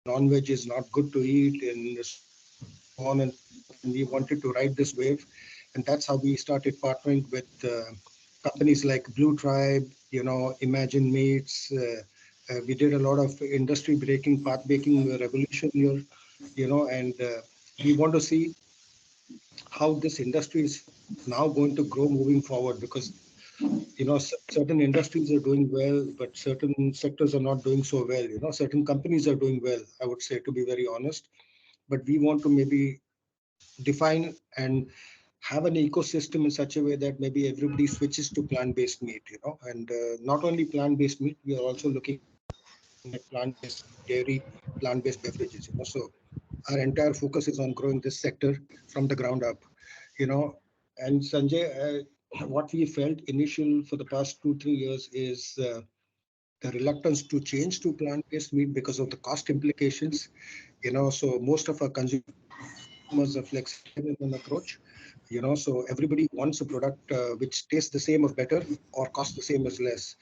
non-veg is not good to eat, and so on. And we wanted to ride this wave, and that's how we started partnering with companies like Blue Tribe, Imagine Meats. We did a lot of industry breaking, path breaking revolution here, and we want to see how this industry is now going to grow moving forward, because certain industries are doing well, but certain sectors are not doing so well. Certain companies are doing well, I would say, to be very honest, but we want to maybe define and have an ecosystem in such a way that maybe everybody switches to plant-based meat, and not only plant-based meat, we are also looking at plant-based dairy, plant-based beverages, so our entire focus is on growing this sector from the ground up, you know. And Sanjay, what we felt initial for the past 2-3 years is the reluctance to change to plant-based meat because of the cost implications, so most of our consumers are flexible in an approach, so everybody wants a product which tastes the same or better or costs the same as less,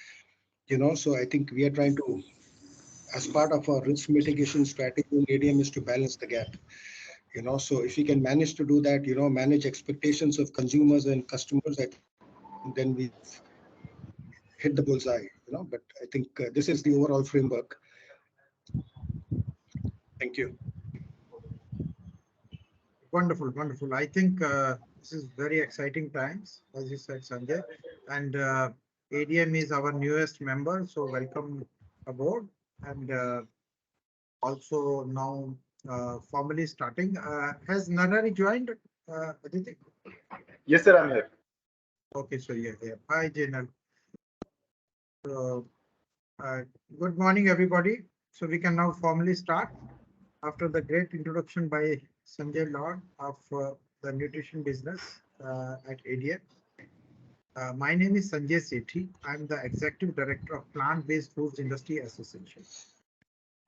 so I think we are trying to, as part of our risk mitigation strategy in ADM, is to balance the gap. So if we can manage to do that, manage expectations of consumers and customers, I think then we've hit the bullseye, but I think this is the overall framework. Thank you. Wonderful, wonderful. I think this is very exciting times, as you said, Sanjay. And ADM is our newest member, so welcome aboard. And also now formally starting. Has Narari joined, Aditi? Yes, sir, I'm here. Okay, so yeah, yeah. Hi, Jainal. So, good morning, everybody. So we can now formally start after the great introduction by Sanjay Lord of the nutrition business at ADM. My name is Sanjay Sethi. I'm the Executive Director of Plant-Based Foods Industry Association.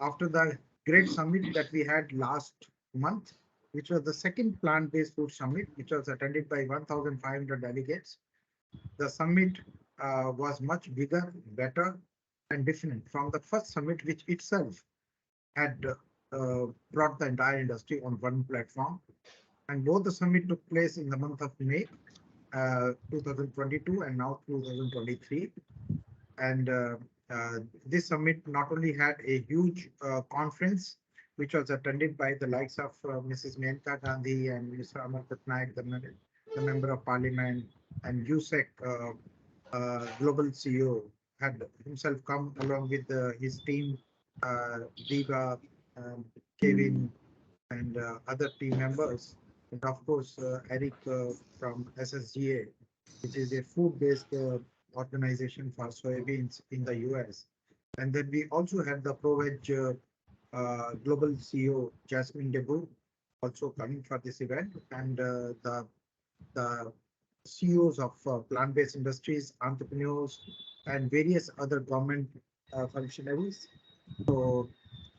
After the great summit that we had last month, which was the second plant-based food summit, which was attended by 1,500 delegates, the summit was much bigger, better, and different from the first summit, which itself had brought the entire industry on one platform. And both the summit took place in the month of May 2022 and now 2023. And this summit not only had a huge conference, which was attended by the likes of Mrs. Menka Gandhi and Mr. Amar Patnaik, the Member of Parliament, and USEC Global CEO had himself come along with his team, Diva, Kevin, and other team members. And of course, Eric from SSGA, which is a food-based organization for soybeans in the US. And then we also had the ProVeg Global CEO, Jasmine Debu, also coming for this event. And the CEOs of plant-based industries, entrepreneurs, and various other government functionaries. So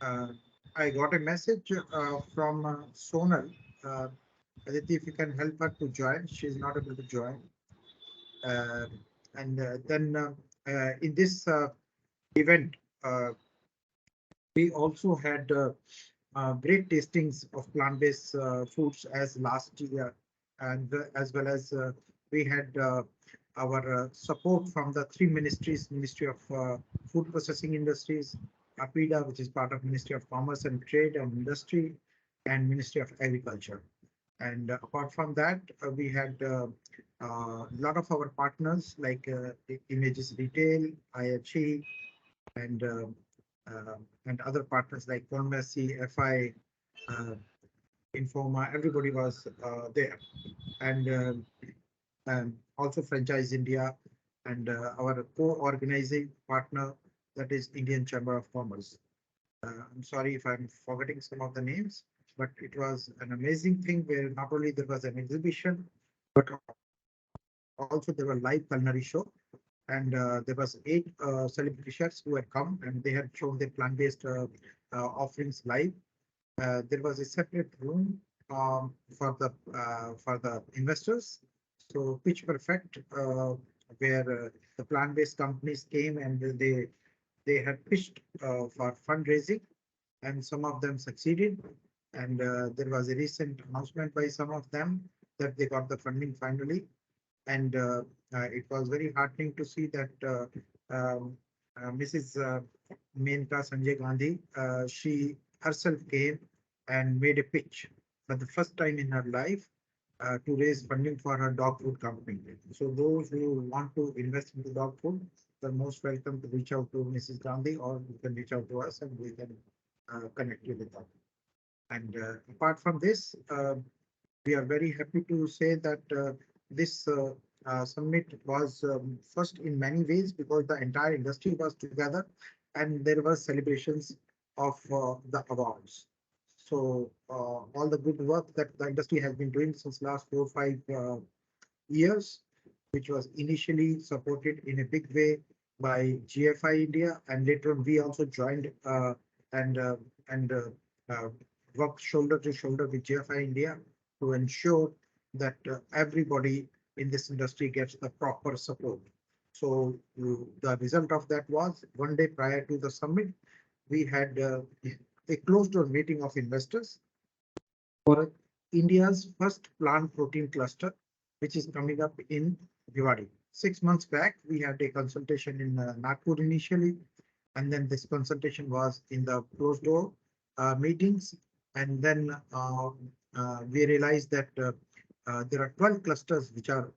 I got a message from Sonal. Aditi, if you can help her to join, she's not able to join. And then in this event, we also had great tastings of plant-based foods as last year, and as well as we had our support from the three ministries: Ministry of Food Processing Industries, APIDA, which is part of Ministry of Commerce and Trade and Industry, and Ministry of Agriculture. And apart from that, we had a lot of our partners like Images Retail, IHE, and other partners like Conmessi, FI, Informa. Everybody was there, and also Franchise India, and our co-organizing partner, that is Indian Chamber of Commerce. I'm sorry if I'm forgetting some of the names, but it was an amazing thing where not only there was an exhibition, but also there was live culinary show, and there was 8 celebrity chefs who had come and they had shown their plant-based offerings live. There was a separate room for the investors, so Pitch Perfect, where the plant-based companies came and they had pitched for fundraising. and some of them succeeded. And there was a recent announcement by some of them that they got the funding finally. And it was very heartening to see that Mrs. Menka Sanjay Gandhi, she herself came and made a pitch for the first time in her life to raise funding for her dog food company. So those who want to invest into dog food, they're most welcome to reach out to Mrs. Gandhi, or you can reach out to us and we can connect you with them. And apart from this, we are very happy to say that this summit was first in many ways because the entire industry was together and there were celebrations of the awards. So all the good work that the industry has been doing since last 4 or 5 years, which was initially supported in a big way by GFI India, and later on we also joined and uh, and worked shoulder to shoulder with GFI India to ensure that everybody in this industry gets the proper support. So the result of that was one day prior to the summit, we had a closed door meeting of investors for India's first plant protein cluster, which is coming up in Bhiwadi. 6 months back, we had a consultation in Nagpur initially, and then this consultation was in the closed door meetings. And then we realized that there are 12 clusters which are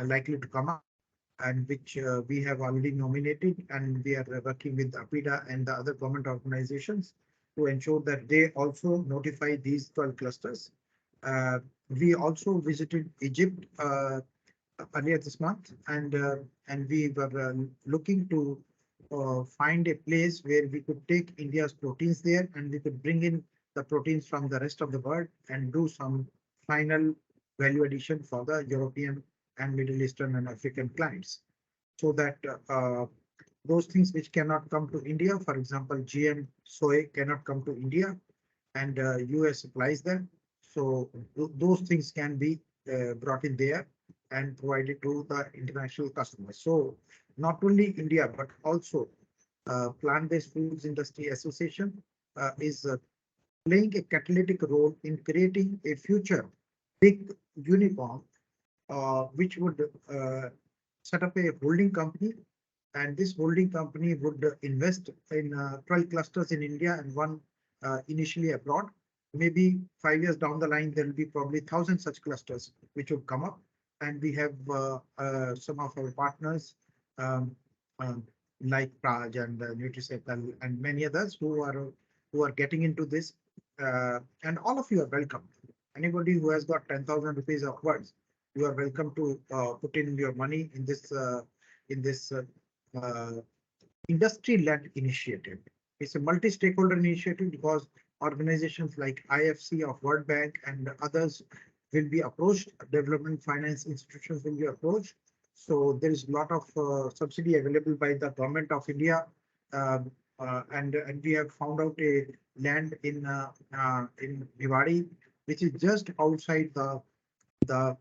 likely to come up and which we have already nominated, and we are working with APIDA and the other government organizations to ensure that they also notify these 12 clusters. We also visited Egypt earlier this month, and we were looking to find a place where we could take India's proteins there, and we could bring in the proteins from the rest of the world and do some final value addition for the European and Middle Eastern and African clients, so that those things which cannot come to India, for example, GM soy cannot come to India, and US supplies them. So those things can be brought in there and provided to the international customers. So not only India, but also Plant-Based Foods Industry Association is playing a catalytic role in creating a future big unicorn, which would set up a holding company, and this holding company would invest in 12 clusters in India and one initially abroad. Maybe 5 years down the line, there will be probably 1,000 such clusters which would come up. And we have some of our partners um, like Praj and Nutricycle and many others who are getting into this. And all of you are welcome. Anybody who has got 10,000 rupees upwards, you are welcome to put in your money in this industry-led initiative. It's a multi-stakeholder initiative because organizations like IFC of World Bank and others will be approached, development finance institutions will be approached. So there is a lot of subsidy available by the government of India. And we have found out a land in Bhiwadi, which is just outside the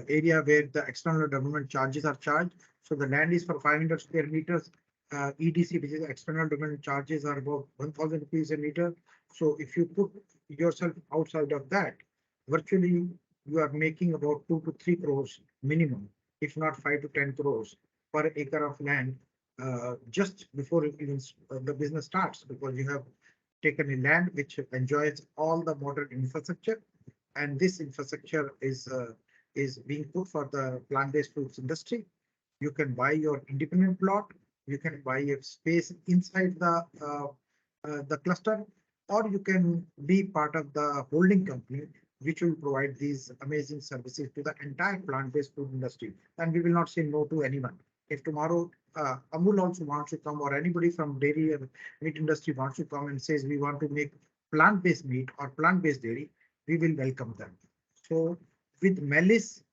area where the external development charges are charged. So the land is for 500 square meters. EDC, which is external development charges, are about 1,000 rupees a meter. So if you put yourself outside of that, virtually you are making about 2 to 3 crores minimum, if not 5 to 10 crores per acre of land, just before the business starts, because you have taken a land which enjoys all the modern infrastructure, and this infrastructure is being put for the plant-based foods industry. You can buy your independent plot, you can buy a space inside the cluster, or you can be part of the holding company, which will provide these amazing services to the entire plant-based food industry. And we will not say no to anyone. If tomorrow Amul also wants to come, or anybody from dairy and meat industry wants to come and says we want to make plant-based meat or plant-based dairy, we will welcome them. So with malice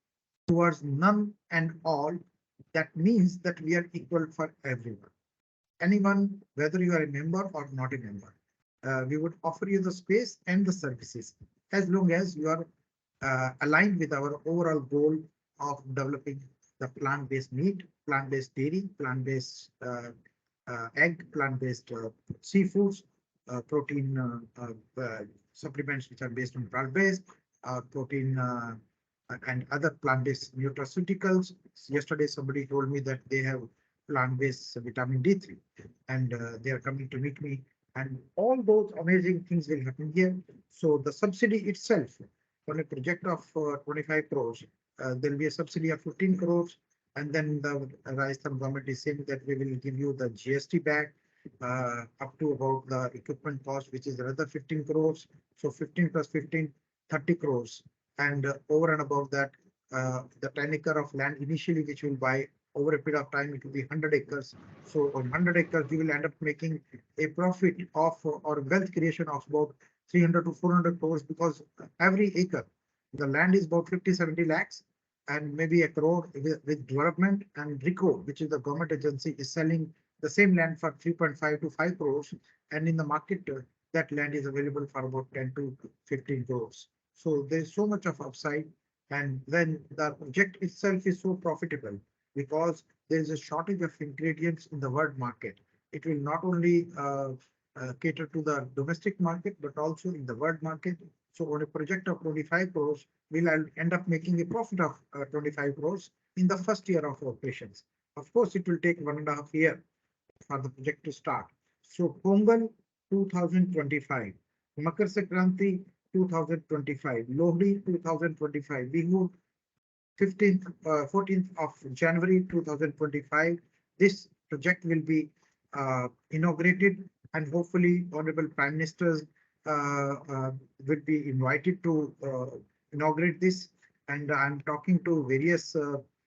towards none and all, that means that we are equal for everyone. Anyone, whether you are a member or not a member, we would offer you the space and the services as long as you are aligned with our overall goal of developing the plant-based meat, plant-based dairy, plant-based egg, plant-based seafoods, protein supplements which are based on plant-based, protein and other plant-based nutraceuticals. Yesterday, somebody told me that they have plant-based vitamin D3, and they are coming to meet me. And all those amazing things will happen here. So the subsidy itself, on a project of 25 crores, there will be a subsidy of 15 crores. And then the Rajasthan government is saying that we will give you the GST back up to about the equipment cost, which is another 15 crores. So 15 plus 15, 30 crores. And over and above that, the 10 acre of land initially, which will buy over a period of time, it will be 100 acres. So on 100 acres, you will end up making a profit of or wealth creation of about 300 to 400 crores, because every acre, the land is about 50, 70 lakhs, and maybe a crore with development, and RICO, which is the government agency, is selling the same land for 3.5 to 5 crores. And in the market, that land is available for about 10 to 15 crores. So there's so much of upside. And then the project itself is so profitable because there is a shortage of ingredients in the world market. It will not only cater to the domestic market, but also in the world market. So on a project of 25 crores, we'll end up making a profit of 25 crores in the first year of operations. Of course, it will take 1.5 years for the project to start. So Pongal 2025, Makar Sankranti 2025, Lohri 2025, Bihu 15th, 14th of January 2025. This project will be inaugurated, and hopefully Honorable Prime Minister will be invited to inaugurate this. And I'm talking to various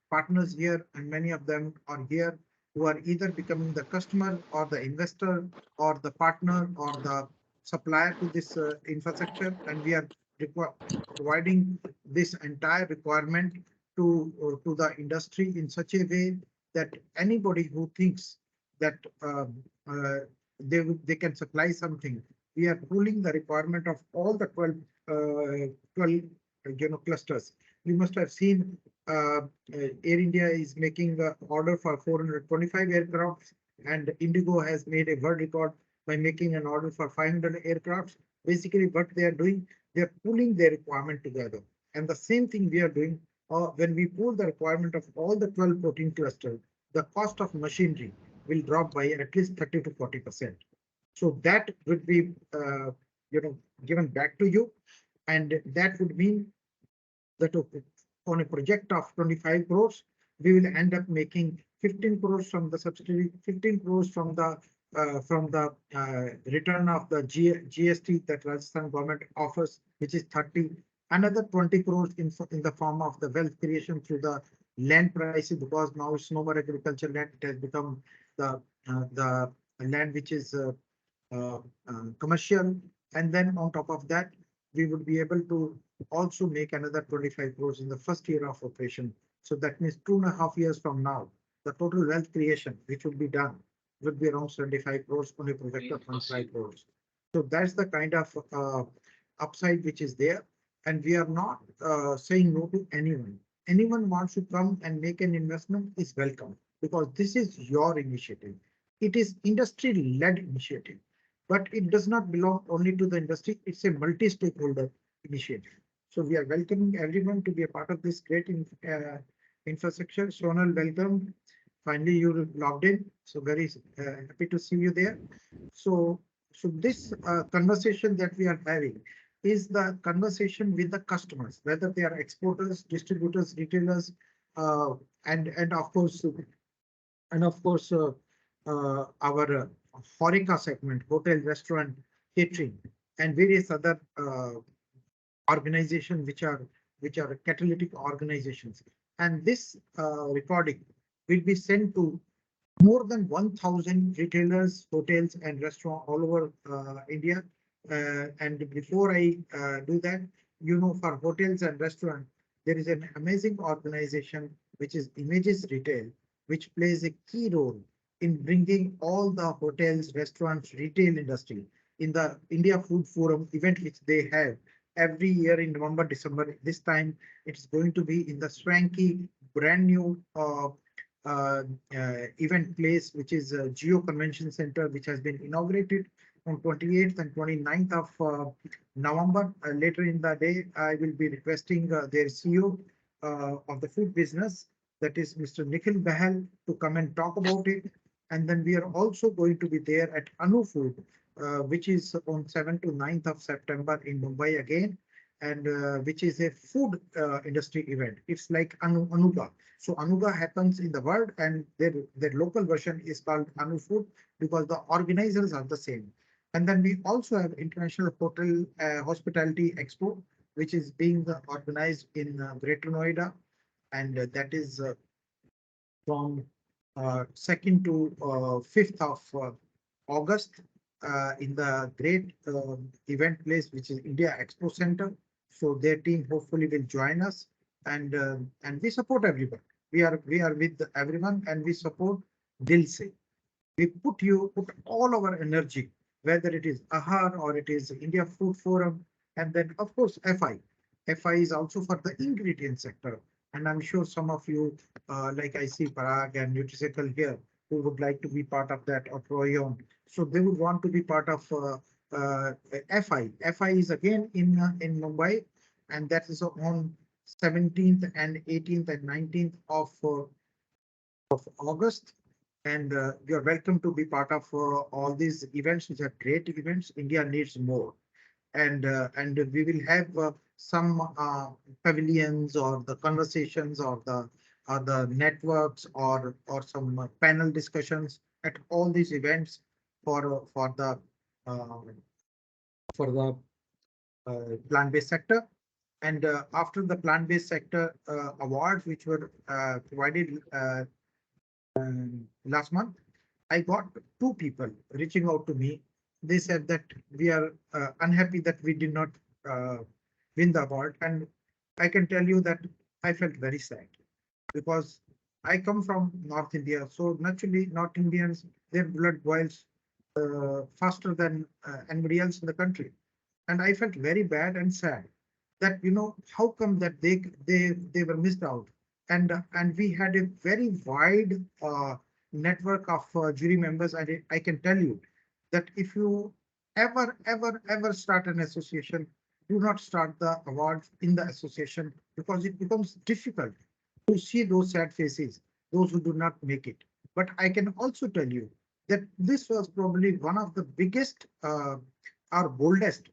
partners here, and many of them are here who are either becoming the customer or the investor or the partner or the supplier to this infrastructure. And we are providing this entire requirement to the industry in such a way that anybody who thinks that they can supply something, we are pooling the requirement of all the 12 clusters. You must have seen Air India is making the order for 425 aircrafts, and Indigo has made a world record by making an order for 500 aircrafts. Basically, what they are doing, they are pooling their requirement together. And the same thing we are doing when we pool the requirement of all the 12 protein clusters, the cost of machinery will drop by at least 30 to 40%. So that would be given back to you, and that would mean that on a project of 25 crores, we will end up making 15 crores from the subsidy, 15 crores from the return of the GST that Rajasthan government offers, which is 30. Another 20 crores in the form of the wealth creation through the land prices, because now it's no more agriculture land; it has become the land which is commercial. And then on top of that, we would be able to also make another 25 crores in the first year of operation. So that means 2.5 years from now, the total wealth creation which would be done would be around 75 crores on a project of 25 crores. So that's the kind of upside which is there. And we are not saying no to anyone. Anyone wants to come and make an investment is welcome, because this is your initiative. It is industry-led initiative, but it does not belong only to the industry. It's a multi-stakeholder initiative. So we are welcoming everyone to be a part of this great infrastructure. Sonal, welcome. Finally, you logged in. So very happy to see you there. So this conversation that we are having is the conversation with the customers, whether they are exporters, distributors, retailers, and of course our HORECA segment, hotel, restaurant, catering, and various other organizations which are catalytic organizations. And this recording will be sent to more than 1,000 retailers, hotels, and restaurants all over India. And before I do that, for hotels and restaurants, there is an amazing organization which is Images Retail, which plays a key role in bringing all the hotels, restaurants, retail industry in the India Food Forum event, which they have every year in November, December. This time it's going to be in the swanky, brand new event place, which is a Geo Convention Center, which has been inaugurated on 28th and 29th of November. Later in the day, I will be requesting their CEO of the food business, that is Mr. Nikhil Bahal, to come and talk about it. And then we are also going to be there at Anu Food, which is on 7th to 9th of September in Mumbai again, and which is a food industry event. It's like Anuga. So Anuga happens in the world, and their local version is called Anu Food because the organizers are the same. And then we also have International Hotel Hospitality Expo, which is being organized in Greater Noida, and that is from 2nd to 5th of August in the great event place, which is India Expo Center. So their team hopefully will join us, and we support everyone. We are with everyone, and we support Dil Se. We put all our energy, whether it is AHAR or it is India Food Forum, and then of course FI. FI is also for the ingredient sector, and I'm sure some of you, like I see Parag and Nutricycle here, who would like to be part of that, or Royon. So they would want to be part of FI. FI is again in Mumbai, and that is on 17th and 18th and 19th of August. And you're welcome to be part of all these events, which are great events. India needs more. And we will have some pavilions, or the conversations, or the networks, or some panel discussions at all these events for the plant-based sector. And after the plant-based sector awards, which were provided last month, I got two people reaching out to me. They said that we are unhappy that we did not win the award. And I can tell you that I felt very sad, because I come from North India. So naturally, North Indians, their blood boils faster than anybody else in the country. And I felt very bad and sad that, how come that they were missed out. And we had a very wide network of jury members. And I can tell you that if you ever start an association, do not start the awards in the association, because it becomes difficult to see those sad faces, those who do not make it. But I can also tell you that this was probably one of the biggest or boldest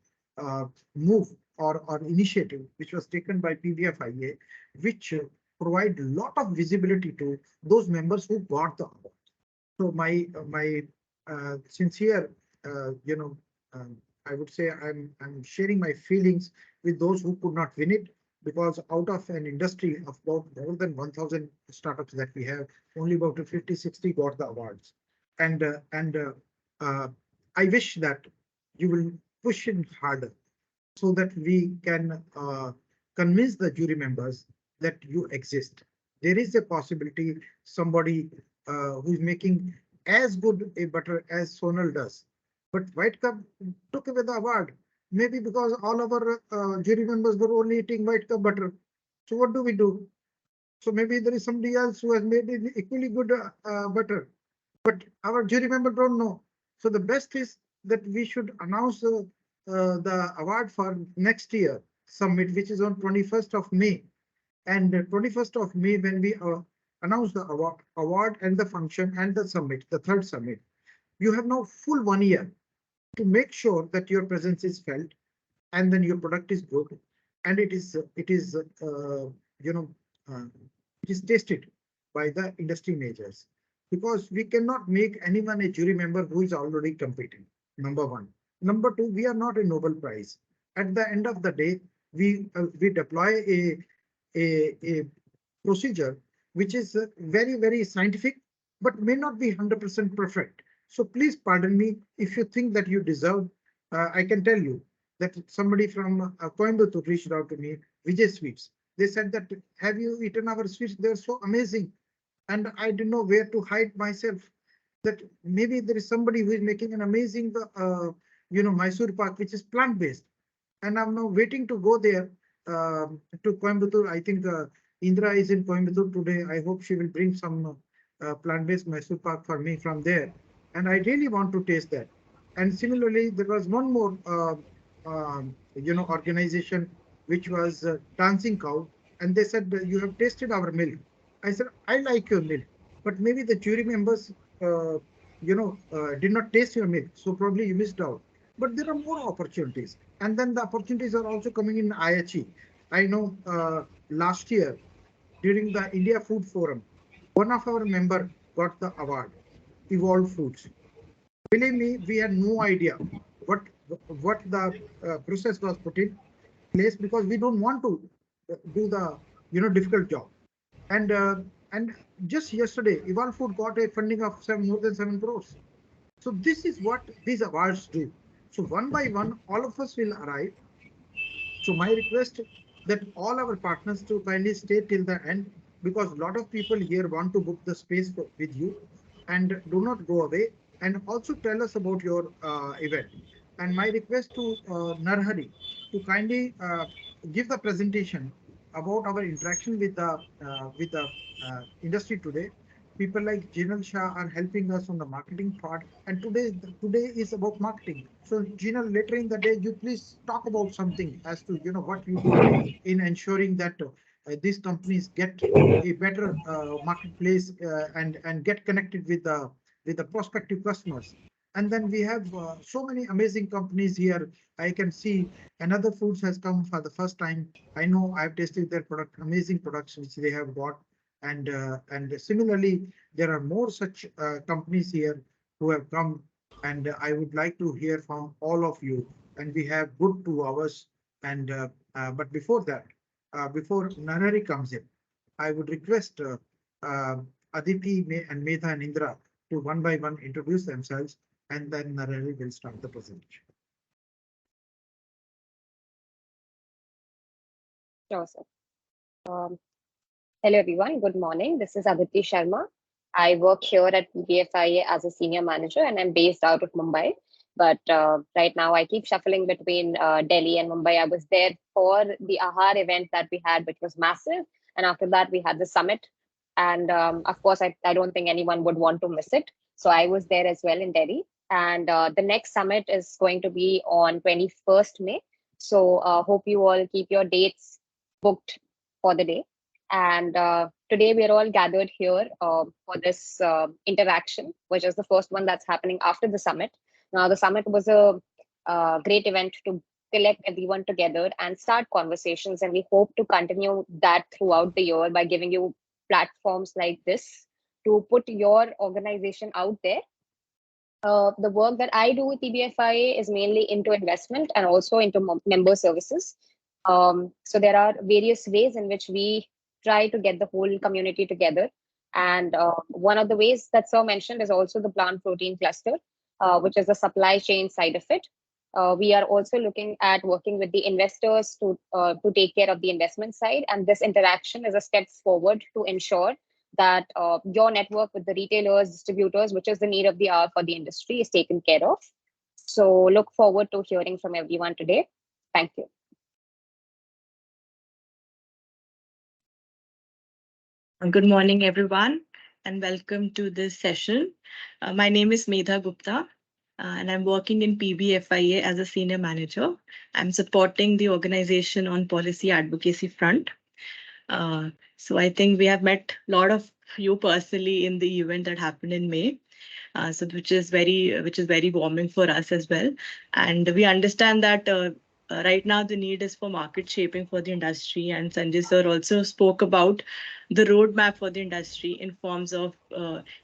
move or initiative which was taken by PBFIA, which provide a lot of visibility to those members who got the award. So my sincere, I would say I'm sharing my feelings with those who could not win it, because out of an industry of about more than 1,000 startups that we have, only about 50, 60 got the awards. And I wish that you will push in harder, so that we can convince the jury members that you exist. There is a possibility somebody who is making as good a butter as Sonal does, but White Cup took away the award, maybe because all of our jury members were only eating White Cup butter. So what do we do? So maybe there is somebody else who has made it equally good butter, but our jury member don't know. So the best is that we should announce the award for next year summit, which is on 21st of May. And 21st of May, when we announce the award and the function and the summit, the third summit, you have now full 1 year to make sure that your presence is felt, and then your product is good, and it is tasted by the industry majors, because we cannot make anyone a jury member who is already competing. Number one. Number two, we are not a Nobel Prize. At the end of the day, we deploy a procedure which is very scientific, but may not be 100% perfect. So please pardon me if you think that you deserve. I can tell you that somebody from Coimbatore reached out to me, Vijay Sweets. They said that, have you eaten our sweets? They're so amazing. And I didn't know where to hide myself. That maybe there is somebody who is making an amazing, Mysore Pak, which is plant-based. And I'm now waiting to go there to Coimbatore. I think Indra is in Coimbatore today. I hope she will bring some plant-based Mysore Pak for me from there, and I really want to taste that. And similarly, there was one more, organization which was Dancing Cow, and they said you have tasted our milk. I said I like your milk, but maybe the jury members, did not taste your milk, so probably you missed out. But there are more opportunities, and then the opportunities are also coming in IHE. I know last year during the India Food Forum, one of our member got the award, Evolved Foods. Believe me, we had no idea what what the process was put in place, because we don't want to do the difficult job. And just yesterday, Evolved Food got a funding of more than 7 crores. So this is what these awards do. So one by one, all of us will arrive. So my request that all our partners to kindly stay till the end, because a lot of people here want to book the space with you, and do not go away, and also tell us about your event. And my request to Narhari to kindly give the presentation about our interaction with the industry today. People like Jinal Shah are helping us on the marketing part, and today is about marketing. So Jinal, later in the day, you please talk about something as to what you do in ensuring that these companies get a better marketplace, and get connected with the prospective customers. And then we have so many amazing companies here. I can see Another Foods has come for the first time. I know I've tasted their product, amazing products which they have got. And similarly, there are more such companies here who have come, and I would like to hear from all of you. And we have good 2 hours. And but before that, before Narari comes in, I would request Aditi and Medha and Indra to one by one introduce themselves, and then Narari will start the presentation. Sure, sir. Um, Hello, everyone. Good morning. This is Aditi Sharma. I work here at PBFIA as a senior manager, and I'm based out of Mumbai. But right now, I keep shuffling between Delhi and Mumbai. I was there for the AHAR event that we had, which was massive. And after that, we had the summit. And of course, I don't think anyone would want to miss it. So I was there as well in Delhi. And the next summit is going to be on 21st May. So hope you all keep your dates booked for the day. And today we are all gathered here for this interaction, which is the first one that's happening after the summit. Now, the summit was a great event to collect everyone together and start conversations. And we hope to continue that throughout the year by giving you platforms like this to put your organization out there. The work that I do with PBFIA is mainly into investment and also into member services. So there are various ways in which we try to get the whole community together. And one of the ways that Sir mentioned is also the plant protein cluster, which is the supply chain side of it. We are also looking at working with the investors to take care of the investment side. And this interaction is a step forward to ensure that your network with the retailers, distributors, which is the need of the hour for the industry, is taken care of. So look forward to hearing from everyone today. Thank you. Good morning, everyone, and welcome to this session. My name is Medha Gupta, and I'm working in PBFIA as a senior manager. I'm supporting the organization on policy advocacy front. So I think we have met a lot of you personally in the event that happened in May. So which is very warming for us as well. And we understand that right now the need is for market shaping for the industry. And Sanjay sir also spoke about the roadmap for the industry in forms of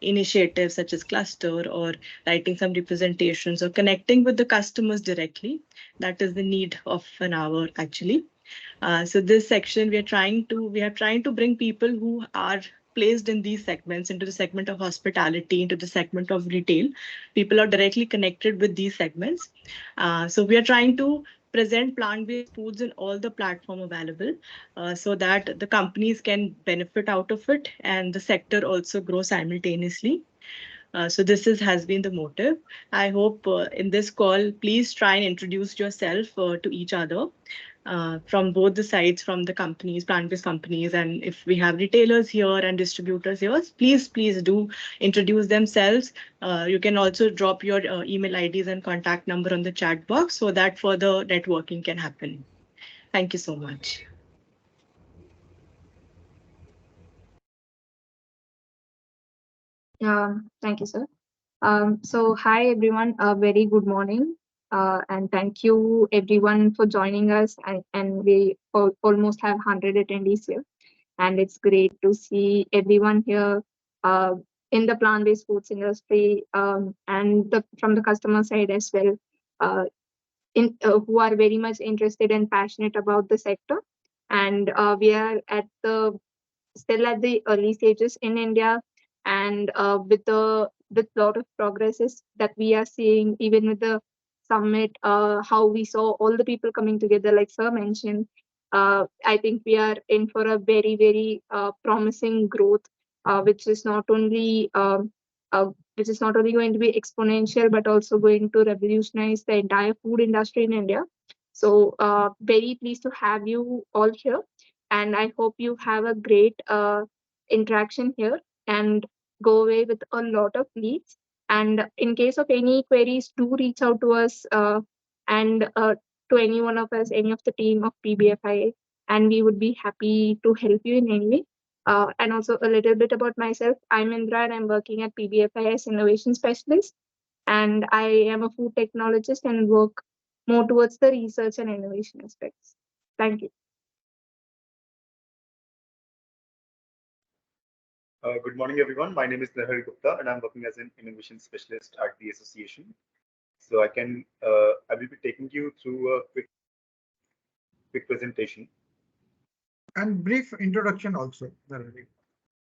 initiatives such as cluster or writing some representations or connecting with the customers directly. That is the need of an hour actually. So this section we are trying to bring people who are placed in these segments, into the segment of hospitality, into the segment of retail. People are directly connected with these segments. So we are trying to present plant-based foods in all the platform available so that the companies can benefit out of it and the sector also grow simultaneously. So this has been the motive. I hope in this call, please try and introduce yourself to each other. from both the sides, from the companies, plant-based companies, and if we have retailers here and distributors here, please do introduce themselves. You can also drop your email IDs and contact number on the chat box so that further networking can happen. Thank you so much. Thank you, sir. So hi everyone, a very good morning, and thank you everyone for joining us. And we almost have 100 attendees here, and it's great to see everyone here in the plant-based foods industry, and from the customer side as well, who are very much interested and passionate about the sector. And we are still at the early stages in India, and with lot of progresses that we are seeing, even with the summit, how we saw all the people coming together, like sir mentioned. I think we are in for a very promising growth, which is not only going to be exponential, but also going to revolutionize the entire food industry in India. So very pleased to have you all here, and I hope you have a great interaction here and go away with a lot of leads. And in case of any queries, do reach out to us, and to any one of us, any of the team of PBFIA, and we would be happy to help you in any way. And also a little bit about myself. I'm Indra and I'm working at PBFIA as Innovation Specialist. And I am a food technologist and work more towards the research and innovation aspects. Thank you. Good morning, everyone. My name is Nahari Gupta, and I'm working as an innovation specialist at the association. So I will be taking you through a quick presentation. And brief introduction also, Nahari.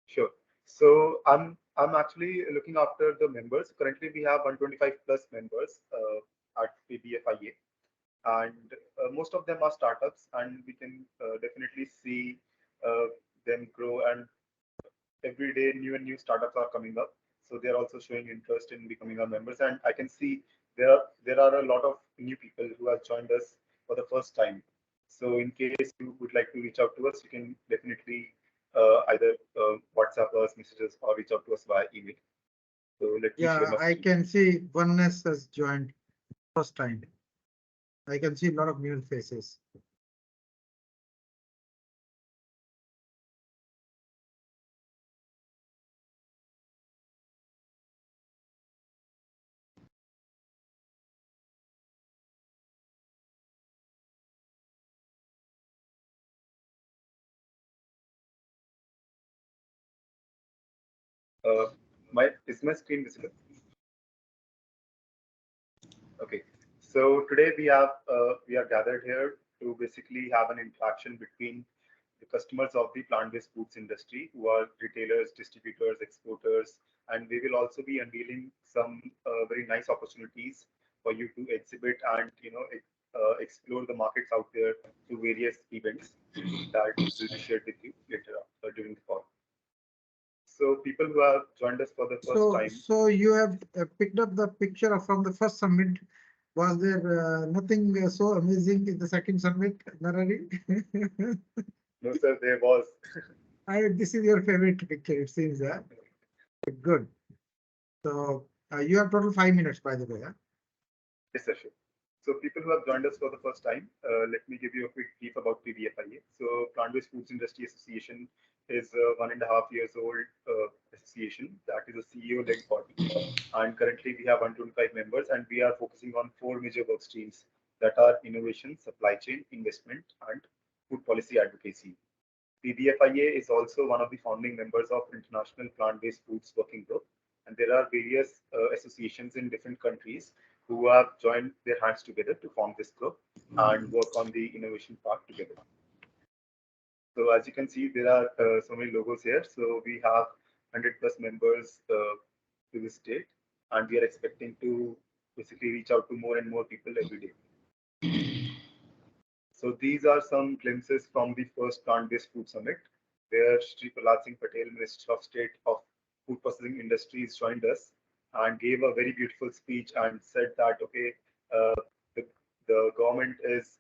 Sure. So I'm actually looking after the members. Currently, we have 125 plus members at PBFIA, and most of them are startups, and we can definitely see them grow, and every day new and new startups are coming up, so they're also showing interest in becoming our members. And I can see there are a lot of new people who have joined us for the first time. So in case you would like to reach out to us, you can definitely either WhatsApp us, messages, or reach out to us via email. So let me share Yeah, my I screen. can see Oneness has joined first time. I can see a lot of new faces. Is my screen visible? Okay, so today we are gathered here to basically have an interaction between the customers of the plant-based foods industry, who are retailers, distributors, exporters, and we will also be unveiling some very nice opportunities for you to exhibit and explore the markets out there through various events that will be shared with you later during the call. So people who have joined us for the first time. So you have picked up the picture from the first summit. Was there nothing so amazing in the second summit, Narari? No, sir, there was. This is your favorite picture, it seems. Good. So you have total 5 minutes, by the way. Yes, sir, sure. So people who have joined us for the first time, let me give you a quick brief about PBFIA. So Plant-Based Foods Industry Association is a 1.5 years old association that is a CEO-led body. And currently we have 125 members, and we are focusing on 4 major work streams that are innovation, supply chain, investment, and food policy advocacy. PBFIA is also one of the founding members of International Plant-Based Foods Working Group, and there are various associations in different countries who have joined their hands together to form this group and work on the innovation part together. So as you can see, there are so many logos here. So we have 100 plus members to this date, and we are expecting to basically reach out to more and more people every day. So these are some glimpses from the first plant-based food summit, where Shri Prahlad Singh Patel, Minister of State of Food Processing Industries, joined us and gave a very beautiful speech and said that, okay, the government is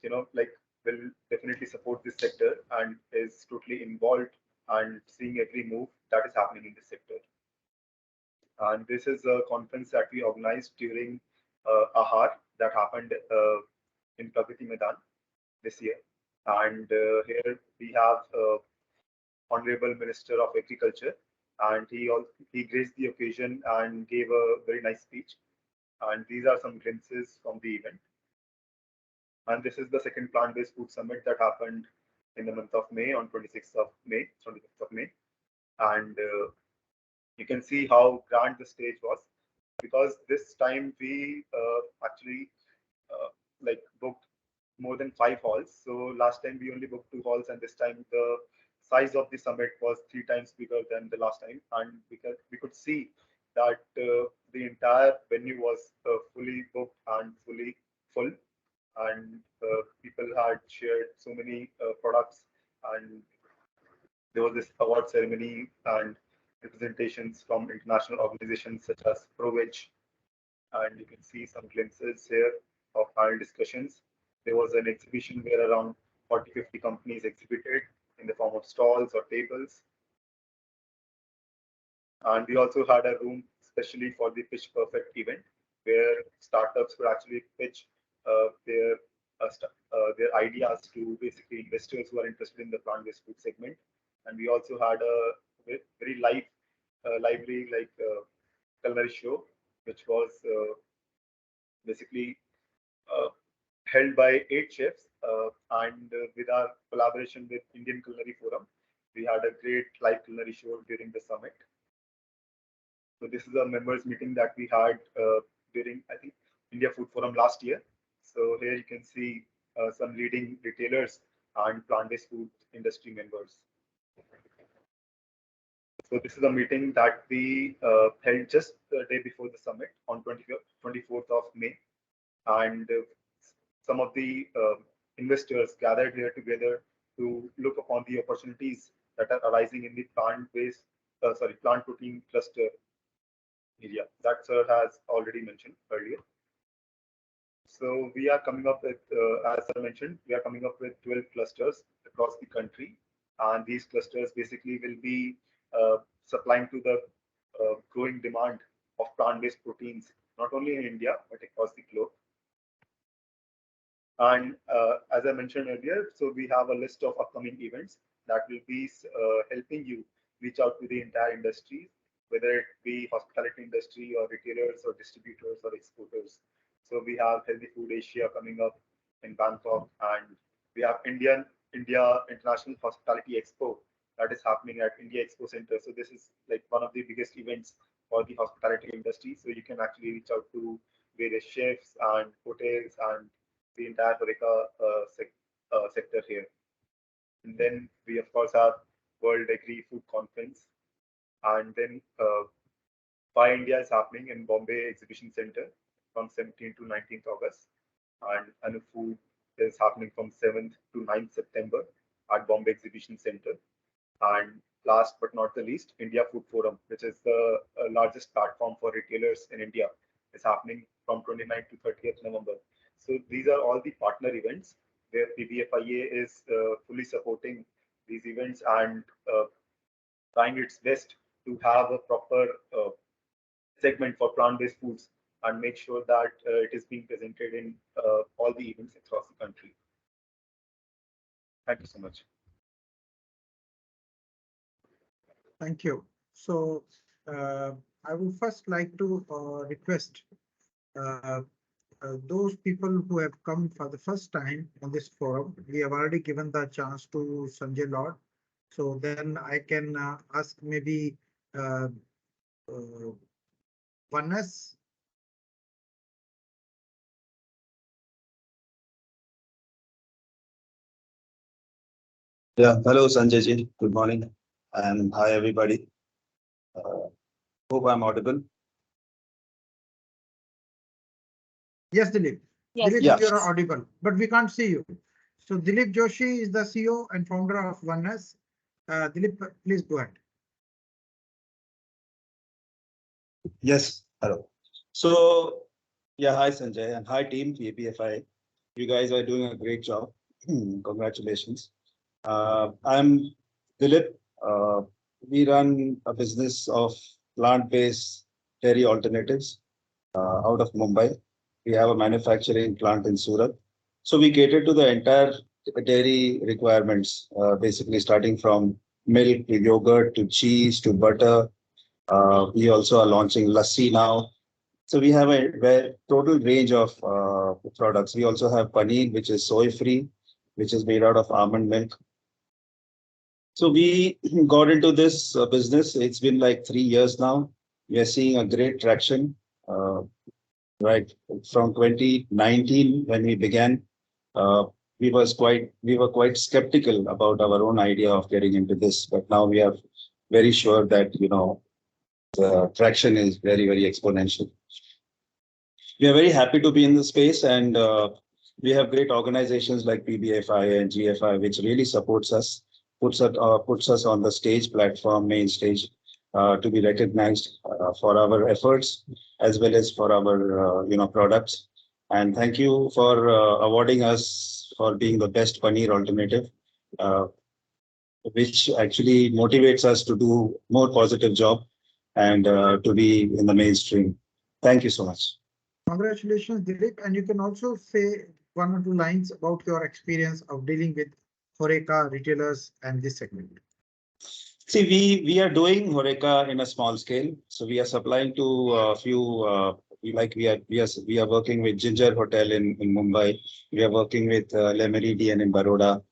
will definitely support this sector and is totally involved and seeing every move that is happening in this sector. And this is a conference that we organized during AHAR that happened in Pragati Maidan this year. And here we have Honorable Minister of Agriculture, and he graced the occasion and gave a very nice speech. And these are some glimpses from the event. And this is the second plant-based food summit that happened in the month of May, on 26th of May, 25th of May. And you can see how grand the stage was, because this time we actually booked more than 5 halls. So last time we only booked 2 halls, and this time the size of the summit was 3 times bigger than the last time. And because we could see that the entire venue was fully booked and fully full, and people had shared so many products, and there was this award ceremony and representations from international organizations such as ProVeg, and you can see some glimpses here of panel discussions. There was an exhibition where around 40-50 companies exhibited in the form of stalls or tables. And we also had a room especially for the Pitch Perfect event, where startups could actually pitch their ideas to basically investors who are interested in the plant-based food segment. And we also had a very lively culinary show, which was basically held by 8 chefs, and with our collaboration with Indian Culinary Forum, we had a great live culinary show during the summit. So this is a members meeting that we had during, I think, India Food Forum last year. So here you can see some leading retailers and plant-based food industry members. So this is a meeting that we held just the day before the summit on 24th of May. And some of the investors gathered here together to look upon the opportunities that are arising in the plant protein cluster area that sir has already mentioned earlier. So we are coming up with, as I mentioned, we are coming up with 12 clusters across the country, and these clusters basically will be supplying to the growing demand of plant-based proteins, not only in India but across the globe. And as I mentioned earlier, so we have a list of upcoming events that will be helping you reach out to the entire industry, whether it be hospitality industry or retailers or distributors or exporters. So we have Healthy Food Asia coming up in Bangkok, and we have India International Hospitality Expo that is happening at India Expo Center. So this is like one of the biggest events for the hospitality industry. So you can actually reach out to various chefs and hotels and the entire HORECA sector here. And then we of course have World Agri Food Conference, and then PBFIA India is happening in Bombay Exhibition Center from 17th to 19th August, and Anu Food is happening from 7th to 9th September at Bombay Exhibition Center. And last but not the least, India Food Forum, which is the largest platform for retailers in India, is happening from 29th to 30th November. So these are all the partner events where PBFIA is fully supporting these events and trying its best to have a proper segment for plant-based foods and make sure that it is being presented in all the events across the country. Thank you so much. Thank you. So I would first like to request those people who have come for the first time on this forum. We have already given the chance to Sanjay Lord. So then I can ask maybe Vaness. Yeah, hello Sanjay ji. Good morning and hi everybody. Hope I'm audible. Yes, Dilip. Yes. Dilip, Yeah. you are audible, but we can't see you. So Dilip Joshi is the CEO and founder of Oneness. Dilip, please go ahead. Yes, hello. So yeah, hi Sanjay and hi team PBFI. You guys are doing a great job. Congratulations. I'm Dilip. We run a business of plant-based dairy alternatives out of Mumbai. We have a manufacturing plant in Surat. So we cater to the entire dairy requirements, basically starting from milk to yogurt to cheese to butter. We also are launching lassi now. So we have a total range of products. We also have paneer, which is soy-free, which is made out of almond milk. So we got into this business. It's been like 3 years now. We are seeing a great traction. Right from 2019 when we began, uh, we were quite skeptical about our own idea of getting into this, but now we are very sure that the traction is very exponential. We are very happy to be in the space, and we have great organizations like PBFIA and GFI, which really supports us, puts us on the stage platform, main stage, to be recognized for our efforts as well as for our products. And thank you for awarding us for being the best paneer alternative, uh, which actually motivates us to do more positive job and to be in the mainstream. Thank you so much. Congratulations, Dilip. And you can also say one or two lines about your experience of dealing with HORECA retailers and this segment. See, we are doing HORECA in a small scale. So we are supplying to a few. We are working with Ginger Hotel in Mumbai. We are working with Le Meridien in Baroda.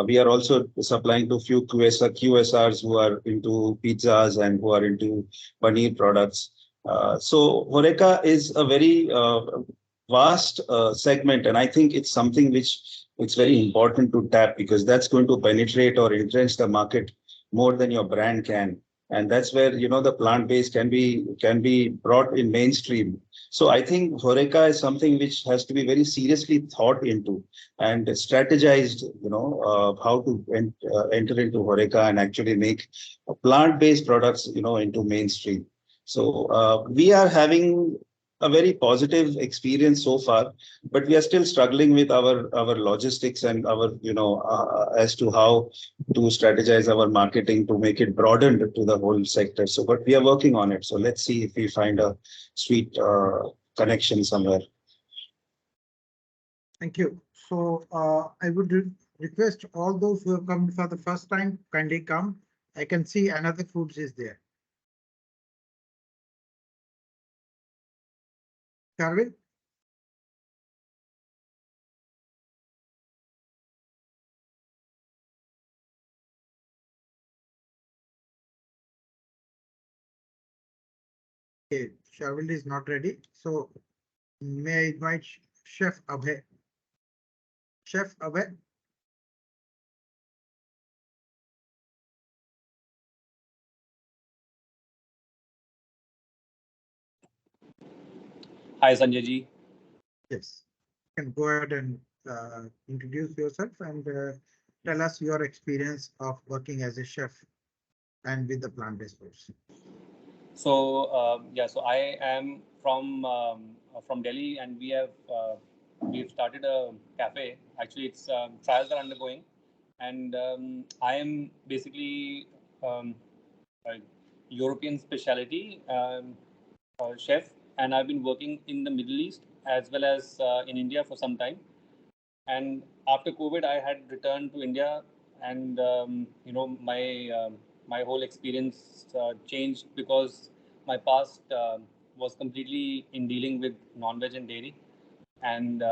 We are also supplying to few QSRs who are into pizzas and who are into paneer products. So HORECA is a very vast segment, and I think it's something which it's very important to tap because that's going to penetrate or entrench the market more than your brand can. And that's where the plant based can be brought in mainstream. So I think HORECA is something which has to be very seriously thought into and strategized. How to enter into HORECA and actually make plant based products into mainstream. So we are having a very positive experience so far, but we are still struggling with our logistics and our as to how to strategize our marketing to make it broadened to the whole sector. So, but we are working on it. So let's see if we find a sweet connection somewhere. Thank you. So I would request all those who have come for the first time, kindly come. I can see another foods is there. Sharvil? Okay, Sharvil is not ready. So may I invite Chef Abhay? Chef Abhay? Hi, Sanjay ji. Yes. You can go ahead and introduce yourself and tell us your experience of working as a chef and with the plant-based foods. So so I am from Delhi, and we've started a cafe. Actually, it's trials are undergoing, and I am basically a European specialty chef, and I've been working in the Middle East as well as in India for some time. And after COVID, I had returned to India, and my whole experience changed because my past was completely in dealing with non-veg and dairy. And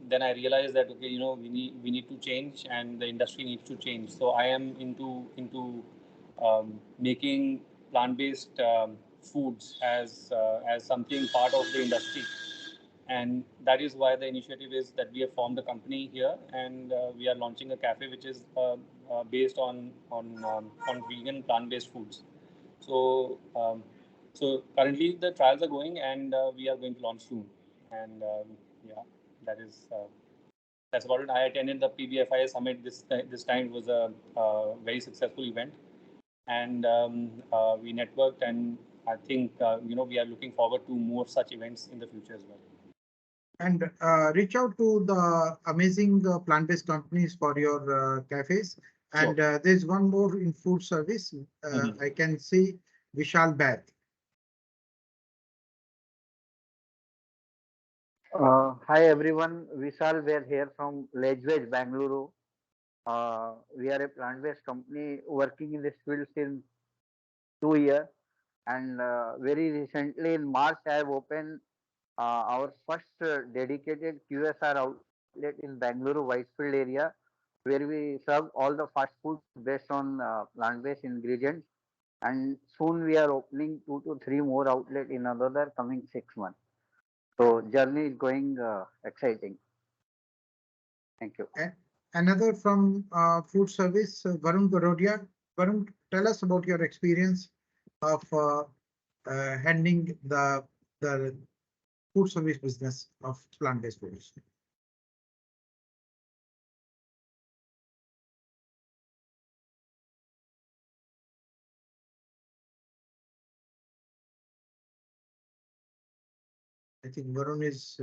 then I realized that okay, we need to change, and the industry needs to change. So I am into making plant-based foods as something part of the industry, and that is why the initiative is that we have formed a company here, and we are launching a cafe which is based on vegan plant-based foods. So so currently the trials are going, and we are going to launch soon. And yeah, that is that's about it. I attended the PBFIA summit this time. It was a very successful event, and we networked, and I think we are looking forward to more such events in the future as well. And reach out to the amazing plant-based companies for your cafes. And there's one more in food service. I can see Vishal Bath. Hi everyone, Vishal, we're here from Ledgewedge, Bangalore. We are a plant-based company working in this field since 2 years, and very recently in March I have opened our first dedicated QSR outlet in Bangalore Whitefield area, where we serve all the fast foods based on plant-based ingredients. And soon we are opening 2 to 3 more outlets in another coming 6 months. So journey is going exciting. Thank you. Another from food service, Varun Garodia. Varun, tell us about your experience of handling the food service business of plant-based foods. I think Varun is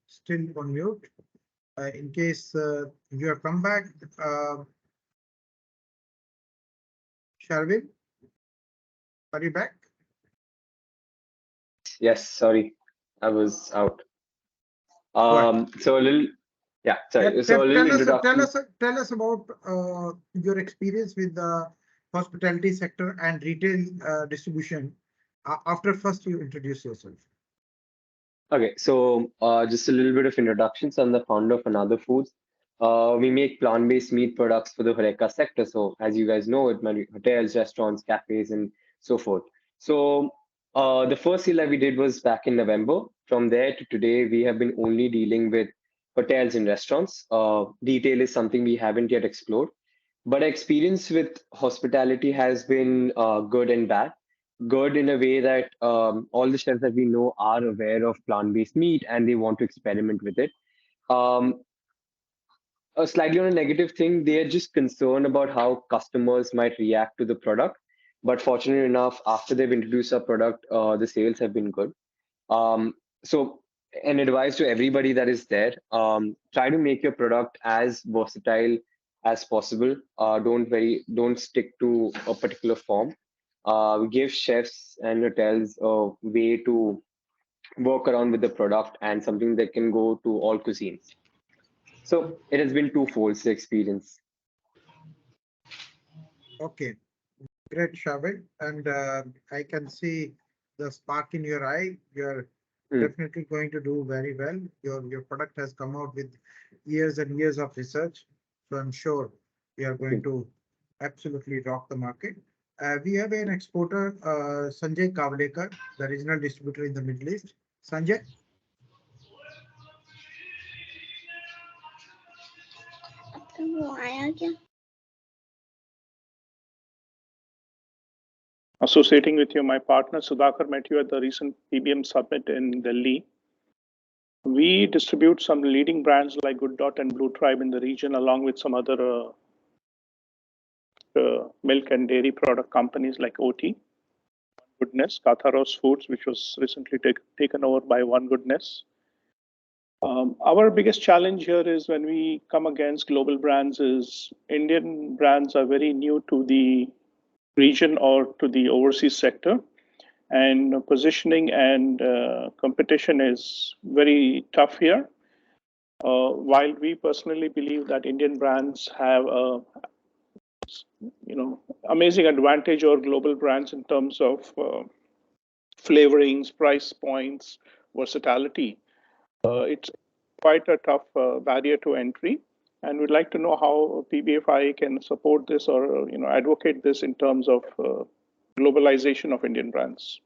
still on mute. In case you have come back, Sharvin, are you back? Yes, sorry, I was out. Right. So a little, yeah, sorry. So a little introduction. Tell us about your experience with the hospitality sector and retail distribution after first you introduce yourself. Okay, so just a little bit of introduction. So I'm the founder of Another Foods. We make plant-based meat products for the HORECA sector. So as you guys know, it many hotels, restaurants, cafes, and so forth. So the first deal that we did was back in November. From there to today, we have been only dealing with hotels and restaurants. Retail is something we haven't yet explored. But our experience with hospitality has been good and bad. Good in a way that all the chefs that we know are aware of plant-based meat and they want to experiment with it. Um, Slightly on a negative thing, they are just concerned about how customers might react to the product. But fortunately enough, after they've introduced our product, the sales have been good. So an advice to everybody that is there, try to make your product as versatile as possible. Don't stick to a particular form. Give chefs and hotels a way to work around with the product and something that can go to all cuisines. So it has been twofold the experience. Okay, great, Shavik. And I can see the spark in your eye. You're definitely going to do very well. Your product has come out with years and years of research. So I'm sure we are going to absolutely rock the market. We have an exporter, Sanjay Kavlekar, the regional distributor in the Middle East. Sanjay. Associating with you, my partner Sudhakar met you at the recent PBM summit in Delhi. We distribute some leading brands like Good Dot and Blue Tribe in the region, along with some other milk and dairy product companies like OT, Goodness, Katharos Foods, which was recently taken over by One Goodness. Our biggest challenge here is when we come against global brands is Indian brands are very new to the region or to the overseas sector. And positioning and competition is very tough here. While we personally believe that Indian brands have a amazing advantage over global brands in terms of flavorings, price points, versatility, it's quite a tough barrier to entry. And we'd like to know how PBFIA can support this or advocate this in terms of globalization of Indian brands.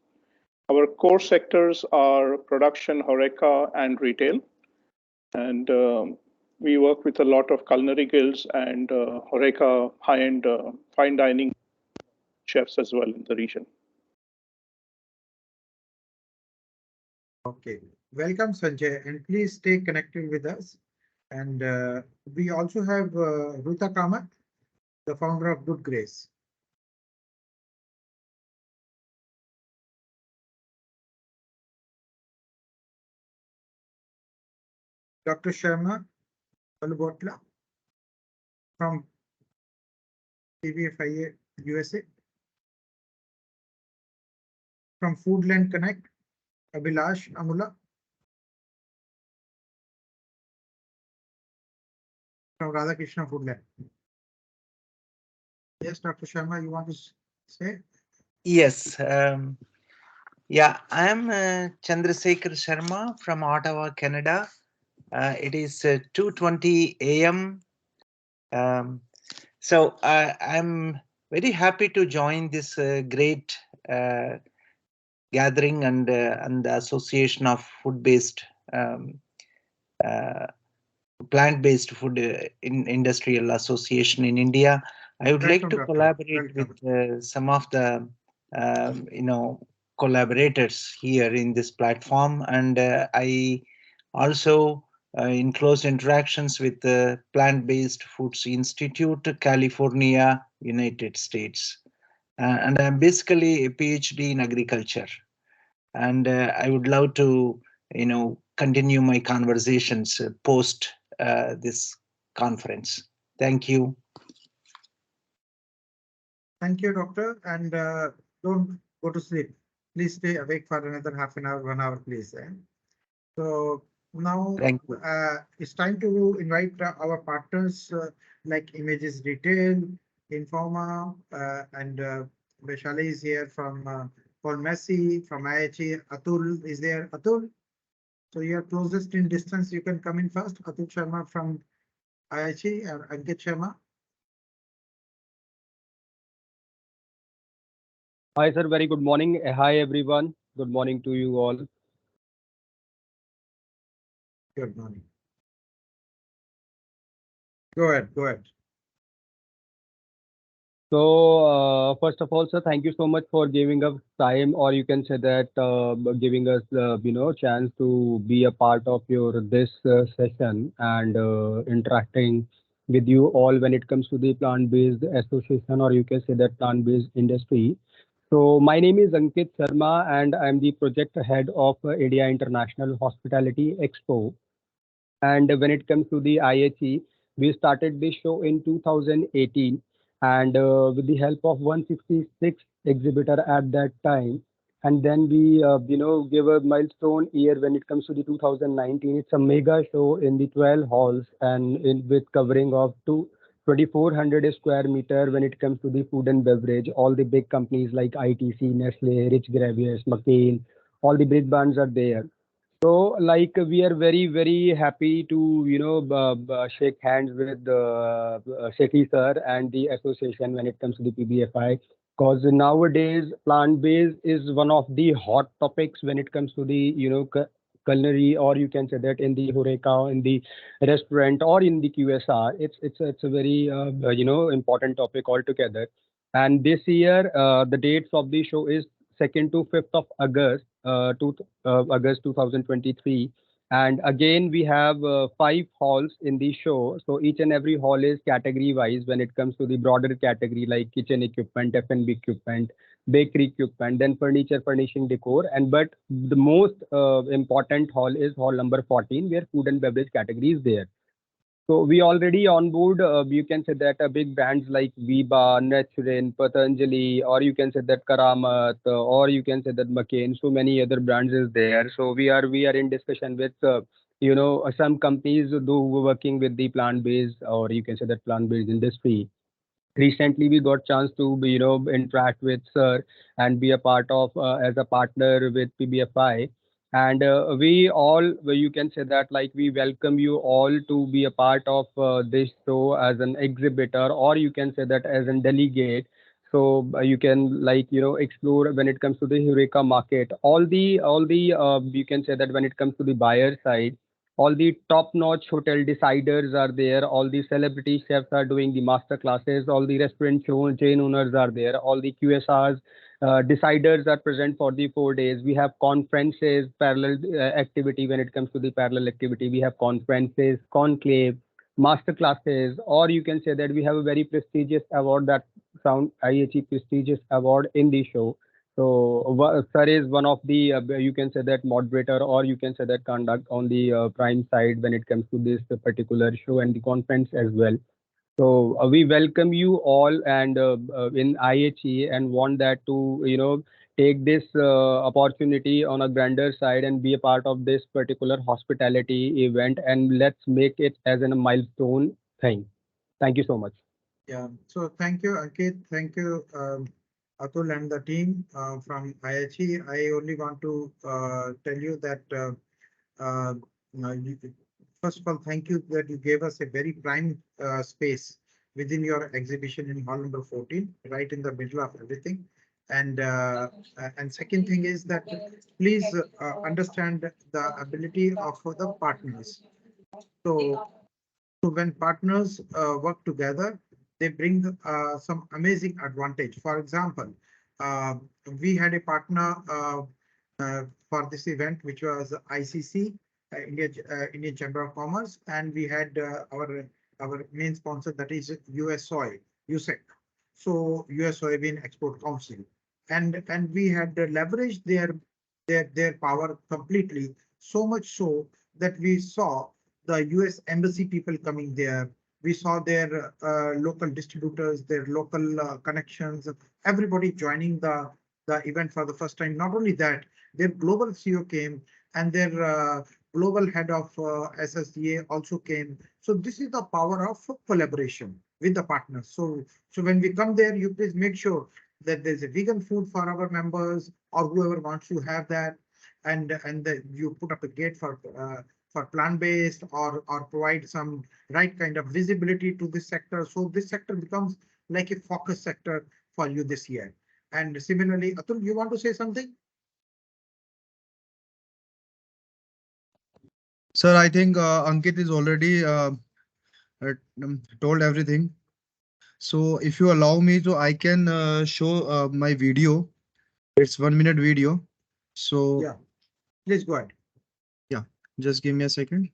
Our core sectors are production, HORECA, and retail. And we work with a lot of culinary guilds and HORECA high-end fine dining chefs as well in the region. Okay, welcome Sanjay, and please stay connected with us. And we also have Ruta Kamath, the founder of Good Grace. Dr. Sharma Balubotla from PBFIA USA. From Foodland Connect, Abhilash Amula. From Radhakrishna Foodland. Yes, Dr. Sharma, you want to say? Yes. Yeah, I am Chandrasekhar Sharma from Ottawa, Canada. It is 2:20 a.m. So I'm very happy to join this great gathering and the Association of Food-Based Plant-Based Food Industrial Association in India. I would like to collaborate with some of the collaborators here in this platform, and I also in close interactions with the Plant-Based Foods Institute, California, United States. And I'm basically a PhD in agriculture. And I would love to, continue my conversations post this conference. Thank you. Thank you, doctor. And don't go to sleep. Please stay awake for another half an hour, 1 hour, please. So now it's time to invite our partners like Images Retail, Informa, and Vaishali is here from Paul Messi, from IHE. Atul is there. Atul, so you're closest in distance. You can come in first. Atul Sharma from IHE or Ankit Sharma. Hi, sir. Very good morning. Hi, everyone. Good morning to you all. Good morning. Go ahead. Go ahead. So, first of all, sir, thank you so much for giving us time, or you can say that giving us chance to be a part of your this session and interacting with you all when it comes to the plant-based association, or you can say that plant-based industry. So my name is Ankit Sharma, and I'm the project head of India International Hospitality Expo. And when it comes to the IHE, we started this show in 2018, and with the help of 166 exhibitor at that time. And then we, give a milestone year when it comes to the 2019. It's a mega show in the 12 halls and with covering of 2,400 square meter when it comes to the food and beverage. All the big companies like ITC, Nestle, Rich Graviers, McCain, all the big brands are there. So, like, we are very, very happy to, shake hands with Shekhi sir and the association when it comes to the PBFI. Because nowadays, plant-based is one of the hot topics when it comes to the, culinary, or you can say that in the HORECA, in the restaurant, or in the QSR. It's a very, important topic altogether. And this year, the dates of the show is 2nd to 5th of August, August 2023. And again, we have 5 halls in the show. So each and every hall is category wise when it comes to the broader category like kitchen equipment, F&B equipment, bakery equipment, then furniture, furnishing, decor. And but the most important hall is hall number 14, where food and beverage category is there. So we already on board, you can say that big brands like Viva, Naturin, Patanjali, or you can say that Karamat, or you can say that McCain. So many other brands is there. So we are in discussion with some companies who were working with the plant-based, or you can say that plant-based industry. Recently we got chance to interact with sir and be a part of as a partner with PBFI. And we all, you can say that, like, we welcome you all to be a part of this show as an exhibitor, or you can say that as a delegate. So you can, like, explore when it comes to the HORECA market, all the you can say that when it comes to the buyer side, all the top-notch hotel deciders are there. All the celebrity chefs are doing the master classes. All the restaurant chain owners are there. All the QSRs deciders are present for the 4 days. We have conferences, parallel activity. When it comes to the parallel activity, we have conferences, conclave, master classes, or you can say that we have a very prestigious award, that sound IHE prestigious award in the show. So, sir is one of the, you can say that moderator, or you can say that conduct on the prime side when it comes to this particular show and the conference as well. So we welcome you all and in IHE and want that to take this opportunity on a grander side and be a part of this particular hospitality event, and let's make it as a milestone thing. Thank you so much. Yeah. So thank you, Ankit. Thank you, Atul and the team from IHE. I only want to tell you that uh, first of all, thank you that you gave us a very prime space within your exhibition in hall number 14, right in the middle of everything. And second thing is that please understand the ability of the partners. So when partners work together, they bring some amazing advantage. For example, uh, we had a partner for this event, which was ICC, Indian Chamber of Commerce, and we had our main sponsor, that is US Soy, USEC, so US Soybean Export Council, and we had leveraged their power completely, so much so that we saw the US Embassy people coming there. We saw their local distributors, their local connections, everybody joining the event for the first time. Not only that, their global CEO came, and their global head of SSDA also came. So this is the power of collaboration with the partners. So when we come there, you please make sure that there's a vegan food for our members or whoever wants to have that, and that you put up a gate for plant-based, or provide some right kind of visibility to this sector. So this sector becomes like a focus sector for you this year. And similarly, Atul, you want to say something? Sir, I think Ankit is already told everything. So if you allow me to, I can show my video. It's 1 minute video. So Yeah, please go ahead. yeah, just give me a second.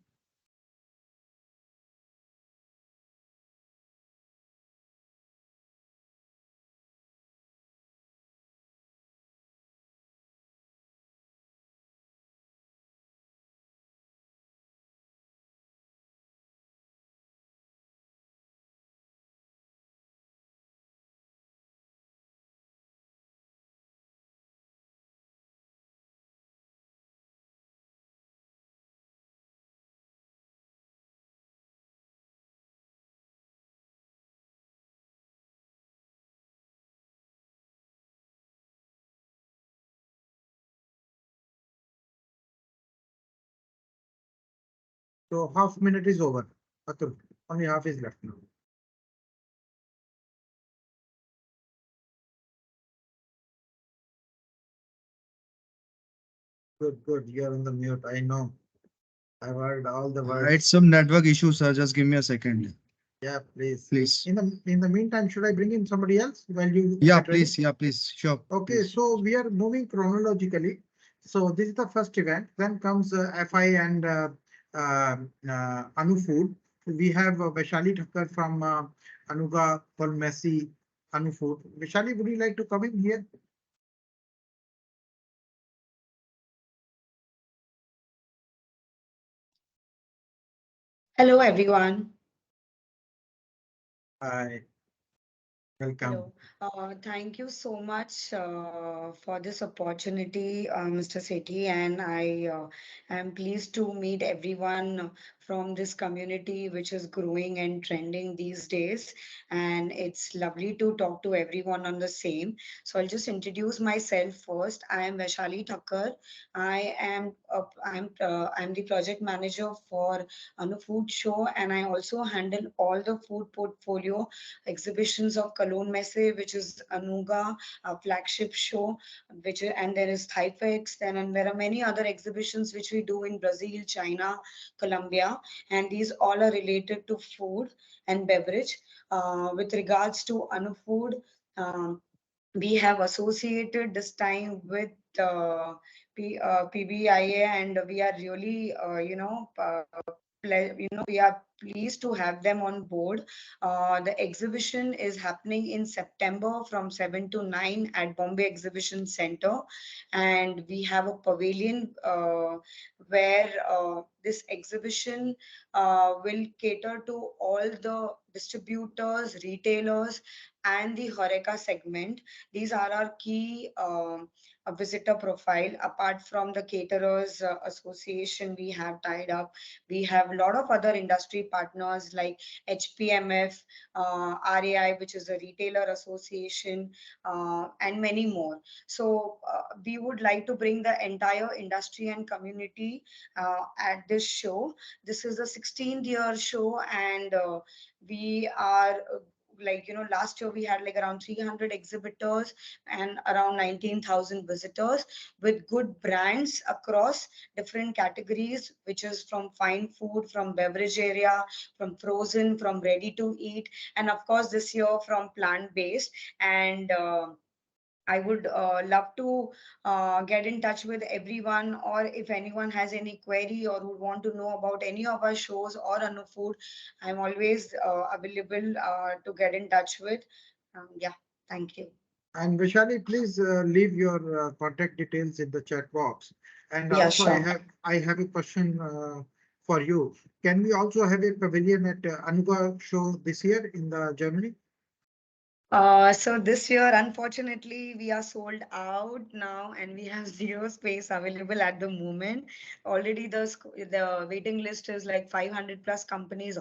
So half minute is over. Atul, only half is left now. Good, good. You're on the mute. I know. I've heard all the words. It's some network issues, sir. Just give me a second. Yeah, please. Please. In the meantime, should I bring in somebody else while you? Yeah, get ready? please. Yeah, please. Sure. Okay, Please. so we are moving chronologically. So this is the first event. Then comes FI and Anu Food. We have Vaishali Thakkar from Anuga Messi Anu Food. Vaishali, would you like to come in here? Hello, everyone. Hi, welcome. Hello. Thank you so much for this opportunity, Mr. Sethi, and I am pleased to meet everyone from this community, which is growing and trending these days. And it's lovely to talk to everyone on the same. So I'll just introduce myself first. I am Vaishali Thakkar. I'm the project manager for Anu Food Show, and I also handle all the food portfolio exhibitions of Cologne Messe, which is Anuga, a flagship show, and there is Thaifex, and there are many other exhibitions which we do in Brazil, China, Colombia, and these all are related to food and beverage. With regards to Anu Food, we have associated this time with PBIA, and we are really, we are pleased to have them on board. The exhibition is happening in September from 7 to 9 at Bombay Exhibition Center, and we have a pavilion where this exhibition will cater to all the distributors, retailers, and the HORECA segment. These are our key visitor profile. Apart from the caterers association we have tied up, we have a lot of other industry partners like HPMF, RAI, which is a retailer association, and many more. So we would like to bring the entire industry and community at this show. This is the 16th year show, and we are last year we had like around 300 exhibitors and around 19,000 visitors with good brands across different categories, which is from fine food, from beverage area, from frozen, from ready to eat, and of course this year from plant based. And I would love to get in touch with everyone, or if anyone has any query or would want to know about any of our shows or Anu Food, I'm always available to get in touch with. Yeah, thank you. And Vishali, please leave your contact details in the chat box. And Yeah, also sure. I have a question for you. Can we also have a pavilion at Anuga show this year in the Germany? So this year, unfortunately, we are sold out now, and we have zero space available at the moment. Already, the waiting list is like 500 plus companies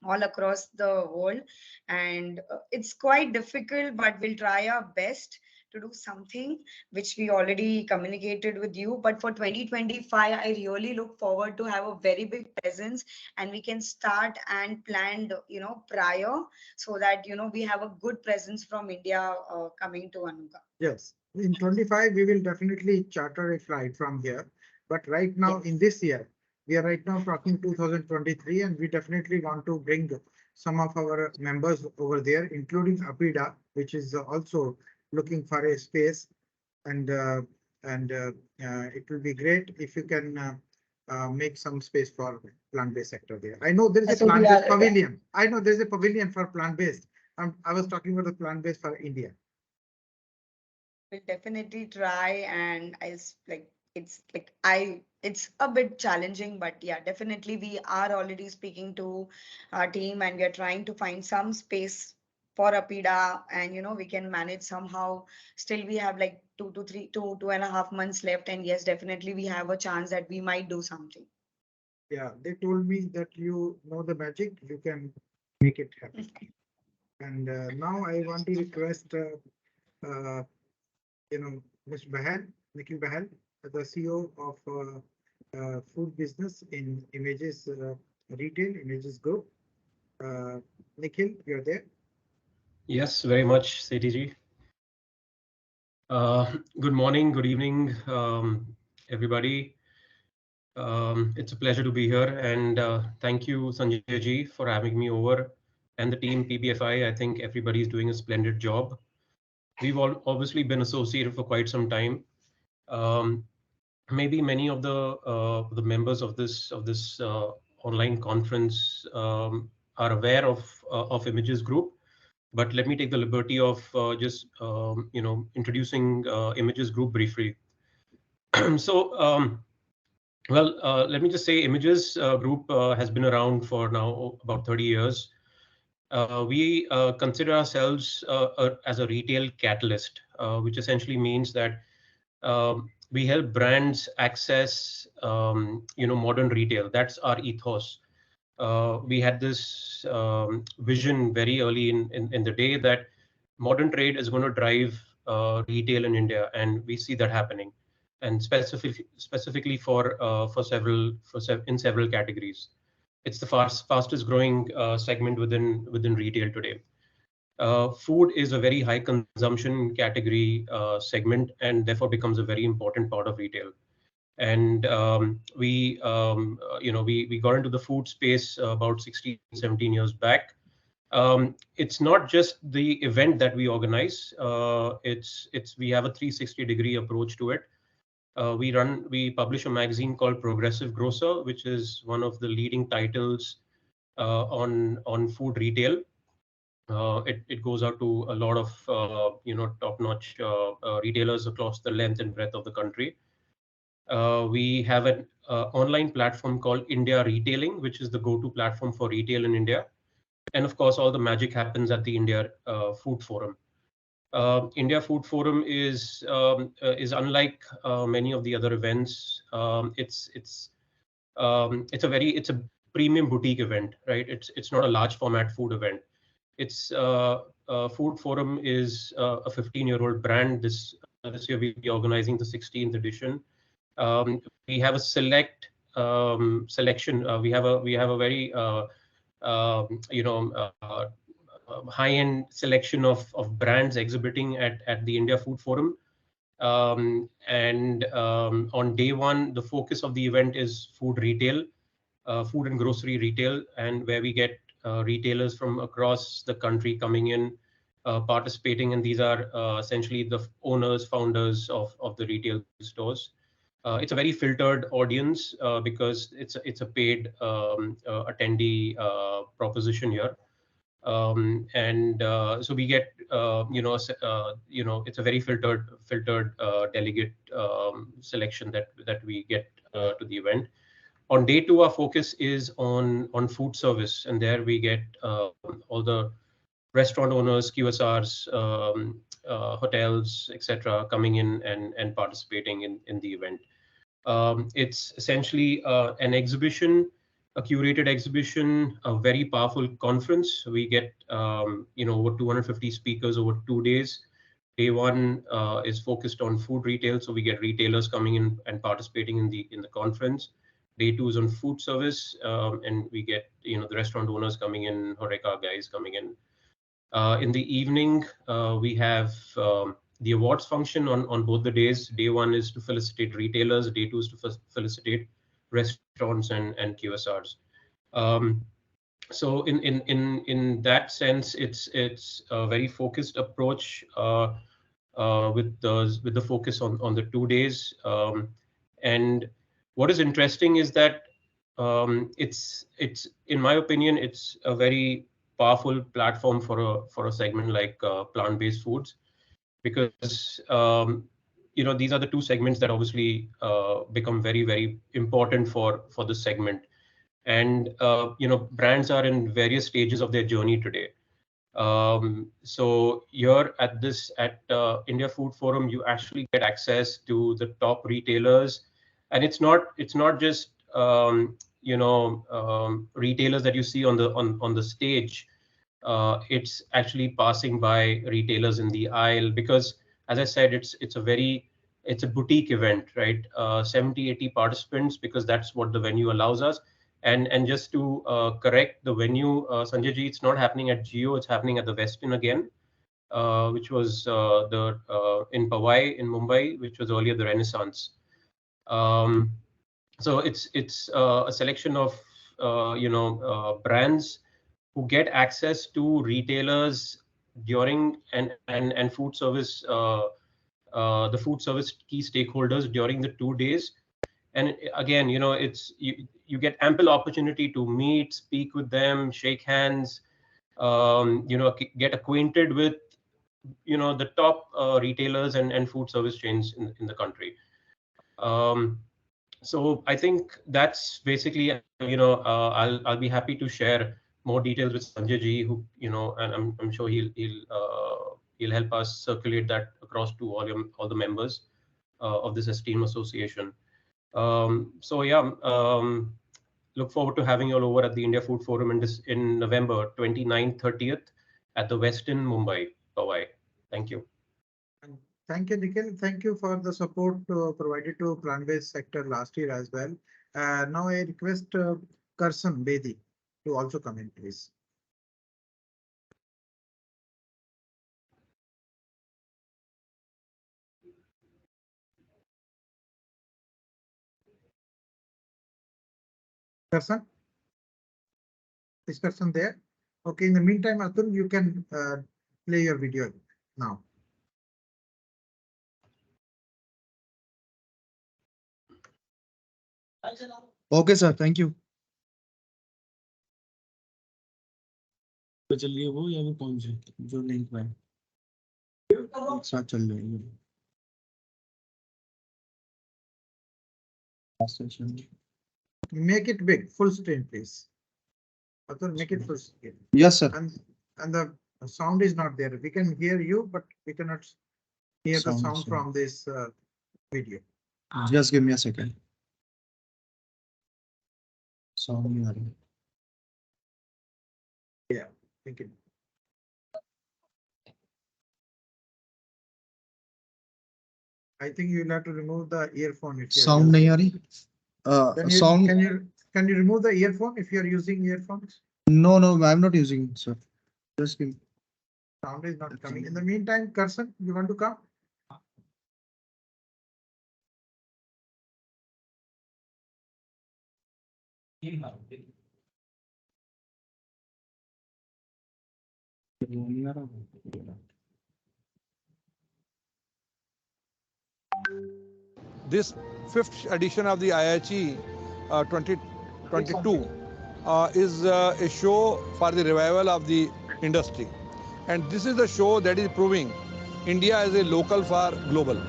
all across the world, and it's quite difficult, but we'll try our best to do something which we already communicated with you. But for 2025, I really look forward to have a very big presence, and we can start and plan, prior, so that we have a good presence from India coming to Anuga. Yes, in 25 we will definitely charter a flight from here. But right now in this year, we are right now talking 2023, and we definitely want to bring some of our members over there, including APIDA, which is also looking for a space, and it will be great if you can make some space for plant-based sector there. I know there is a So we plant-based are- pavilion. I know there's a pavilion for plant-based. I was talking about the plant-based for India. We'll definitely try, and it's a bit challenging, but yeah, definitely we are already speaking to our team, and we are trying to find some space for APIDA, and we can manage somehow. Still, we have like 2.5 months left, and yes, definitely we have a chance that we might do something. Yeah, they told me that you know the magic, you can make it happen. And now I want to request, Mr. Bahal, Nikhil Bahal, the CEO of food business in Images Retail, Images Group. Nikhil, you're there? Yes, very much, Sethi. Good morning, good evening, everybody. It's a pleasure to be here, and thank you, Sanjay ji, for having me over, and the team PBFI. I think everybody's doing a splendid job. We've all obviously been associated for quite some time. Maybe many of the members of this online conference are aware of Images Group. But let me take the liberty of just introducing Images Group briefly. So, let me just say Images Group has been around for now about 30 years. We consider ourselves as a retail catalyst, which essentially means that we help brands access modern retail. That's our ethos. We had this vision very early in the day that modern trade is going to drive retail in India, and we see that happening, and specifically in several categories. It's the fastest growing segment within retail today. Food is a very high consumption category segment, and therefore becomes a very important part of retail. And we got into the food space about 16, 17 years back. It's not just the event that we organize. We have a 360-degree approach to it. We publish a magazine called Progressive Grocer, which is one of the leading titles on food retail. It goes out to a lot of top-notch retailers across the length and breadth of the country. We have an online platform called India Retailing, which is the go-to platform for retail in India. And of course, all the magic happens at the India Food Forum. India Food Forum is unlike many of the other events. It's a premium boutique event, right? It's not a large format food event. It's Food Forum is a 15-year-old brand. This year we'll be organizing the 16th edition. We have a selection. We have a very high-end selection of brands exhibiting at the India Food Forum. On day one, the focus of the event is food retail, food and grocery retail, and where we get retailers from across the country coming in, participating, and these are essentially the owners, founders of the retail stores. It's a very filtered audience because it's a paid attendee proposition here. So we get it's a very filtered delegate selection that we get to the event. On day two, our focus is on food service, and there we get all the restaurant owners, QSRs, hotels, etc., coming in and participating in the event. It's essentially an exhibition, a curated exhibition, a very powerful conference. We get over 250 speakers over 2 days. Day one is focused on food retail, so we get retailers coming in and participating in the conference. Day two is on food service, and we get the restaurant owners coming in, HORECA guys coming in. In the evening, we have the awards function on both the days. Day one is to felicitate retailers. Day two is to felicitate restaurants and QSRs. So in that sense, it's a very focused approach with the focus on the 2 days. And what is interesting is that it's in my opinion, it's a very powerful platform for a segment like plant-based foods, because these are the two segments that obviously become very, very important for the segment. And brands are in various stages of their journey today. So here at India Food Forum, you actually get access to the top retailers, and it's not just retailers that you see on the stage. It's actually passing by retailers in the aisle, because as I said, it's a boutique event, right? 70-80 participants, because that's what the venue allows us. And just to correct the venue, Sanjay ji, it's not happening at Geo, it's happening at the Westin again, which was in Powai in Mumbai, which was earlier the Renaissance. So it's a selection of brands who get access to retailers during and food service, the food service key stakeholders during the 2 days. And again, you get ample opportunity to meet, speak with them, shake hands, get acquainted with the top retailers and food service chains in the country. So I think that's basically, I'll be happy to share more details with Sanjay ji, who and I'm sure he'll help us circulate that across to all the members of this esteemed association. So yeah, look forward to having you all over at the India Food Forum in November 29th, 30th at the Westin, Mumbai, Powai. Thank you. Thank you, Nikhil. Thank you for the support provided to plant-based sector last year as well. Now I request Karsan Bedi to also come in, please. Karsan? Is Karsan there? Okay, in the meantime, Atul, you can play your video now. Okay, sir. Thank you. चलिए वो या वो कौन से जो नहीं पाए साथ चल रही है. Make it big, full screen, please. Make it full screen. Yes, sir. And the sound is not there. We can hear you, but we cannot hear the sound from this video. Just give me a second. Sound नहीं आ रही. Yeah, thank you. I think you'll have to remove the earphone if you're Sound नहीं आ रही. Sound. Can you remove the earphone if you're using earphones? No, I'm not using, sir. Just give. Sound is not coming. In the meantime, Karsan, you want to come? This fifth edition of the IHE 2022 is a show for the revival of the industry. And this is the show that is proving India as a local for global.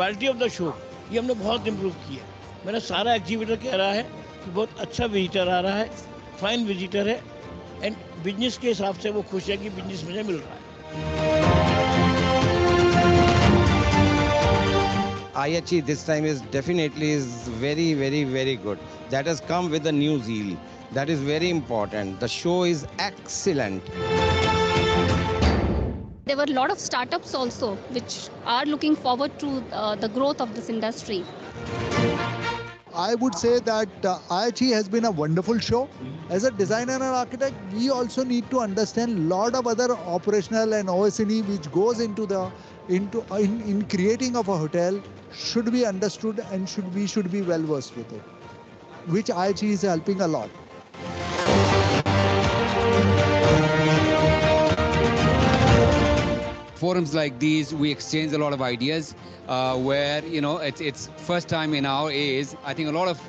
Quality of the show ये हमने बहुत improve किया. मेरा सारा exhibitor कह रहा है कि बहुत अच्छा विजिटर आ रहा है, फाइन विजिटर है एंड बिजनेस के हिसाब से वो खुश है कि बिजनेस मुझे मिल रहा है. IHE this time is definitely very good. That has come with a new zeal. That is very important. The show is excellent. There were a lot of startups also which are looking forward to the growth of this industry. I would say that IHE has been a wonderful show. As a designer and architect, we also need to understand a lot of other operational and OS&E which goes into in creating of a hotel should be understood and we should be well versed with it, which IHE is helping a lot. Forums like these, we exchange a lot of ideas where, it's first time in our age. I think a lot of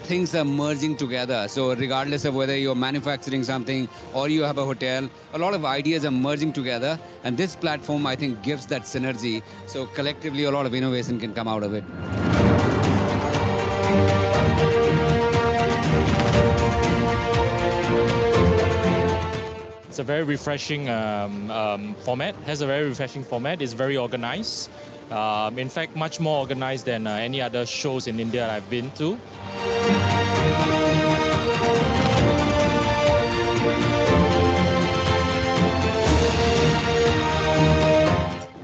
things are merging together. So regardless of whether you're manufacturing something or you have a hotel, a lot of ideas are merging together. And this platform, I think, gives that synergy. So collectively, a lot of innovation can come out of it. It's a very refreshing format, has a very refreshing format, it's very organized. In fact, much more organized than any other shows in India I've been to.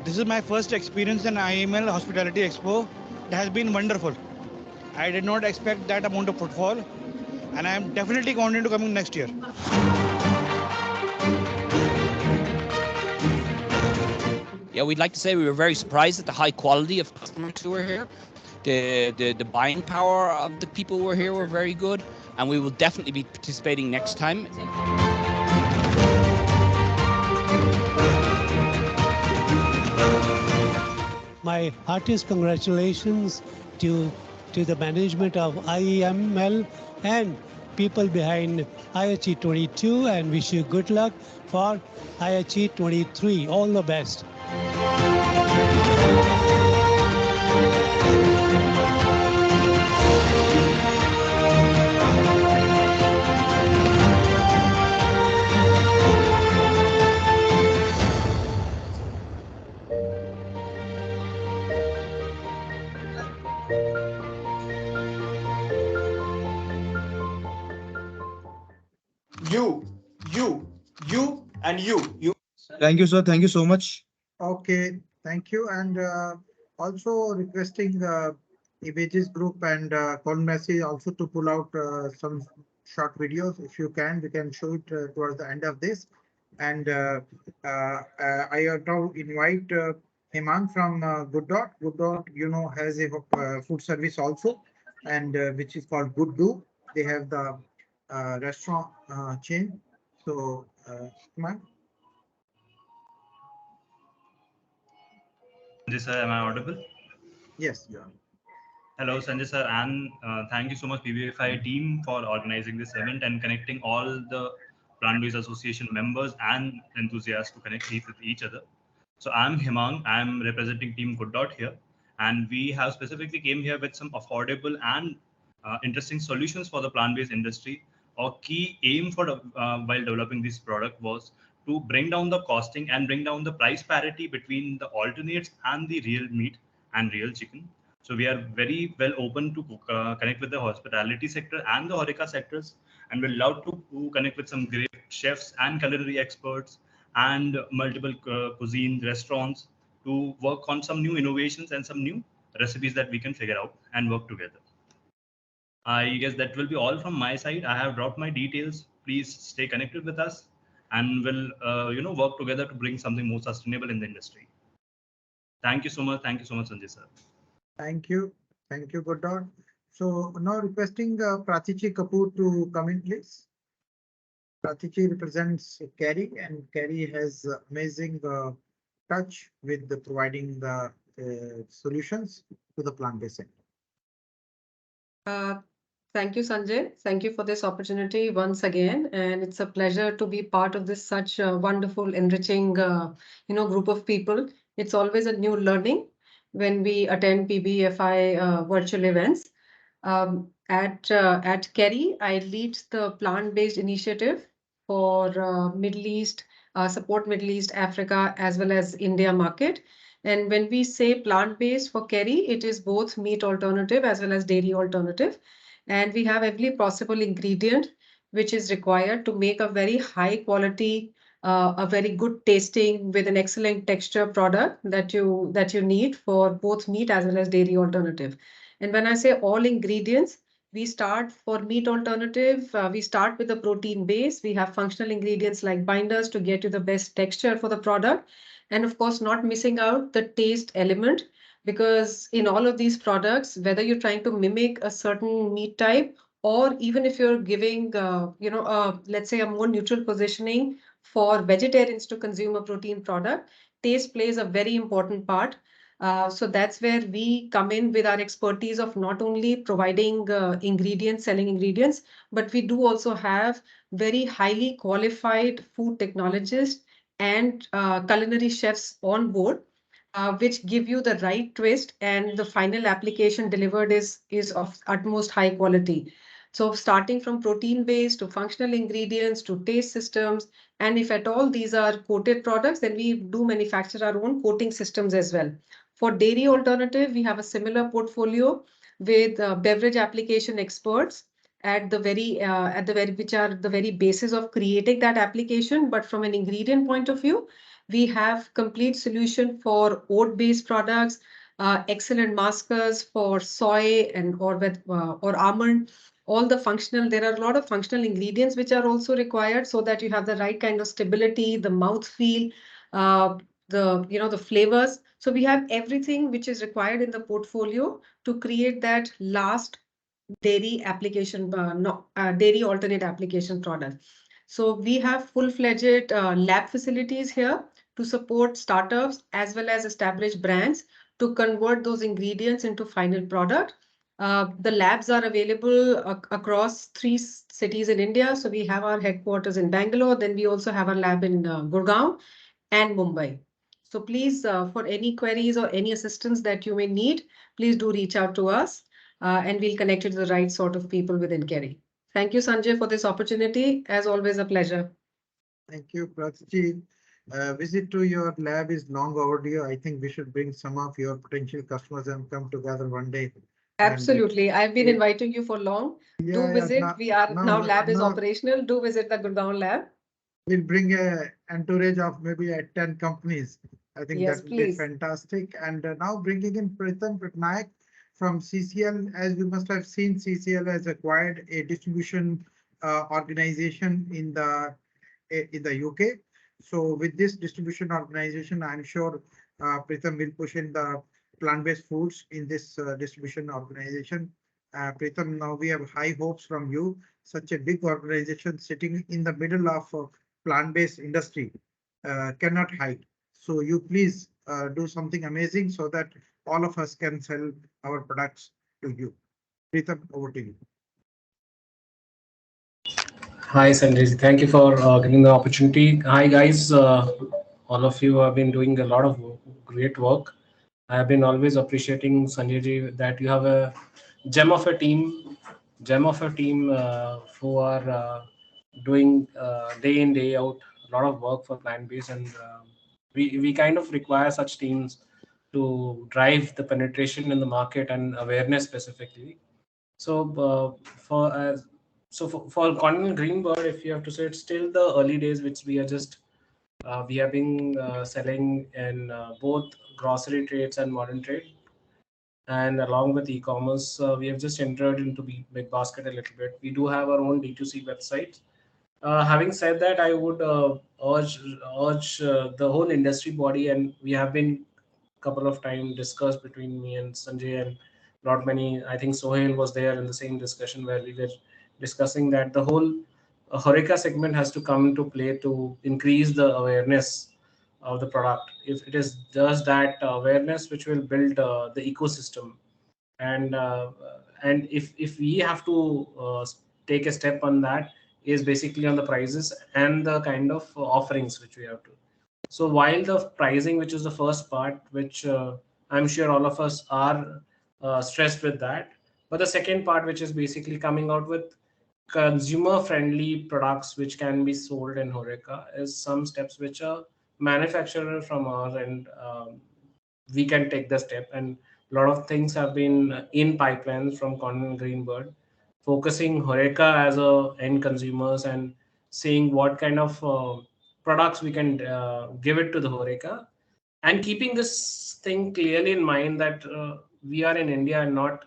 This is my first experience in IML Hospitality Expo. It has been wonderful. I did not expect that amount of footfall, and I am definitely going to coming next year. Yeah, we'd like to say we were very surprised at the high quality of customers who were here. The buying power of the people who were here were very good, and we will definitely be participating next time. My heartiest congratulations to the management of IEML and people behind IHE 22, and wish you good luck for IHE 23. All the best. You, and you. Thank you, sir. Thank you so much. Okay, thank you. And also requesting the images group and call message also to pull out some short videos. If you can, we can show it towards the end of this. And I have now invite Hemang from Good Dot. Good Dot, has a food service also. and which is called Good Do. They have the restaurant chain. So, come on. Sanjay sir, am I audible? Yes, you are. Hello, Sanjay sir, and thank you so much, PBFIA team, for organizing this event and connecting all the Plant-Based Association members and enthusiasts to connect with each other. So I'm Himang. I'm representing Team Good Dot here, and we have specifically came here with some affordable and interesting solutions for the plant-based industry. Our key aim for while developing this product was to bring down the costing and bring down the price parity between the alternates and the real meat and real chicken. So we are very well open to connect with the hospitality sector and the HORECA sectors, and we'll love to connect with some great chefs and culinary experts and multiple cuisine restaurants to work on some new innovations and some new recipes that we can figure out and work together. I guess that will be all from my side. I have dropped my details. Please stay connected with us, and we'll work together to bring something more sustainable in the industry. Thank you so much. Thank you so much, Sanjay sir. Thank you. Thank you, Godot. So now requesting Pratichi Kapoor to come in, please. Pratichi represents Kerry, and Kerry has amazing touch with the providing the solutions to the plant-based sector. Thank you, Sanjay. Thank you for this opportunity once again, and it's a pleasure to be part of this such wonderful, enriching, group of people. It's always a new learning when we attend PBFI virtual events. At Kerry, I lead the plant-based initiative for Middle East, support Middle East, Africa, as well as India market. And when we say plant-based for Kerry, it is both meat alternative as well as dairy alternative. And we have every possible ingredient which is required to make a very high quality, a very good tasting with an excellent texture product that you need for both meat as well as dairy alternative. And when I say all ingredients, we start for meat alternative, we start with the protein base. We have functional ingredients like binders to get you the best texture for the product. And of course, not missing out the taste element, because in all of these products, whether you're trying to mimic a certain meat type, or even if you're giving, let's say a more neutral positioning for vegetarians to consume a protein product, taste plays a very important part. So that's where we come in with our expertise of not only providing ingredients, selling ingredients, but we do also have very highly qualified food technologists and culinary chefs on board, which give you the right twist, and the final application delivered is of utmost high quality. So starting from protein based to functional ingredients to taste systems, and if at all these are coated products, then we do manufacture our own coating systems as well. For dairy alternative, we have a similar portfolio with beverage application experts at the very which are the very basis of creating that application. But from an ingredient point of view, we have complete solution for oat-based products, excellent maskers for soy and or almond. All the functional, there are a lot of functional ingredients which are also required so that you have the right kind of stability, the mouth feel, the flavors. So we have everything which is required in the portfolio to create that last dairy application, dairy alternate application product. So we have full-fledged lab facilities here to support startups as well as established brands to convert those ingredients into final product. The labs are available across 3 cities in India. So we have our headquarters in Bangalore. Then we also have a lab in Gurgaon and Mumbai. So please, for any queries or any assistance that you may need, please do reach out to us, and we'll connect you to the right sort of people within Kerry. Thank you, Sanjay, for this opportunity. As always, a pleasure. Thank you, Pratichi. Visit to your lab is long overdue. I think we should bring some of your potential customers and come together one day. Absolutely. I've been inviting you for long. Do visit. We are now lab is operational. Do visit the Gurgaon lab. We'll bring a entourage of maybe 10 companies. I think Yes, that would be please. fantastic. And now bringing in Pritham Patnaik from CCL. As you must have seen, CCL has acquired a distribution organization in the UK. So with this distribution organization, I'm sure Pritham will push in the plant-based foods in this distribution organization. Pritam, now we have high hopes from you. Such a big organization sitting in the middle of plant-based industry cannot hide. So you please do something amazing so that all of us can sell our products to you. Pritam, over to you. Hi, Sanjay. Thank you for giving the opportunity. Hi, guys. All of you have been doing a lot of great work. I have been always appreciating Sanjay ji that you have a gem of a team who are doing day in day out a lot of work for plant based, and we kind of require such teams to drive the penetration in the market and awareness specifically. So for Continental Greenbird, if you have to say, it's still the early days, which we are just we have been selling in both grocery trades and modern trade, and along with e-commerce, we have just entered into big basket a little bit. We do have our own D2C website. Having said that, I would urge the whole industry body, and we have been couple of times discussed between me and Sanjay, and not many. I think Sohail was there in the same discussion where we were discussing that the whole HORECA segment has to come into play to increase the awareness of the product. If it is just that awareness which will build the ecosystem, and if we have to take a step on that, is basically on the prices and the kind of offerings which we have to. So while the pricing, which is the first part, which I'm sure all of us are stressed with that, but the second part, which is basically coming out with consumer friendly products which can be sold in HORECA, is some steps which a manufacturer from our end, we can take the step, and a lot of things have been in pipelines from Continental Greenbird, focusing HORECA as a end consumers and seeing what kind of products we can give it to the HORECA, and keeping this thing clearly in mind that we are in India and not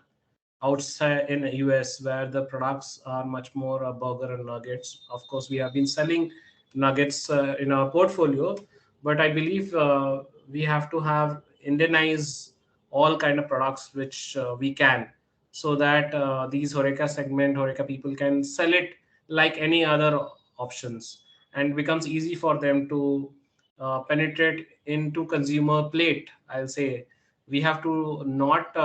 outside in the US, where the products are much more a burger and nuggets. Of course, we have been selling nuggets in our portfolio, but I believe we have to have Indianize all kind of products which we can, so that these HORECA segment, HORECA people can sell it like any other options, and becomes easy for them to penetrate into consumer plate. I'll say we have to not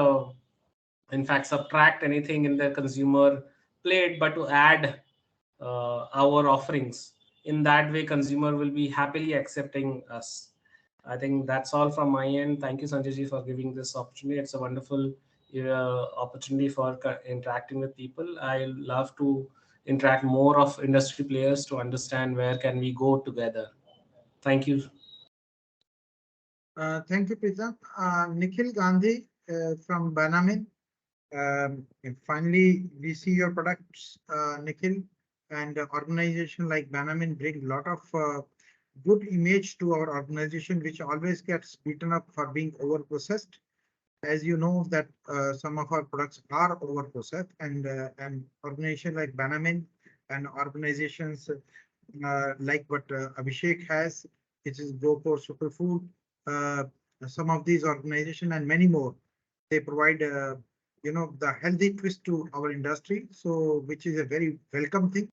in fact subtract anything in the consumer plate, but to add our offerings. In that way, consumer will be happily accepting us. I think that's all from my end. Thank you, Sanjay ji, for giving this opportunity. It's a wonderful opportunity for interacting with people. I love to interact more of industry players to understand where can we go together. Thank you. Thank you, Pritam. Nikhil Gandhi from Banamin. And finally, we see your products, Nikhil, and organization like Banamin bring a lot of good image to our organization, which always gets beaten up for being over processed. As you know that some of our products are over processed, and organization like Banamin and organizations like what Abhishek has, which is Go for Superfood, some of these organizations and many more, they provide the healthy twist to our industry, so which is a very welcome thing.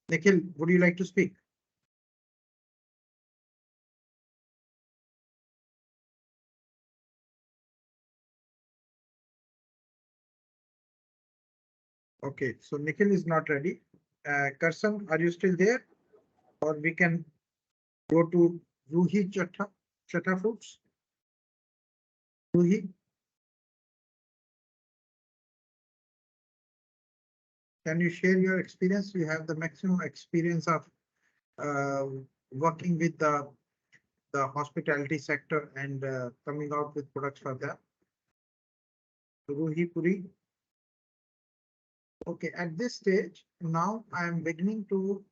Nikhil, would you like to speak? Okay, so Nikhil is not ready. Karsan, are you still there? Or we can go to Ruhi Chatta Foods. Ruhi, can you share your experience? You have the maximum experience of working with the hospitality sector and coming out with products for them. Ruhi Puri. Okay, at this stage, now I am beginning to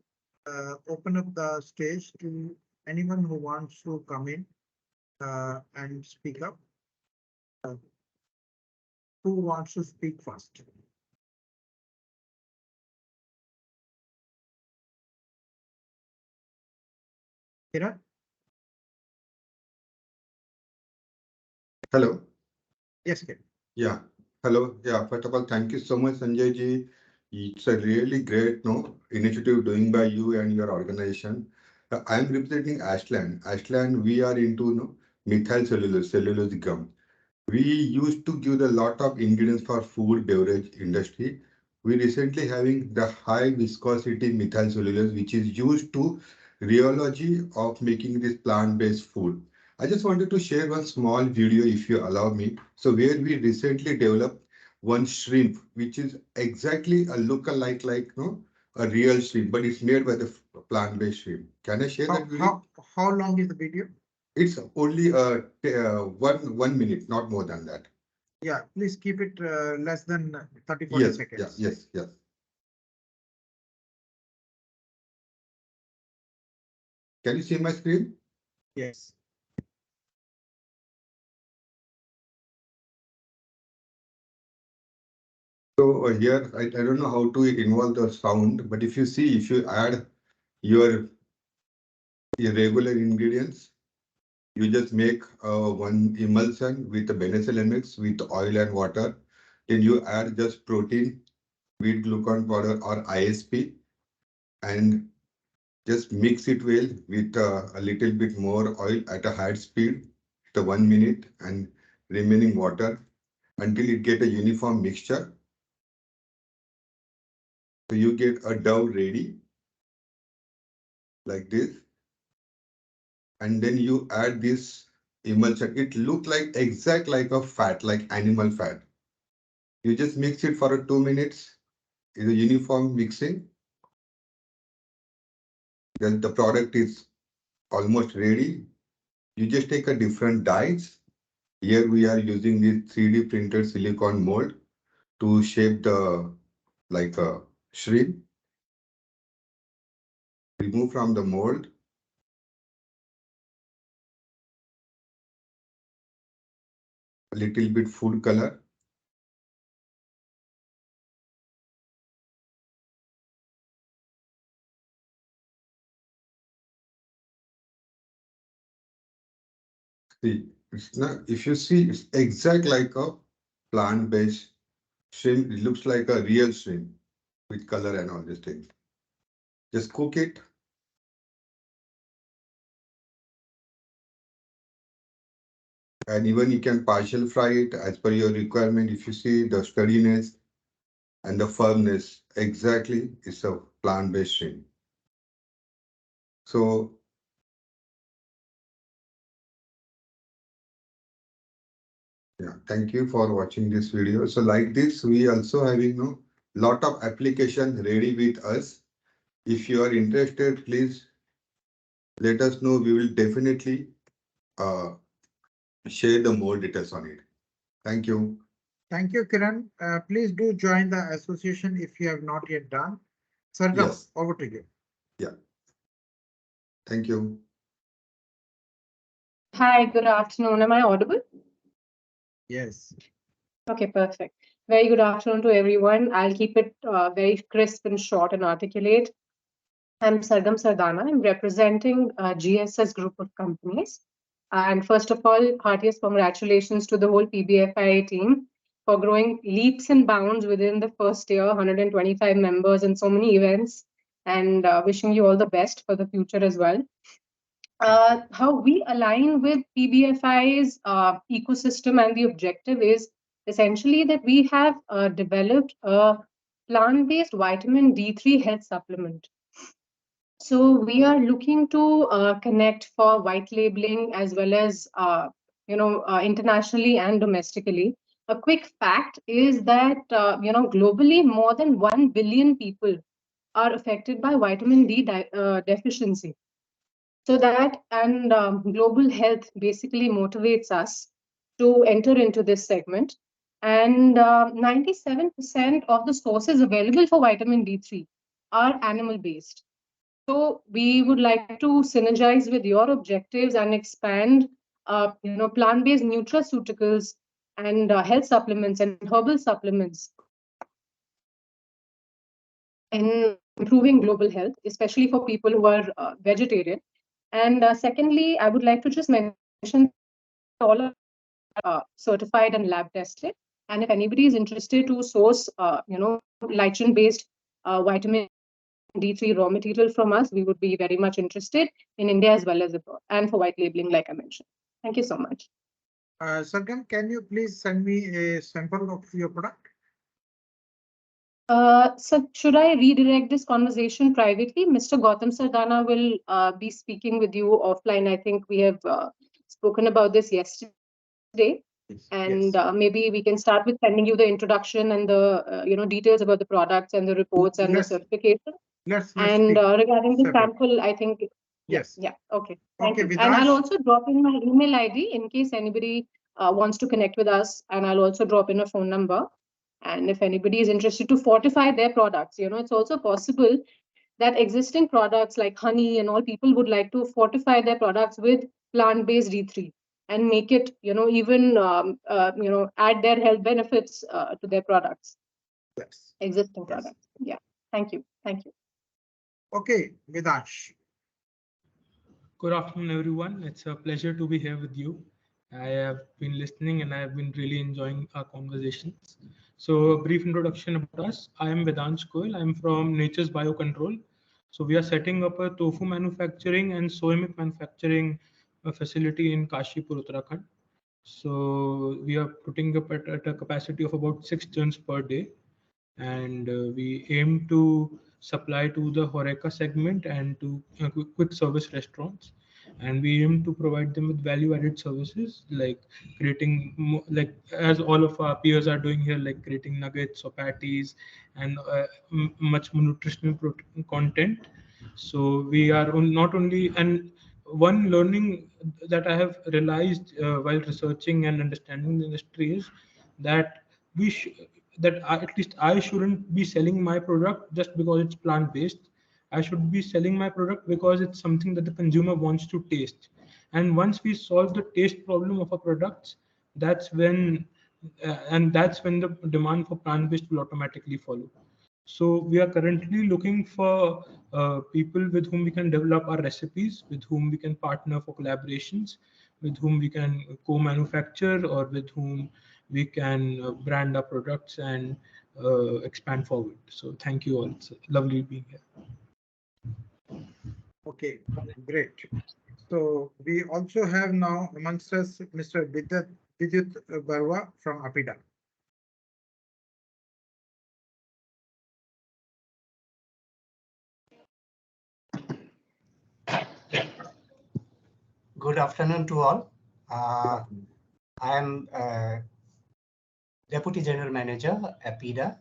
open up the stage to anyone who wants to come in and speak up. Who wants to speak first? Kiran? Hello. Yes, Kiran. Yeah. Hello. Yeah. First of all, thank you so much, Sanjay ji. It's a really great initiative doing by you and your organization. I'm representing Ashland. Ashland, we are into methyl cellulose gum. We used to give a lot of ingredients for food beverage industry. We recently having the high viscosity methyl cellulose, which is used to rheology of making this plant-based food. I just wanted to share one small video, if you allow me. So where we recently developed one shrimp, which is exactly a look-alike like a real shrimp, but it's made by the plant-based shrimp. Can I share that video? How long is the video? It's only 1 minute, not more than that. Yeah, please keep it less than 30-40 Yes, seconds. yes. Can you see my screen? Yes. So here, I don't know how to involve the sound, but if you add your regular ingredients, you just make one emulsion with the Benesil mix with oil and water. Then you add just protein, wheat glucose powder or ISP, and just mix it well with a little bit more oil at a high speed, the 1 minute, and remaining water until it get a uniform mixture. So you get a dough ready like this. And then you add this emulsion. It looks like exact like a fat, like animal fat. You just mix it for 2 minutes. Is a uniform mixing. Then the product is almost ready. You just take a different dyes. Here we are using this 3D printed silicone mold to shape the like a shrimp. Remove from the mold. A little bit food color. See, it's not, if you see, it's exact like a plant-based shrimp. It looks like a real shrimp with color and all these things. Just cook it. And even you can partial fry it as per your requirement. If you see the sturdiness and the firmness, exactly, it's a plant-based shrimp. So yeah, thank you for watching this video. So like this, we also having lot of application ready with us. If you are interested, please let us know. We will definitely share the more details on it. Thank you. Thank you, Kiran. Please do join the association if you have not yet done. Sargam, Yes. over to you. Yeah. Thank you. Hi, good afternoon. Am I audible? Yes. Okay, perfect. Very good afternoon to everyone. I'll keep it very crisp and short and articulate. I'm Sargam Sardana. I'm representing GSS group of companies. And first of all, heartiest congratulations to the whole PBFIA team for growing leaps and bounds within the first year, 125 members and so many events, and wishing you all the best for the future as well. How we align with PBFI's ecosystem and the objective is essentially that we have developed a plant-based vitamin D3 health supplement. So we are looking to connect for white labeling as well as internationally and domestically. A quick fact is that globally more than 1 billion people are affected by vitamin D deficiency. So that and global health basically motivates us to enter into this segment. And 97% of the sources available for vitamin D3 are animal based. So we would like to synergize with your objectives and expand, plant-based nutraceuticals and health supplements and herbal supplements in improving global health, especially for people who are vegetarian. And secondly, I would like to just mention all of certified and lab tested. And if anybody is interested to source, lichen-based vitamin D3 raw material from us, we would be very much interested in India as well as abroad, and for white labeling, like I mentioned. Thank you so much. Sargam, can you please send me a sample of your product? So should I redirect this conversation privately? Mr. Gautam Sardana will be speaking with you offline. I think we have spoken about this yesterday. And maybe we can start with sending you the introduction and the details about the products and the reports and the certification. And regarding the sample, I think yes. Yeah. Okay. Thank you. Vidash. And I'll also drop in my email ID in case anybody wants to connect with us. And I'll also drop in a phone number. And if anybody is interested to fortify their products, it's also possible that existing products like honey and all, people would like to fortify their products with plant-based D3 and make it, even, add their health benefits to their products. Yes. Existing products. Yeah. Thank you. Thank you. Okay, Vidash. Good afternoon, everyone. It's a pleasure to be here with you. I have been listening and I have been really enjoying our conversations. So a brief introduction about us. I am Vedansh Goyal. I'm from Nature's Biocontrol. So we are setting up a tofu manufacturing and soy milk manufacturing facility in Kashipur, Uttarakhand. So we are putting up at a capacity of about 6 tons per day. And we aim to supply to the HORECA segment and to quick service restaurants. And we aim to provide them with value-added services like creating, like as all of our peers are doing here, like creating nuggets or patties and much more nutritional content. So we are not only, and one learning that I have realized while researching and understanding the industry is that at least I shouldn't be selling my product just because it's plant-based. I should be selling my product because it's something that the consumer wants to taste. And once we solve the taste problem of our products, that's when the demand for plant-based will automatically follow. So we are currently looking for people with whom we can develop our recipes, with whom we can partner for collaborations, with whom we can co-manufacture, or with whom we can brand our products and expand forward. So thank you all. It's lovely being here. Okay, great. So we also have now amongst us Mr. Vidyut Barwa from APIDA. Good afternoon to all. I am Deputy General Manager, APIDA,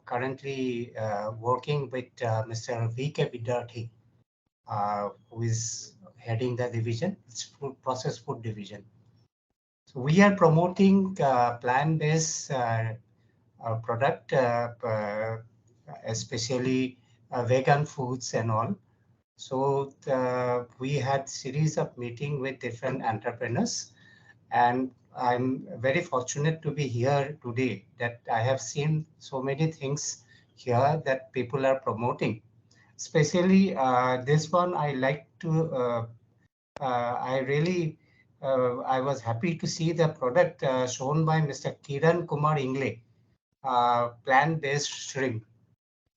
currently working with Mr. V.K. Vidyarthi, who is heading the division, it's processed food division. So we are promoting plant-based product, especially vegan foods and all. So we had series of meeting with different entrepreneurs, and I'm very fortunate to be here today that I have seen so many things here that people are promoting. Especially this one, I like to, I was happy to see the product shown by Mr. Kiran Kumar Ingle, plant-based shrimp.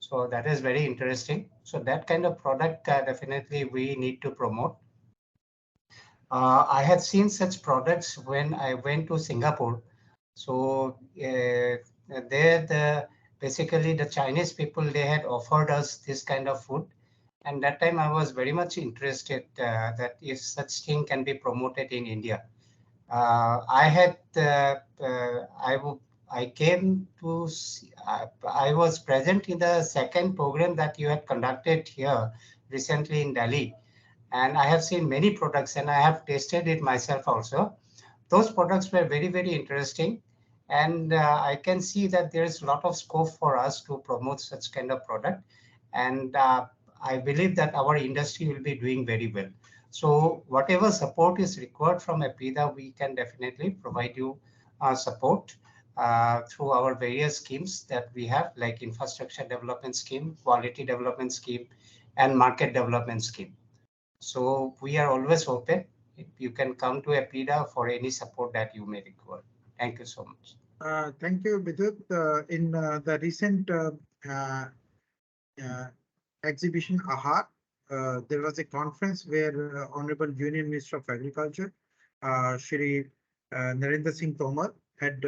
So that is very interesting. So that kind of product definitely we need to promote. I had seen such products when I went to Singapore. So there, basically the Chinese people, they had offered us this kind of food. And that time I was very much interested that if such thing can be promoted in India. I came to, I was present in the second program that you had conducted here recently in Delhi. And I have seen many products and I have tasted it myself also. Those products were very, very interesting. And I can see that there is a lot of scope for us to promote such kind of product. And I believe that our industry will be doing very well. So whatever support is required from APIDA, we can definitely provide you support through our various schemes that we have, like infrastructure development scheme, quality development scheme, and market development scheme. So we are always open. You can come to APIDA for any support that you may require. Thank you so much. Thank you, Vidut. In the recent uh, exhibition AHAR, there was a conference where Honorable Union Minister of Agriculture, Shri Narendra Singh Tomar, had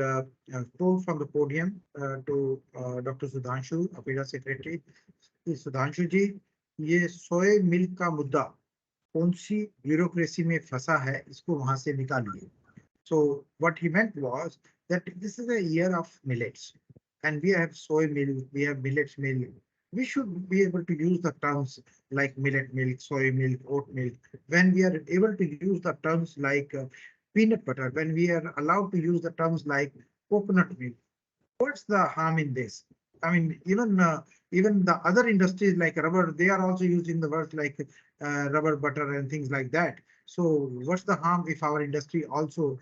told from the podium to Dr. Sudhanshu, APIDA Secretary, Sudhanshu ji, ये सोए milk का मुद्दा कौन सी bureaucracy में फंसा है, इसको वहां से निकालिए. So what he meant was that this is a year of millets, and we have soy meal, we have millets meal. We should be able to use the terms like millet milk, soy milk, oat milk. When we are able to use the terms like peanut butter, when we are allowed to use the terms like coconut milk, what's the harm in this? I mean, even the other industries like rubber, they are also using the words like rubber butter and things like that. So what's the harm if our industry also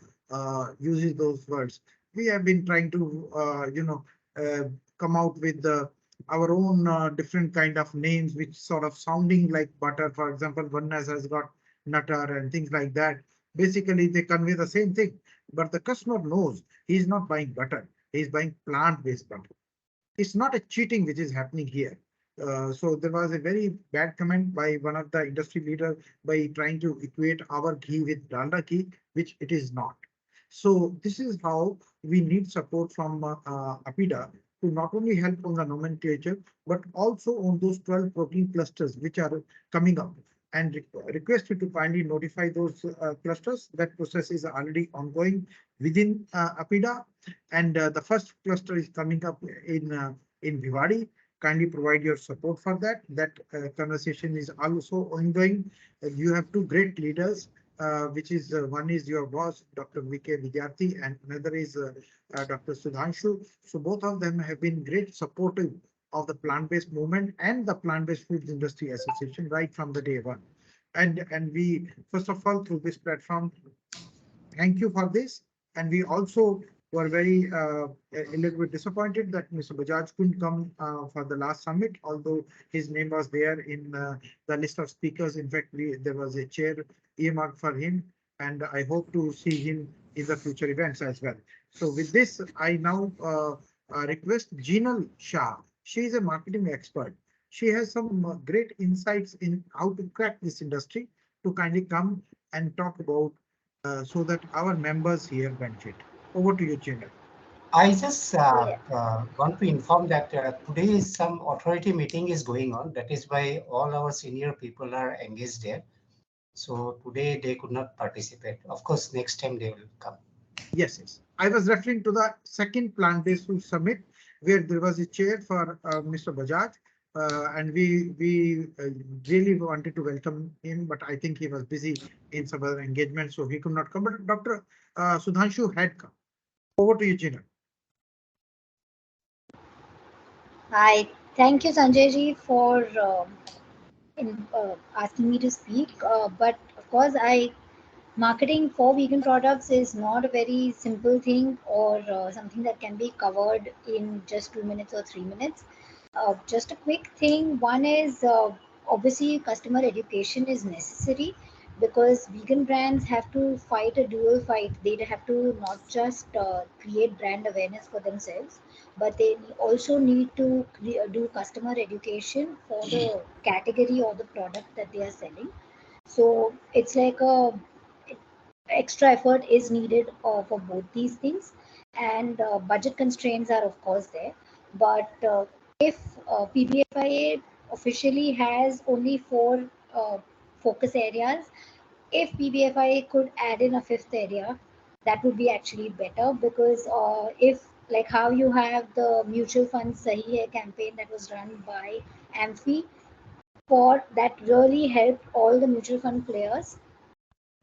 uses those words? We have been trying to, come out with our own different kind of names, which sort of sounding like butter. For example, one has got nutter and things like that. Basically, they convey the same thing, but the customer knows he's not buying butter. He's buying plant-based butter. It's not a cheating which is happening here. So there was a very bad comment by one of the industry leader by trying to equate our ghee with dalda ghee, which it is not. So this is how we need support from APIDA to not only help on the nomenclature, but also on those 12 protein clusters which are coming up, and request you to kindly notify those clusters. That process is already ongoing within APIDA, and the first cluster is coming up in Bhiwadi. Kindly provide your support for that. That conversation is also ongoing. You have two great leaders, which is one is your boss, Dr. V.K. Vidyarthi, and another is Dr. Sudhanshu. So both of them have been great supportive of the plant-based movement and the plant-based foods industry association right from the day one. And we, first of all, through this platform, thank you for this. And we also were very a little bit disappointed that Mr. Bajaj couldn't come for the last summit, although his name was there in the list of speakers. In fact, there was a chair earmarked for him, and I hope to see him in the future events as well. So with this, I now request Jinal Shah. She is a marketing expert. She has some great insights in how to crack this industry, to kindly come and talk about so that our members here benefit. Over to you, Chinna. I just want to inform that today some authority meeting is going on. That is why all our senior people are engaged there. So today they could not participate. Of course, next time they will come. Yes, yes. I was referring to the second plant-based food summit where there was a chair for Mr. Bajaj. And we really wanted to welcome him, but I think he was busy in some other engagement, so he could not come. But Dr. Sudhanshu had come. Over to you, Gina. Hi, thank you, Sanjay ji, for asking me to speak. But of course, marketing for vegan products is not a very simple thing or something that can be covered in just 2 minutes or 3 minutes. Just a quick thing. One is obviously customer education is necessary because vegan brands have to fight a dual fight. They have to not just create brand awareness for themselves, but they also need to do customer education for the category or the product that they are selling. So it's like a extra effort is needed for both these things, and budget constraints are of course there. But if PBFIA officially has only 4 focus areas, if PBFIA could add in a 5th area, that would be actually better, because if like how you have the mutual fund Sahi Hai campaign that was run by Amphi, for that really helped all the mutual fund players.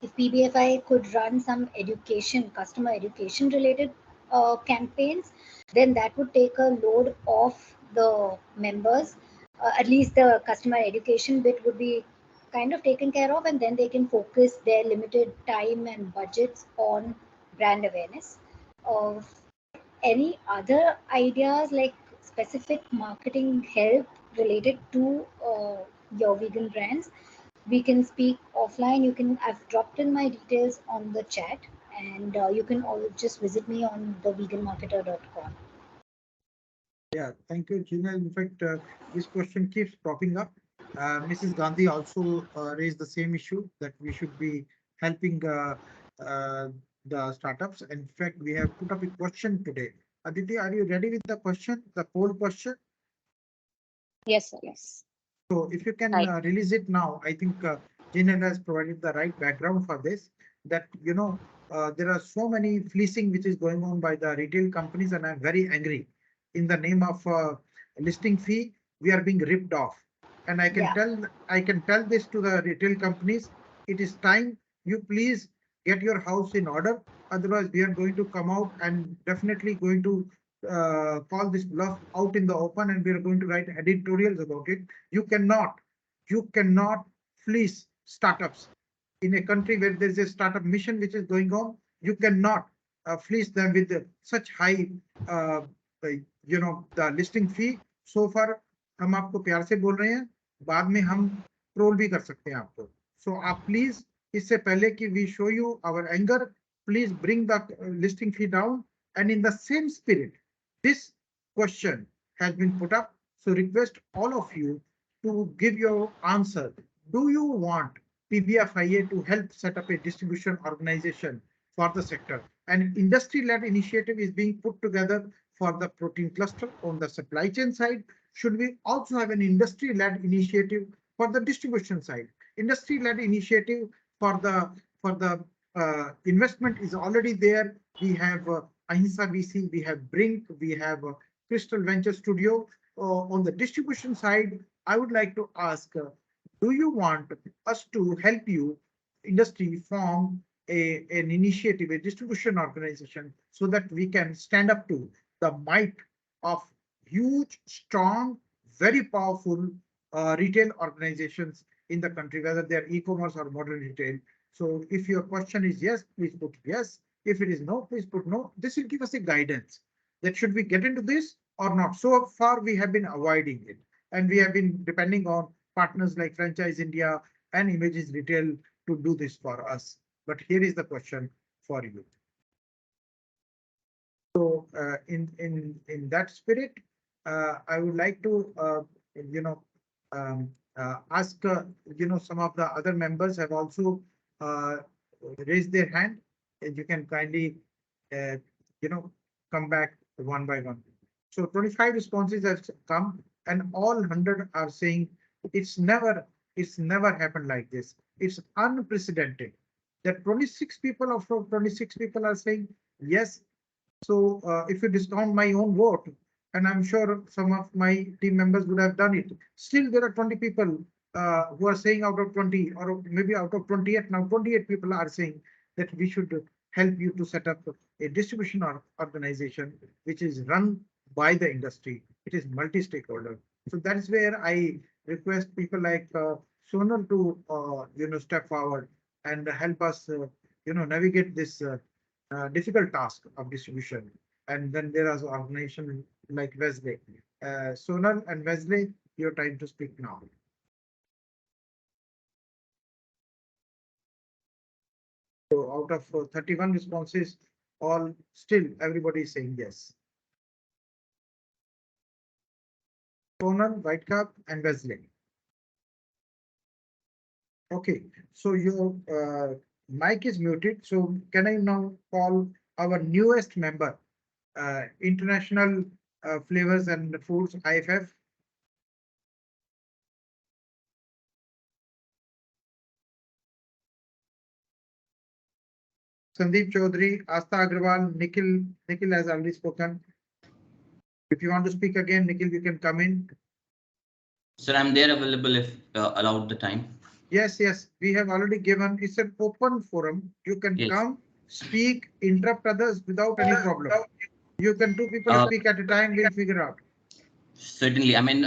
If PBFI could run some education, customer education related campaigns, then that would take a load off the members. At least the customer education bit would be kind of taken care of, and then they can focus their limited time and budgets on brand awareness. Any other ideas like specific marketing help related to your vegan brands? we can speak offline. I've dropped in my details on the chat, and you can all just visit me on theveganmarketer.com. Yeah, thank you, Gina. In fact, this question keeps popping up. Mrs. Gandhi also raised the same issue that we should be helping the startups. In fact, we have put up a question today. Aditi, are you ready with the question, the poll question? Yes, sir. Yes. So if you can Right. release it now, I think Gina has provided the right background for this, that, you know, there are so many fleecing which is going on by the retail companies, and I'm very angry. In the name of listing fee, we are being ripped off. And I can tell this to the retail companies. It is time you please get your house in order. Otherwise, we are going to come out and definitely going to call this bluff out in the open, and we are going to write editorials about it. You cannot fleece startups in a country where there's a startup mission which is going on. You cannot fleece them with such high, the listing fee. So far, हम आपको प्यार से बोल रहे हैं, बाद में हम ट्रोल भी कर सकते हैं आपको. So आप please, इससे पहले कि we show you our anger, please bring the listing fee down. And in the same spirit, this question has been put up. So request all of you to give your answer. Do you want PBFIA to help set up a distribution organization for the sector? An industry-led initiative is being put together for the protein cluster on the supply chain side. Should we also have an industry-led initiative for the distribution side? Industry-led initiative for the investment is already there. We have Ahimsa VC, we have Brink, we have Crystal Venture Studio. On the distribution side, I would like to ask, do you want us to help you, industry, form an initiative, a distribution organization, so that we can stand up to the might of huge, strong, very powerful retail organizations in the country, whether they are e-commerce or modern retail. So if your question is yes, please put yes. If it is no, please put no. This will give us a guidance that should we get into this or not. So far, we have been avoiding it, and we have been depending on partners like Franchise India and Images Retail to do this for us. But here is the question for you. So in that spirit, I would like to ask some of the other members have also raised their hand, and you can kindly come back one by one. So 25 responses have come, and all 100 are saying it's never happened like this. It's unprecedented that 26 people of 26 people are saying yes. So if you discount my own vote, and I'm sure some of my team members would have done it, still there are 20 people who are saying out of 20, or maybe out of 28, now 28 people are saying that we should help you to set up a distribution organization which is run by the industry. It is multi-stakeholder. So that is where I request people like Sonal to step forward and help us navigate this difficult task of distribution. And then there is an organization like Wesley. Sonal and Wesley, your time to speak now. So out of 31 responses, still everybody is saying yes. Sonal, Whitecap, and Wesley. Okay, so your mic is muted. So can I now call our newest member, International Flavors and Foods, IFF? Sandeep Chaudhary, Asta Agrawal, Nikhil has already spoken. If you want to speak again, Nikhil, you can come in. Sir, I'm there available if allowed the time. Yes, we have already given. It's an open forum. You can come, speak, interrupt others without any problem. You can two people speak at a time. We'll figure out. Certainly. I mean,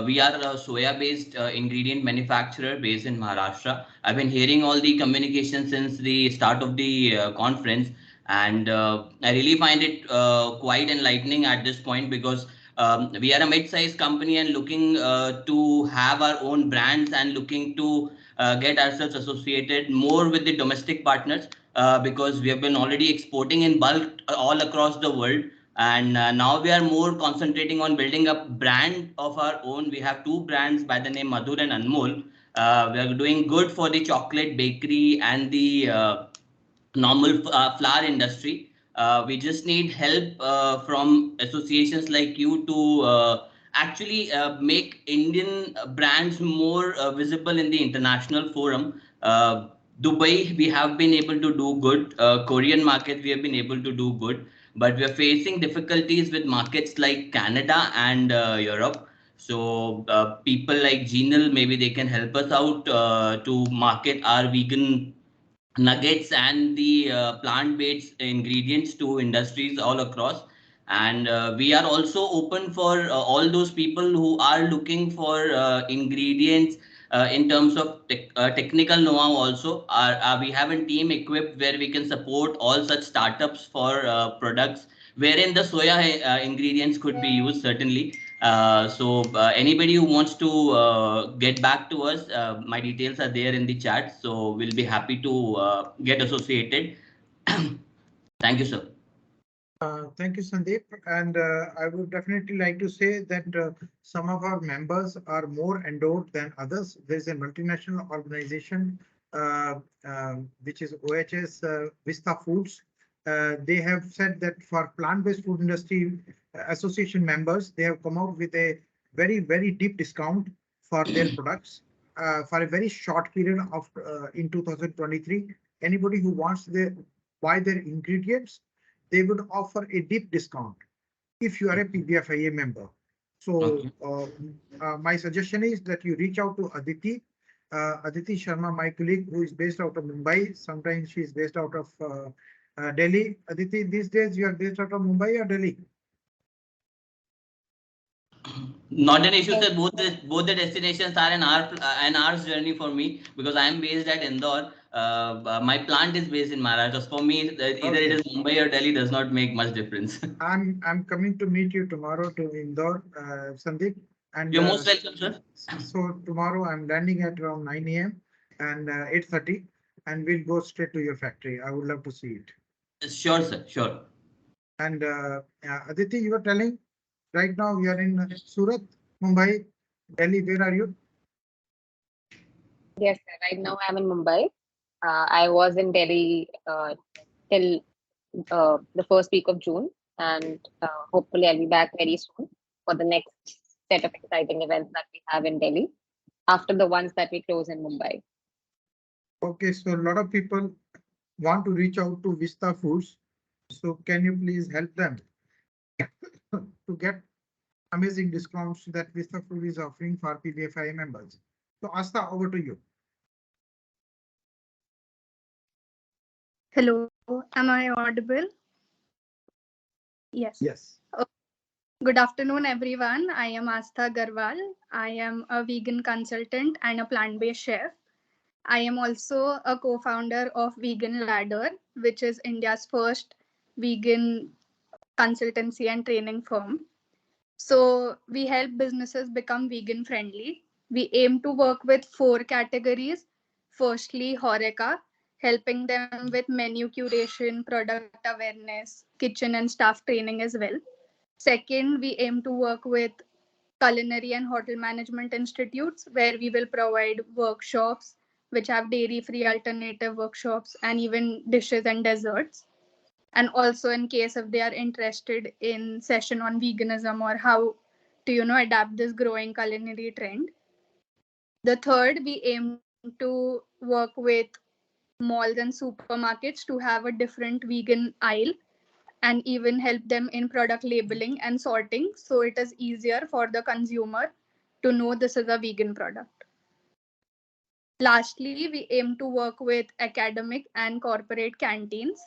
we are a soya-based ingredient manufacturer based in Maharashtra. I've been hearing all the communication since the start of the conference, and I really find it quite enlightening at this point, because we are a mid-sized company and looking to have our own brands and looking to get ourselves associated more with the domestic partners, because we have been already exporting in bulk all across the world. And now we are more concentrating on building a brand of our own. We have 2 brands by the name Madhur and Anmol. We are doing good for the chocolate bakery and the normal flour industry. We just need help from associations like you to actually make Indian brands more visible in the international forum. Dubai, we have been able to do good. Korean market, we have been able to do good. But we are facing difficulties with markets like Canada and Europe. So people like Genal, maybe they can help us out to market our vegan nuggets and the plant-based ingredients to industries all across. And we are also open for all those people who are looking for ingredients in terms of technical know-how also. We have a team equipped where we can support all such startups for products wherein the soya ingredients could be used, certainly. So anybody who wants to get back to us, my details are there in the chat. So we'll be happy to get associated. Thank you, sir. Thank you, Sandeep. And I would definitely like to say that some of our members are more endowed than others. There's a multinational organization, which is OHS Vista Foods. They have said that for plant-based food industry association members, they have come out with a very, very deep discount for their products for a very short period of in 2023. Anybody who wants to buy their ingredients, they would offer a deep discount if you are a PBFIA member. So my suggestion is that you reach out to Aditi. Aditi Sharma, my colleague who is based out of Mumbai. Sometimes she is based out of Delhi. Aditi, these days you are based out of Mumbai or Delhi? Not an issue, sir. Both the destinations are an hour's journey for me, because I am based at Indore. My plant is based in Maharashtra. For me, either it is Mumbai or Delhi does not make much difference. I'm coming to meet you tomorrow to Indore, Sandeep. And you're most welcome, sir. So tomorrow I'm landing at around 9 a.m. and 8:30, and we'll go straight to your factory. I would love to see it. Sure, sir. Sure. And Aditi, you were telling right now we are in Surat, Mumbai, Delhi. Where are you? Yes, sir. Right now I'm in Mumbai. I was in Delhi till the first week of June, and hopefully I'll be back very soon for the next set of exciting events that we have in Delhi after the ones that we close in Mumbai. Okay, so a lot of people want to reach out to Vista Foods. So can you please help them to get amazing discounts that Vista Food is offering for PBFIA members? So Asta, over to you. Hello, am I audible? Yes. Yes. Good afternoon, everyone. I am Astha Garwal. I am a vegan consultant and a plant-based chef. I am also a co-founder of Vegan Ladder, which is India's first vegan consultancy and training firm. So we help businesses become vegan friendly. We aim to work with 4 categories. Firstly, HORECA, helping them with menu curation, product awareness, kitchen and staff training as well. Second, we aim to work with culinary and hotel management institutes, where we will provide workshops which have dairy-free alternative workshops and even dishes and desserts. And also in case if they are interested in session on veganism or how to adapt this growing culinary trend. The third, we aim to work with malls and supermarkets to have a different vegan aisle and even help them in product labeling and sorting, so it is easier for the consumer to know this is a vegan product. Lastly, we aim to work with academic and corporate canteens,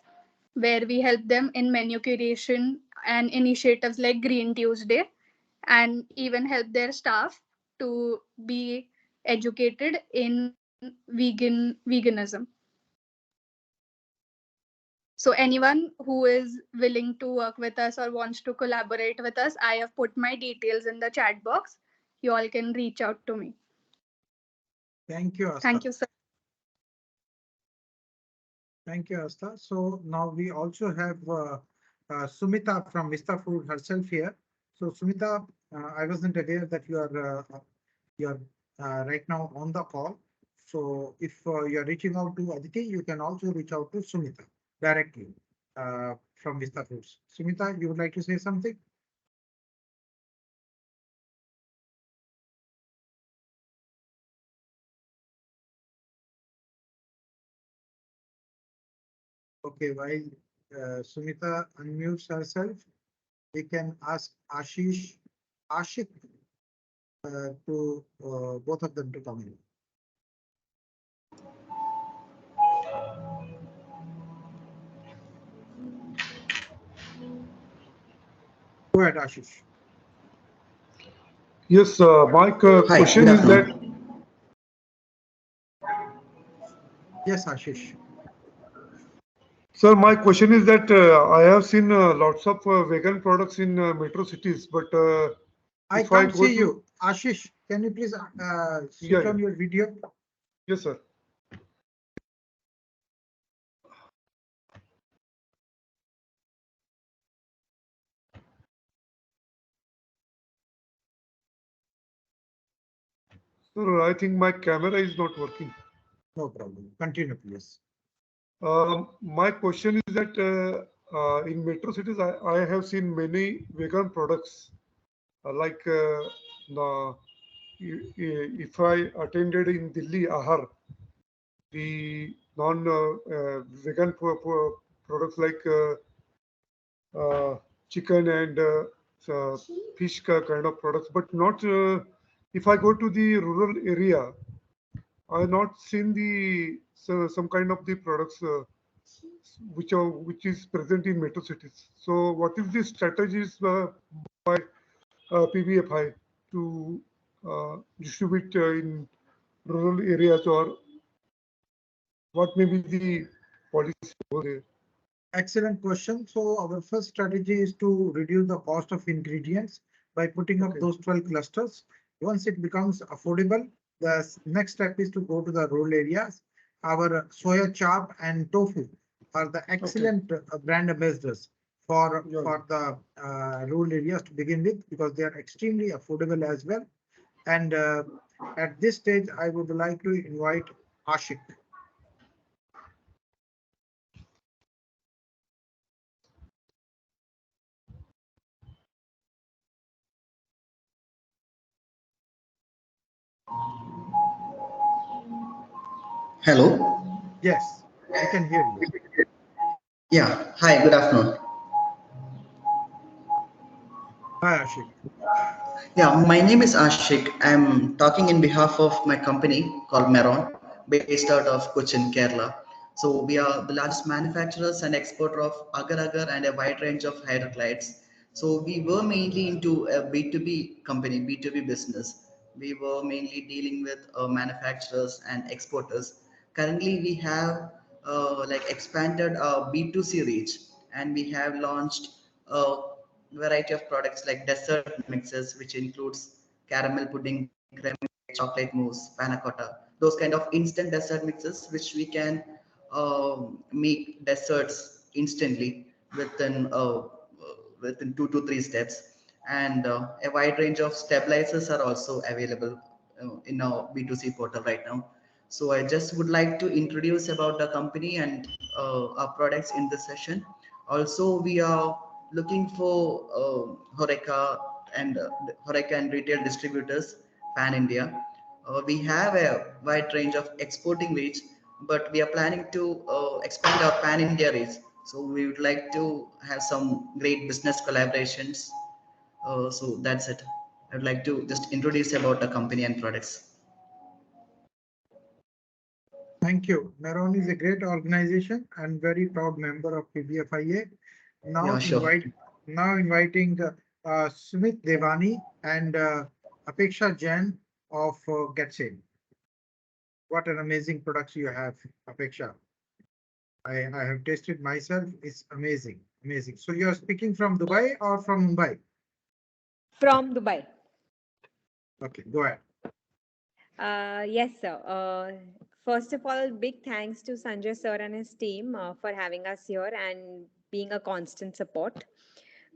where we help them in menu curation and initiatives like Green Tuesday, and even help their staff to be educated in veganism. So anyone who is willing to work with us or wants to collaborate with us, I have put my details in the chat box. You all can reach out to me. Thank you, Asta. Thank you, sir. Thank you, Asta. So now we also have Sumita from Vista Food herself here. So Sumita, I wasn't aware that you are right now on the call. So if you are reaching out to Aditi, you can also reach out to Sumita directly from Vista Foods. Sumita, you would like to say something? Okay, while Sumita unmutes herself, we can ask Ashik to both of them to come in. Go ahead, Ashish. Yes, my question is that. Yes, Ashish. Sir, my question is that I have seen lots of vegan products in metro cities, but I can't see you. Ashish, can you please switch on your video? Yes, sir. Sir, I think my camera is not working. No problem. Continue, please. My question is that in metro cities, I have seen many vegan products. Like if I attended in Delhi Ahar, the non-vegan products like chicken and fish kind of products, but not if I go to the rural area, I have not seen the some kind of the products which is present in metro cities. So what is the strategies by PBFI to distribute in rural areas, or what may be the policy over there? Excellent question. So our first strategy is to reduce the cost of ingredients by putting up those 12 clusters. Once it becomes affordable, the next step is to go to the rural areas. Our soya chop and tofu are the excellent brand ambassadors for the rural areas to begin with, because they are extremely affordable as well. And at this stage, I would like to invite Ashik. Hello. Yes, I can hear you. Yeah. Hi. Good afternoon. Hi, Ashik. Yeah, my name is Ashik. I'm talking in behalf of my company called Meron, based out of Cochin, Kerala. So we are the largest manufacturers and exporter of agar-agar and a wide range of hydrocolloids. So we were mainly into a B2B company, B2B business. We were mainly dealing with manufacturers and exporters. Currently, we have like expanded our B2C reach, and we have launched variety of products like dessert mixes, which includes caramel pudding, creme, chocolate mousse, panna cotta, those kind of instant dessert mixes, which we can make desserts instantly within 2 to 3 steps. And a wide range of stabilizers are also available in our B2C portal right now. So I just would like to introduce about the company and our products in this session. Also, we are looking for HORECA and retail distributors pan India. We have a wide range of exporting reach, but we are planning to expand our pan India reach. So we would like to have some great business collaborations. So that's it. I'd like to just introduce about the company and products. Thank you. Meron is a great organization and very proud member of PBFIA. Now, Yeah, sure. inviting Sumit Devani and Apeksha Jain of GetSale. What an amazing products you have, Apeksha. I have tasted myself. It's amazing, amazing. So you are speaking from Dubai or from Mumbai? From Dubai. Okay, go ahead. Yes, sir. First of all, big thanks to Sanjay sir and his team for having us here and being a constant support.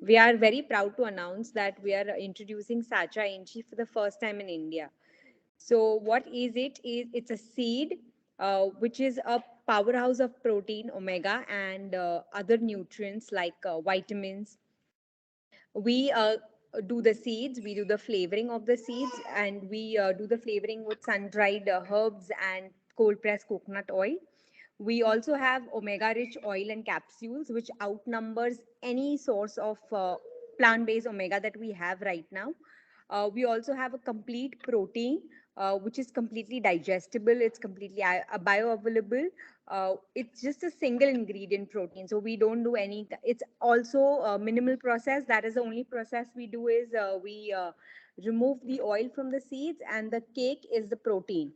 We are very proud to announce that we are introducing Sacha Inchi for the first time in India. So, what is it? It's a seed which is a powerhouse of protein, omega, and other nutrients like vitamins. We do the seeds, we do the flavoring of the seeds, and we do the flavoring with sun-dried herbs and cold-pressed coconut oil. We also have omega-rich oil and capsules, which outnumbers any source of plant-based omega that we have right now. We also have a complete protein, which is completely digestible. It's completely bioavailable. It's just a single ingredient protein, so we don't do any. It's also minimal process. That is the only process we do is we remove the oil from the seeds, and the cake is the protein.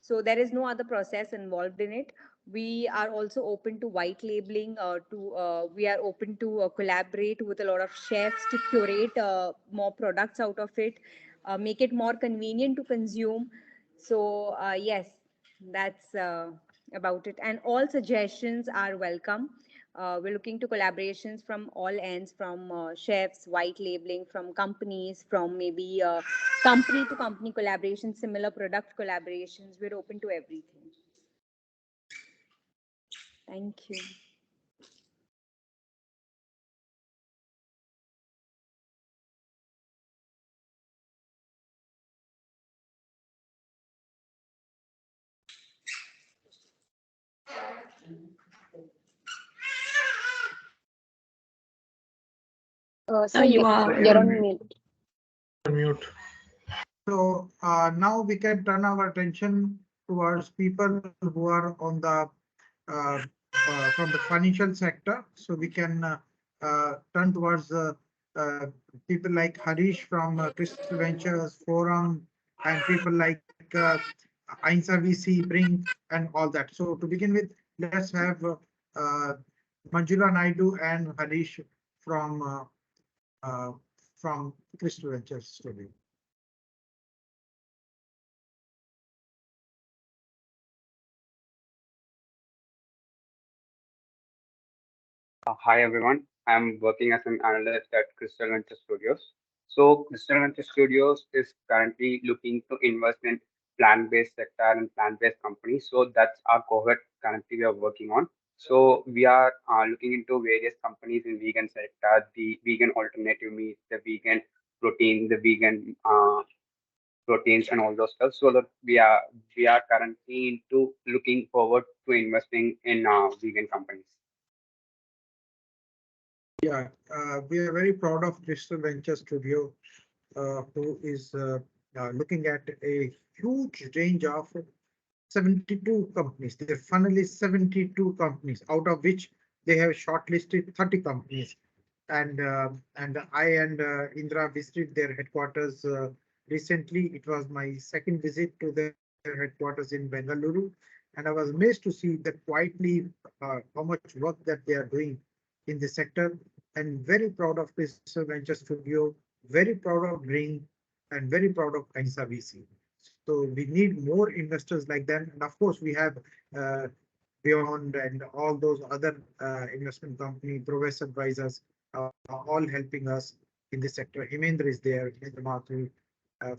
So there is no other process involved in it. We are also open to white labeling. We are open to collaborate with a lot of chefs to curate more products out of it, make it more convenient to consume. So yes, that's about it. And all suggestions are welcome. We're looking to collaborations from all ends, from chefs, white labeling, from companies, from maybe company to company collaborations, similar product collaborations. We're open to everything. Thank you. So you're on mute. Mute. So now we can turn our attention towards people who are on the from the financial sector. So we can turn towards people like Harish from Crystal Ventures, Forum, and people like Ainsa VC, Brink, and all that. So to begin with, let's have Manjula Naidu and Harish from Crystal Ventures Studio. Hi everyone, I'm working as an analyst at Crystal Venture Studios. So Crystal Venture Studios is currently looking to invest in plant-based sector and plant-based companies. So that's our cohort currently we are working on. So we are looking into various companies in vegan sector, the vegan alternative meat, the vegan protein, the vegan proteins and all those stuff. So that we are currently into looking forward to investing in vegan companies. Yeah, we are very proud of Crystal Venture Studio, who is looking at a huge range of 72 companies. Their funnel is 72 companies, out of which they have shortlisted 30 companies. And I and Indra visited their headquarters recently. It was my second visit to their headquarters in Bengaluru, and I was amazed to see that quietly how much work that they are doing in the sector. And very proud of Crystal Venture Studio, very proud of Ring, and very proud of Kainsa VC. So we need more investors like them. And of course, we have Beyond and all those other investment company, Progress Advisors, all helping us in this sector. Hemendra is there, Hemendra Mathur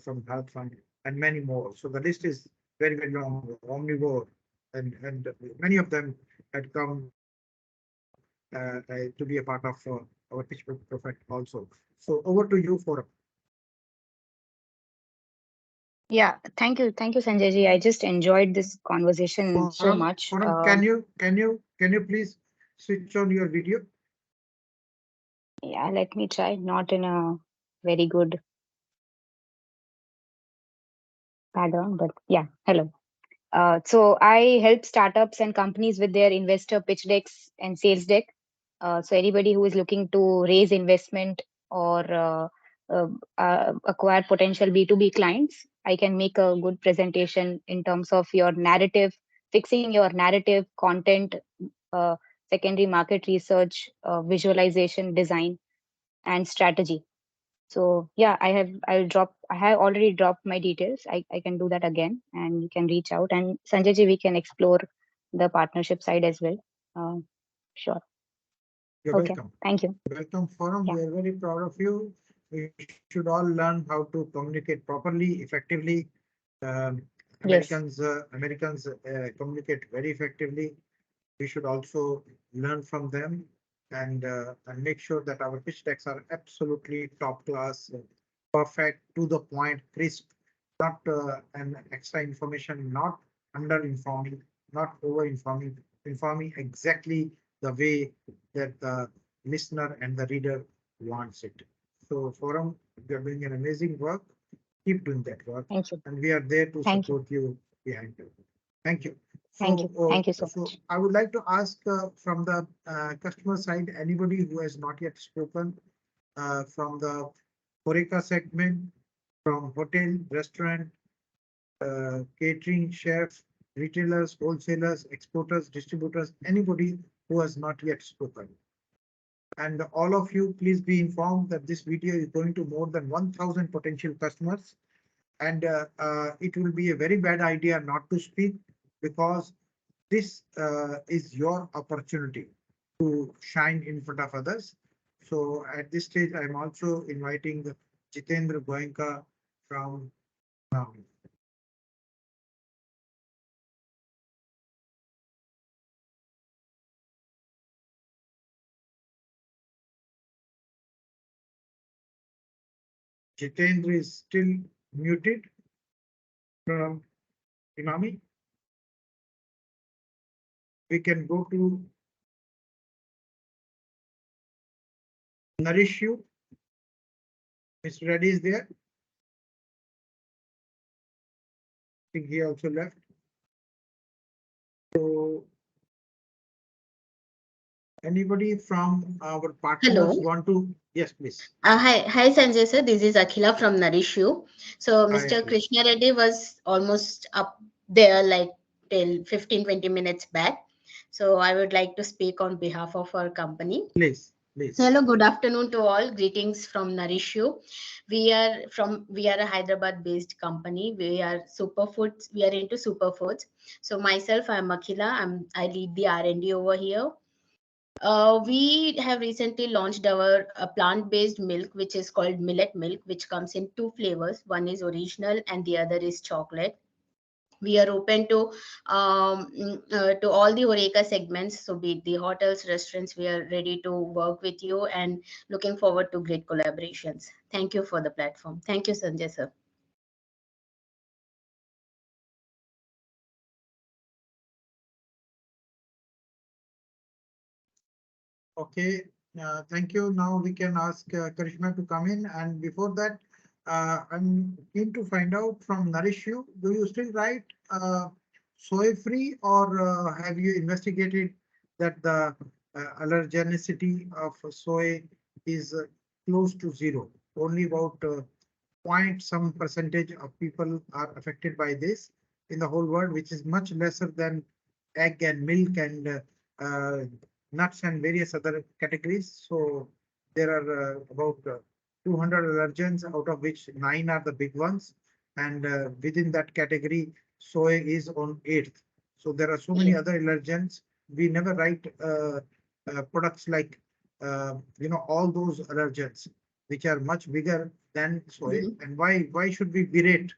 from Health Fund, and many more. So the list is very, very long, omnivore, and many of them had come to be a part of our pitch perfect also. So over to you, Forum. Yeah, thank you, Sanjay ji. I just enjoyed this conversation so much. Forum, can you please switch on your video? Yeah, let me try. Not in a very good background, but yeah, hello. So I help startups and companies with their investor pitch decks and sales deck. So anybody who is looking to raise investment or acquire potential B2B clients, I can make a good presentation in terms of your narrative, fixing your narrative, content, secondary market research, visualization, design, and strategy. So yeah, I have already dropped my details. I can do that again and you can reach out, and Sanjay ji, we can explore the partnership side as well. Sure. You're Okay. welcome. Thank you. Welcome, Forum. Yeah. We are very proud of you. We should all learn how to communicate properly, effectively. Yes. Americans communicate very effectively. We should also learn from them and make sure that our pitch decks are absolutely top class, perfect, to the point, crisp, not an extra information, not under informing, not over informing, informing exactly the way that the listener and the reader wants it. So Forum, you're doing an amazing work. Keep doing that work. Thank you. And we are there to Thank you. support you behind you. Thank you. Thank you. Thank you so much. I would like to ask from the customer side, anybody who has not yet spoken from the HORECA segment, from hotel, restaurant, catering, chefs, retailers, wholesalers, exporters, distributors, anybody who has not yet spoken. And all of you, please be informed that this video is going to more than 1,000 potential customers. And it will be a very bad idea not to speak, because this is your opportunity to shine in front of others. So at this stage, I'm also inviting Jitendra Goenka from Jitendra is still muted from Imami. We can go to Nourish You. Mr. Reddy is there. I think he also left. So anybody from our partners Hello. want to? Yes, please. Hi, Sanjay sir. This is Akhila from Nourish You. So Hi, Mr. Akhila. Krishna Reddy was almost up there like till 15-20 minutes back. So I would like to speak on behalf of our company. Please, please. Hello, good afternoon to all. Greetings from Nourish You. We are a Hyderabad-based company. We are superfoods. We are into superfoods. So myself, I'm Akhila. I lead the R&D over here. We have recently launched our plant-based milk, which is called millet milk, which comes in 2 flavors. One is original and the other is chocolate. We are open to all the HORECA segments. So be it the hotels, restaurants, we are ready to work with you and looking forward to great collaborations. Thank you for the platform. Thank you, Sanjay sir. Okay, thank you. Now we can ask Karishma to come in. And before that, I'm keen to find out from Nourish You, do you still write soy free, or have you investigated that the allergenicity of soy is close to zero? Only about point some percentage of people are affected by this in the whole world, which is much lesser than egg and milk and nuts and various other categories. So there are about 200 allergens, out of which 9 are the big ones. And within that category, soy is on 8th. So there are so many other allergens. We never write products like, all those allergens, which are much bigger than soy. And why should we berate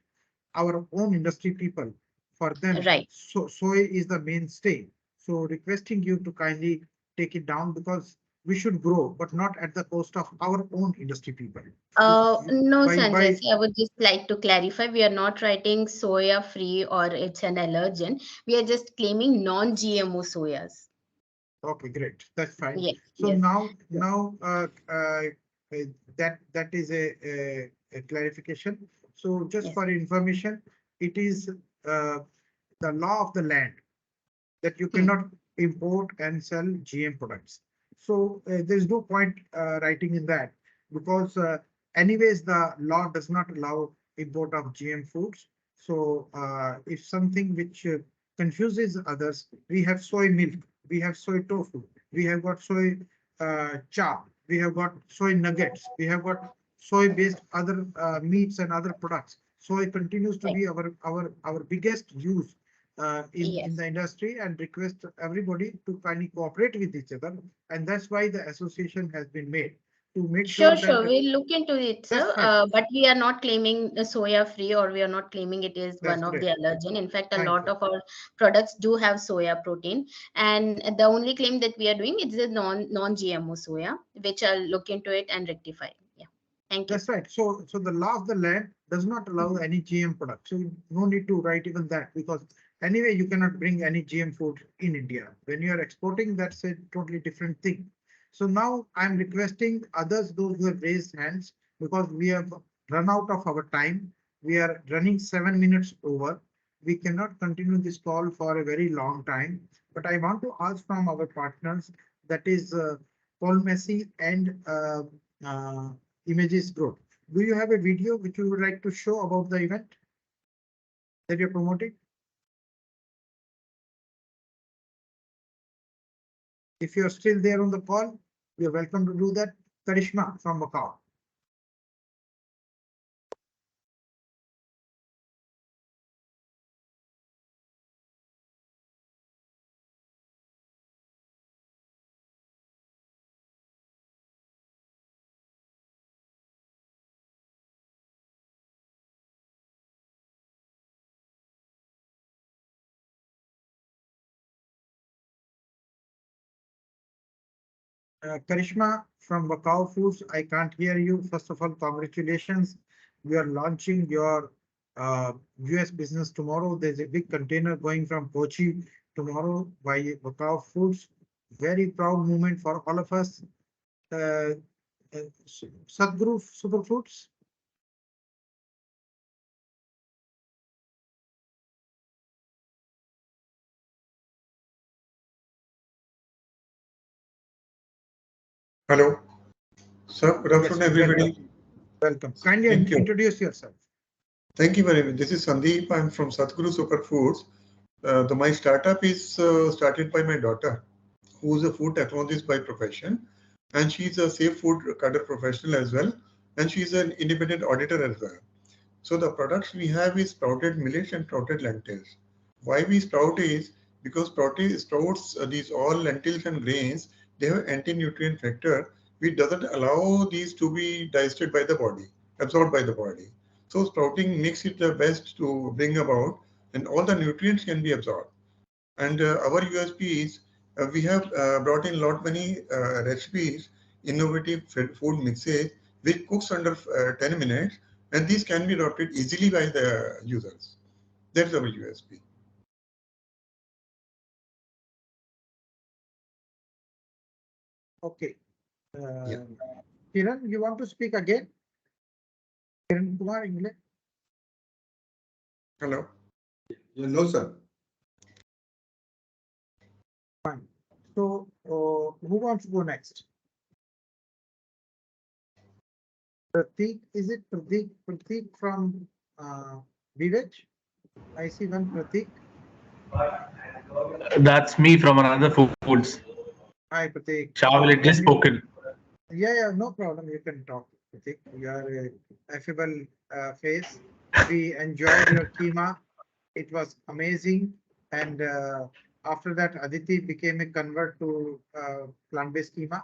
our own industry people? For them, right. Soy is the mainstay. So requesting you to kindly take it down, because we should grow, but not at the cost of our own industry people. No, Sanjay, I would just like to clarify, we are not writing soya free or it's an allergen. We are just claiming non-GMO soyas. Okay, great. That's fine. Yes, So yes. now that is a clarification. So just for information, it is the law of the land that you cannot import and sell GM products. So there's no point writing in that, because anyways, the law does not allow import of GM foods. So if something which confuses others, we have soy milk, we have soy tofu, we have got soy chop, we have got soy nuggets, we have got soy-based other meats and other products. Soy continues to be our biggest use in the industry, and request everybody to kindly cooperate with each other. And that's why the association has been made to make sure that. Sure. We'll look into it, sir. But we are not claiming the soya free, or we are not claiming it is one of the allergen. In fact, a lot of our products do have soya protein, and the only claim that we are doing is the non-GMO soya, which I'll look into it and rectify. Yeah. Thank you. That's right. So the law of the land does not allow any GM product. So no need to write even that, because anyway, you cannot bring any GM food in India. When you are exporting, that's a totally different thing. So now I'm requesting others, those who have raised hands, because we have run out of our time. We are running 7 minutes over. We cannot continue this call for a very long time. But I want to ask from our partners, that is Paul Messi and Images Group. Do you have a video which you would like to show about the event that you're promoting? If you're still there on the call, you're welcome to do that. Karishma from Macau. Karishma from Macau Foods, I can't hear you. First of all, congratulations. We are launching your US business tomorrow. There's a big container going from Kochi tomorrow by Macau Foods. Very proud moment for all of us. Sadhguru Superfoods. Hello. Sir, good afternoon, everybody. Welcome. Kindly introduce yourself. Thank you very much. This is Sandeep. I'm from Sadhguru Superfoods. My startup is started by my daughter, who is a food technologist by profession, and she's a safe food cadre professional as well, and she's an independent auditor as well. So the products we have is sprouted millets and sprouted lentils. Why we sprout is because sprouts, these all lentils and grains, they have anti-nutrient factor, which doesn't allow these to be digested by the body, absorbed by the body. So sprouting makes it the best to bring about, and all the nutrients can be absorbed. And our USP is we have brought in lot many recipes, innovative food mixes, which cooks under 10 minutes, and these can be adopted easily by the users. That's our USP. Okay. Kiran, you want to speak again? Kiran Kumar, English. Hello. No, sir. Fine. So, who wants to go next? Prateek, is it Prateek? Prateek from Vivek? I see one Prateek. That's me from another foods. Hi, Prateek. Shawil had just spoken. Yeah, no problem. You can talk, Prateek. You are a affable face. We enjoyed your keema. It was amazing. And after that, Aditi became a convert to plant-based keema.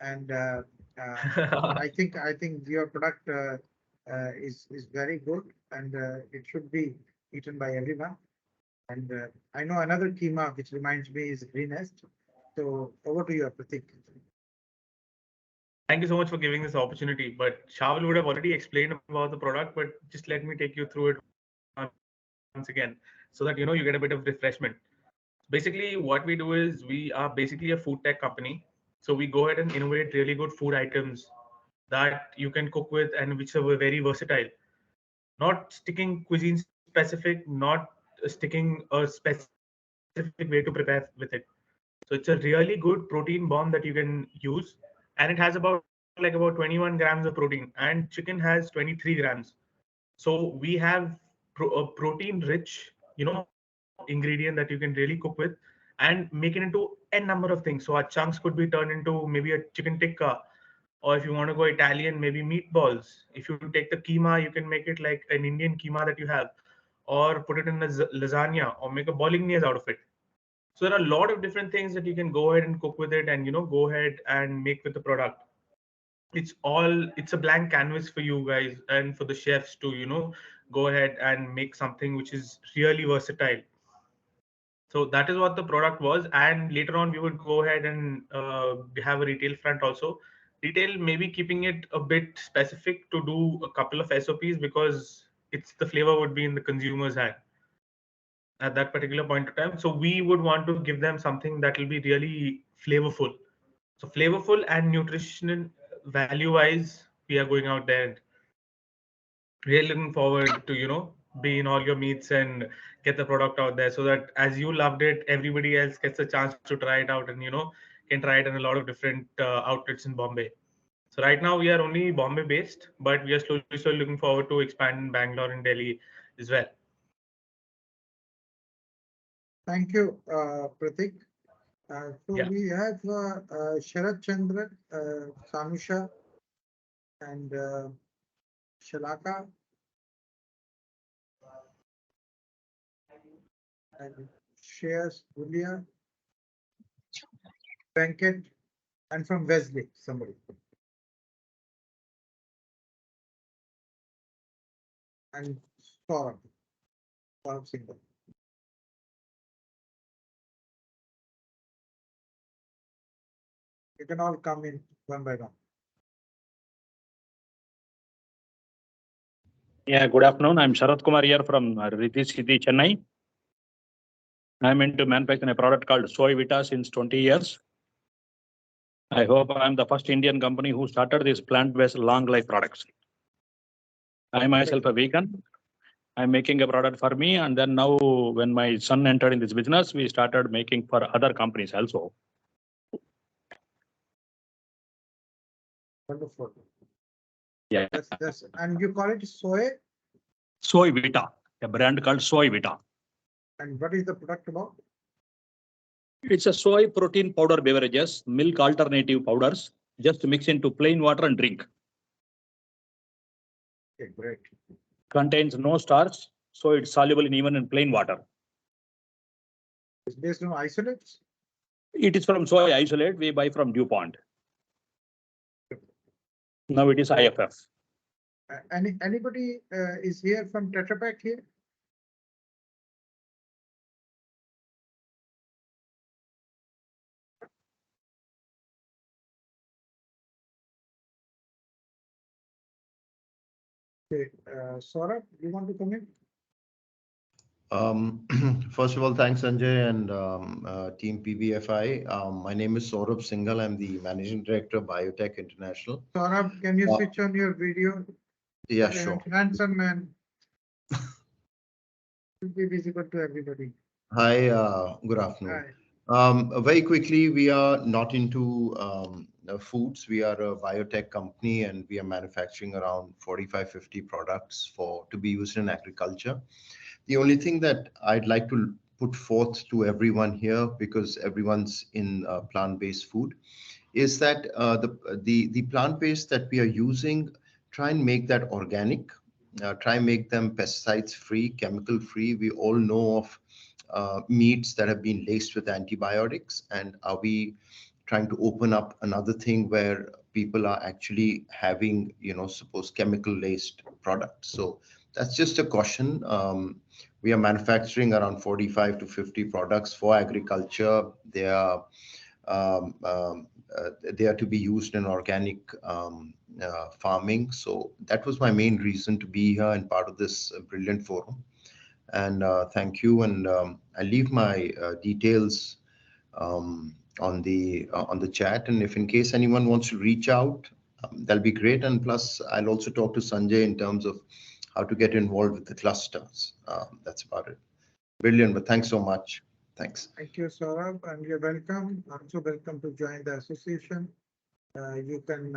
And I think your product is very good, and it should be eaten by everyone. And I know another keema which reminds me is greenest. So over to you, Pratik. Thank you so much for giving this opportunity. But Shawil would have already explained about the product, but just let me take you through it once again, so that you get a bit of refreshment. Basically, what we do is we are basically a food tech company. So we go ahead and innovate really good food items that you can cook with and which are very versatile. Not sticking cuisine specific, not sticking a specific way to prepare with it. So it's a really good protein bomb that you can use, and it has about 21 grams of protein, and chicken has 23 grams. So we have a protein rich, ingredient that you can really cook with and make it into n number of things. So our chunks could be turned into maybe a chicken tikka, Or if you want to go Italian, maybe meatballs. If you take the keema, you can make it like an Indian keema that you have, or put it in a lasagna, or make a bolognese out of it. So there are a lot of different things that you can go ahead and cook with it, and go ahead and make with the product. It's a blank canvas for you guys and for the chefs to go ahead and make something which is really versatile. So that is what the product was, and later on we would go ahead and have a retail front also. Retail, maybe keeping it a bit specific to do a couple of SOPs, because the flavor would be in the consumer's hand at that particular point of time. So we would want to give them something that will be really flavorful. So flavorful and nutritional value wise, we are going out there and really looking forward to be in all your meets and get the product out there, so that as you loved it, everybody else gets a chance to try it out and can try it in a lot of different outlets in Bombay. So right now we are only Bombay based, but we are slowly looking forward to expand in Bangalore and Delhi as well. Thank you, Pratik. We have Sharat Chandra, Sanusha, and Shalaka, and Shreyas, Julia, Venkat, and from Wesley, somebody. And Saurabh Singhal. You can all come in one by one. Yeah, good afternoon. I'm Sharath Kumar here from Riddhi City, Chennai. I'm into manufacturing a product called Soy Vita since 20 years. I hope I'm the first Indian company who started these plant-based long life products. I myself a vegan. I'm making a product for me, and then now when my son entered in this business, we started making for other companies also. Wonderful. Yeah. That's, and you call it Soy? Soy Vita, a brand called Soy Vita. And what is the product about? It's a soy protein powder beverages, milk alternative powders, just mix into plain water and drink. Okay, great. Contains no starch, so it's soluble even in plain water. It's based on isolates? It is from soy isolate, we buy from DuPont. Now it is IFF. Anybody is here from Tetra Pak here? Okay, Saurabh, you want to come in? First of all, thanks, Sanjay and team PBFI. My name is Saurabh Singhal. I'm the Managing Director of Biotech International. Saurabh, can you switch on your video? Yeah, sure. Handsome man. Will be visible to everybody. Hi, good afternoon. Hi. Very quickly, we are not into foods. We are a biotech company and we are manufacturing around 45-50 products to be used in agriculture. The only thing that I'd like to put forth to everyone here, because everyone's in plant-based food, is that the plant-based that we are using, try and make that organic, try and make them pesticides-free, chemical-free. We all know of meats that have been laced with antibiotics, and are we trying to open up another thing where people are actually having, suppose chemical-laced products? So that's just a caution. We are manufacturing around 45 to 50 products for agriculture. They are to be used in organic farming. So that was my main reason to be here and part of this brilliant forum. And thank you. And I leave my details on the chat. And if in case anyone wants to reach out, that'll be great. And plus, I'll also talk to Sanjay in terms of how to get involved with the clusters. That's about it. Brilliant, but thanks so much. Thanks. Thank you, Saurabh, and you're welcome. Also welcome to join the association. You can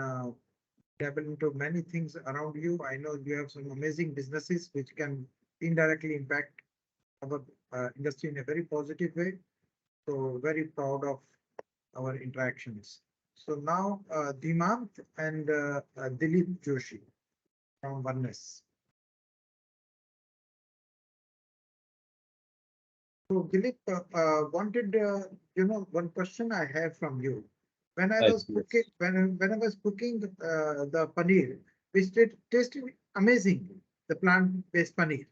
dabble into many things around you. I know you have some amazing businesses which can indirectly impact our industry in a very positive way. So very proud of our interactions. So now Dimant and Dilip Joshi from Oneness. So Dilip wanted, one question I have from you. When I was cooking, when I was cooking the paneer, which tasted amazing, the plant-based paneer,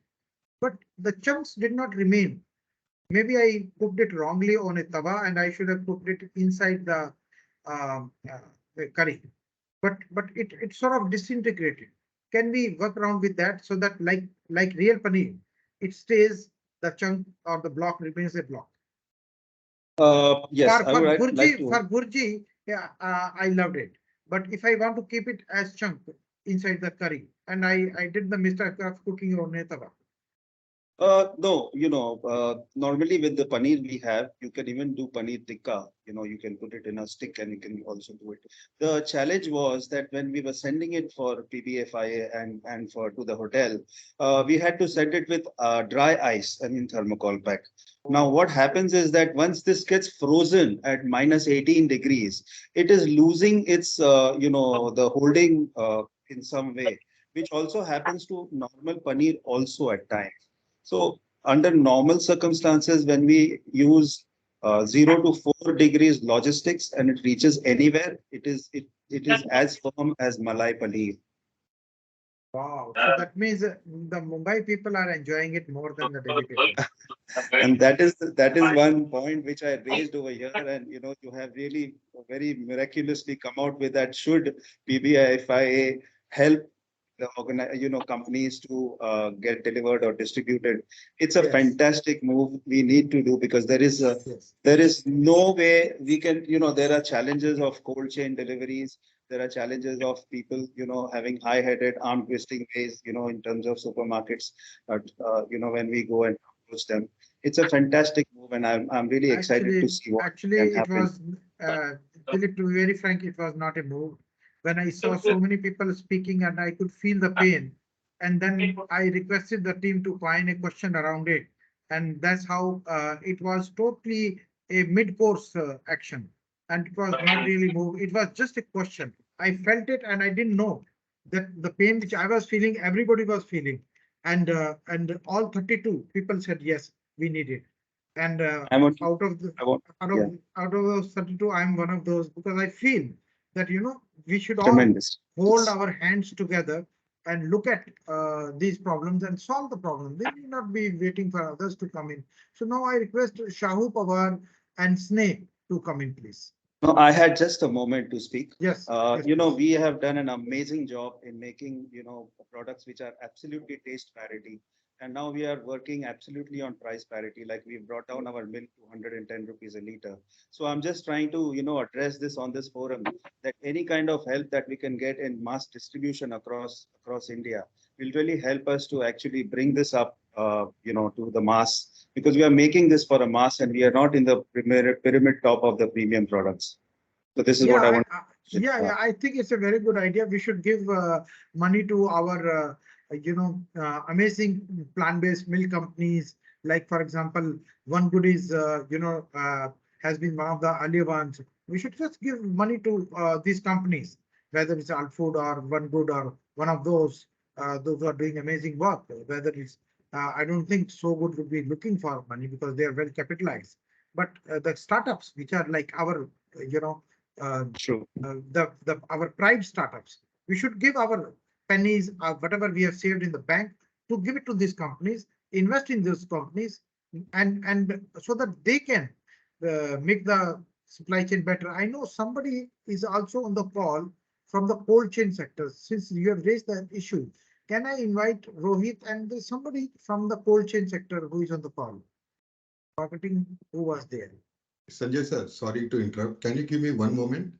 but the chunks did not remain. Maybe I cooked it wrongly on a tawa, and I should have cooked it inside the curry. But it sort of disintegrated. Can we work around with that so that like real paneer, it stays, the chunk or the block remains a block? Yes, For I would like to. burji, yeah, I loved it. But if I want to keep it as chunk inside the curry, and I did the mistake of cooking on a tawa. No, normally with the paneer we have, you can even do paneer tikka. You can put it in a stick and you can also do it. The challenge was that when we were sending it for PBFIA and to the hotel, we had to send it with dry ice and in thermocol pack. Now, what happens is that once this gets frozen at minus 18 degrees, it is losing its, the holding in some way, which also happens to normal paneer also at times. So under normal circumstances, when we use 0 to 4 degrees logistics and it reaches anywhere, it is as firm as Malai paneer. Wow. So that means the Mumbai people are enjoying it more than the Delhi people. And that is one point which I raised over here, and you have really very miraculously come out with that. Should PBFIA help the companies to get delivered or distributed, it's a fantastic move we need to do, because there is no way we can, there are challenges of cold chain deliveries. There are challenges of people, having high-headed, arm-twisting ways, in terms of supermarkets. But when we go and approach them, it's a fantastic move, and I'm really excited to see what can happen. It was, Philip, to be very frank, it was not a move. When I saw so many people speaking and I could feel the pain, and then I requested the team to find a question around it, and that's how it was totally a mid-course action, and it was not really move. It was just a question. I felt it, and I didn't know that the pain which I was feeling, everybody was feeling, and all 32 people said yes, we need it. And out of those 32, I'm one of those, because I feel that we should all hold our hands together and look at these problems and solve the problem. We need not be waiting for others to come in. So now I request Shahu, Pawar and Sneh to come in, please. No, I had just a moment to speak. Yes. We have done an amazing job in making, products which are absolutely taste parity. And now we are working absolutely on price parity. Like we've brought down our milk to 110 rupees a liter. So I'm just trying to, address this on this forum, that any kind of help that we can get in mass distribution across India will really help us to actually bring this up, to the mass, because we are making this for a mass and we are not in the pyramid top of the premium products. So this is what I want. I think it's a very good idea. We should give money to our, amazing plant-based milk companies. Like, for example, One Good is, has been one of the earlier ones. We should just give money to these companies, whether it's Alt Food or One Good or one of those who are doing amazing work. Whether it's, I don't think So Good would be looking for money because they are well capitalized. But the startups, which are like our, our pride startups, we should give our pennies, whatever we have saved in the bank, to give it to these companies, invest in those companies, and so that they can make the supply chain better. I know somebody is also on the call from the cold chain sector. Since you have raised that issue, can I invite Rohit and there's somebody from the cold chain sector who is on the call? Marketing, who was there? Sanjay sir, sorry to interrupt. Can you give me one moment?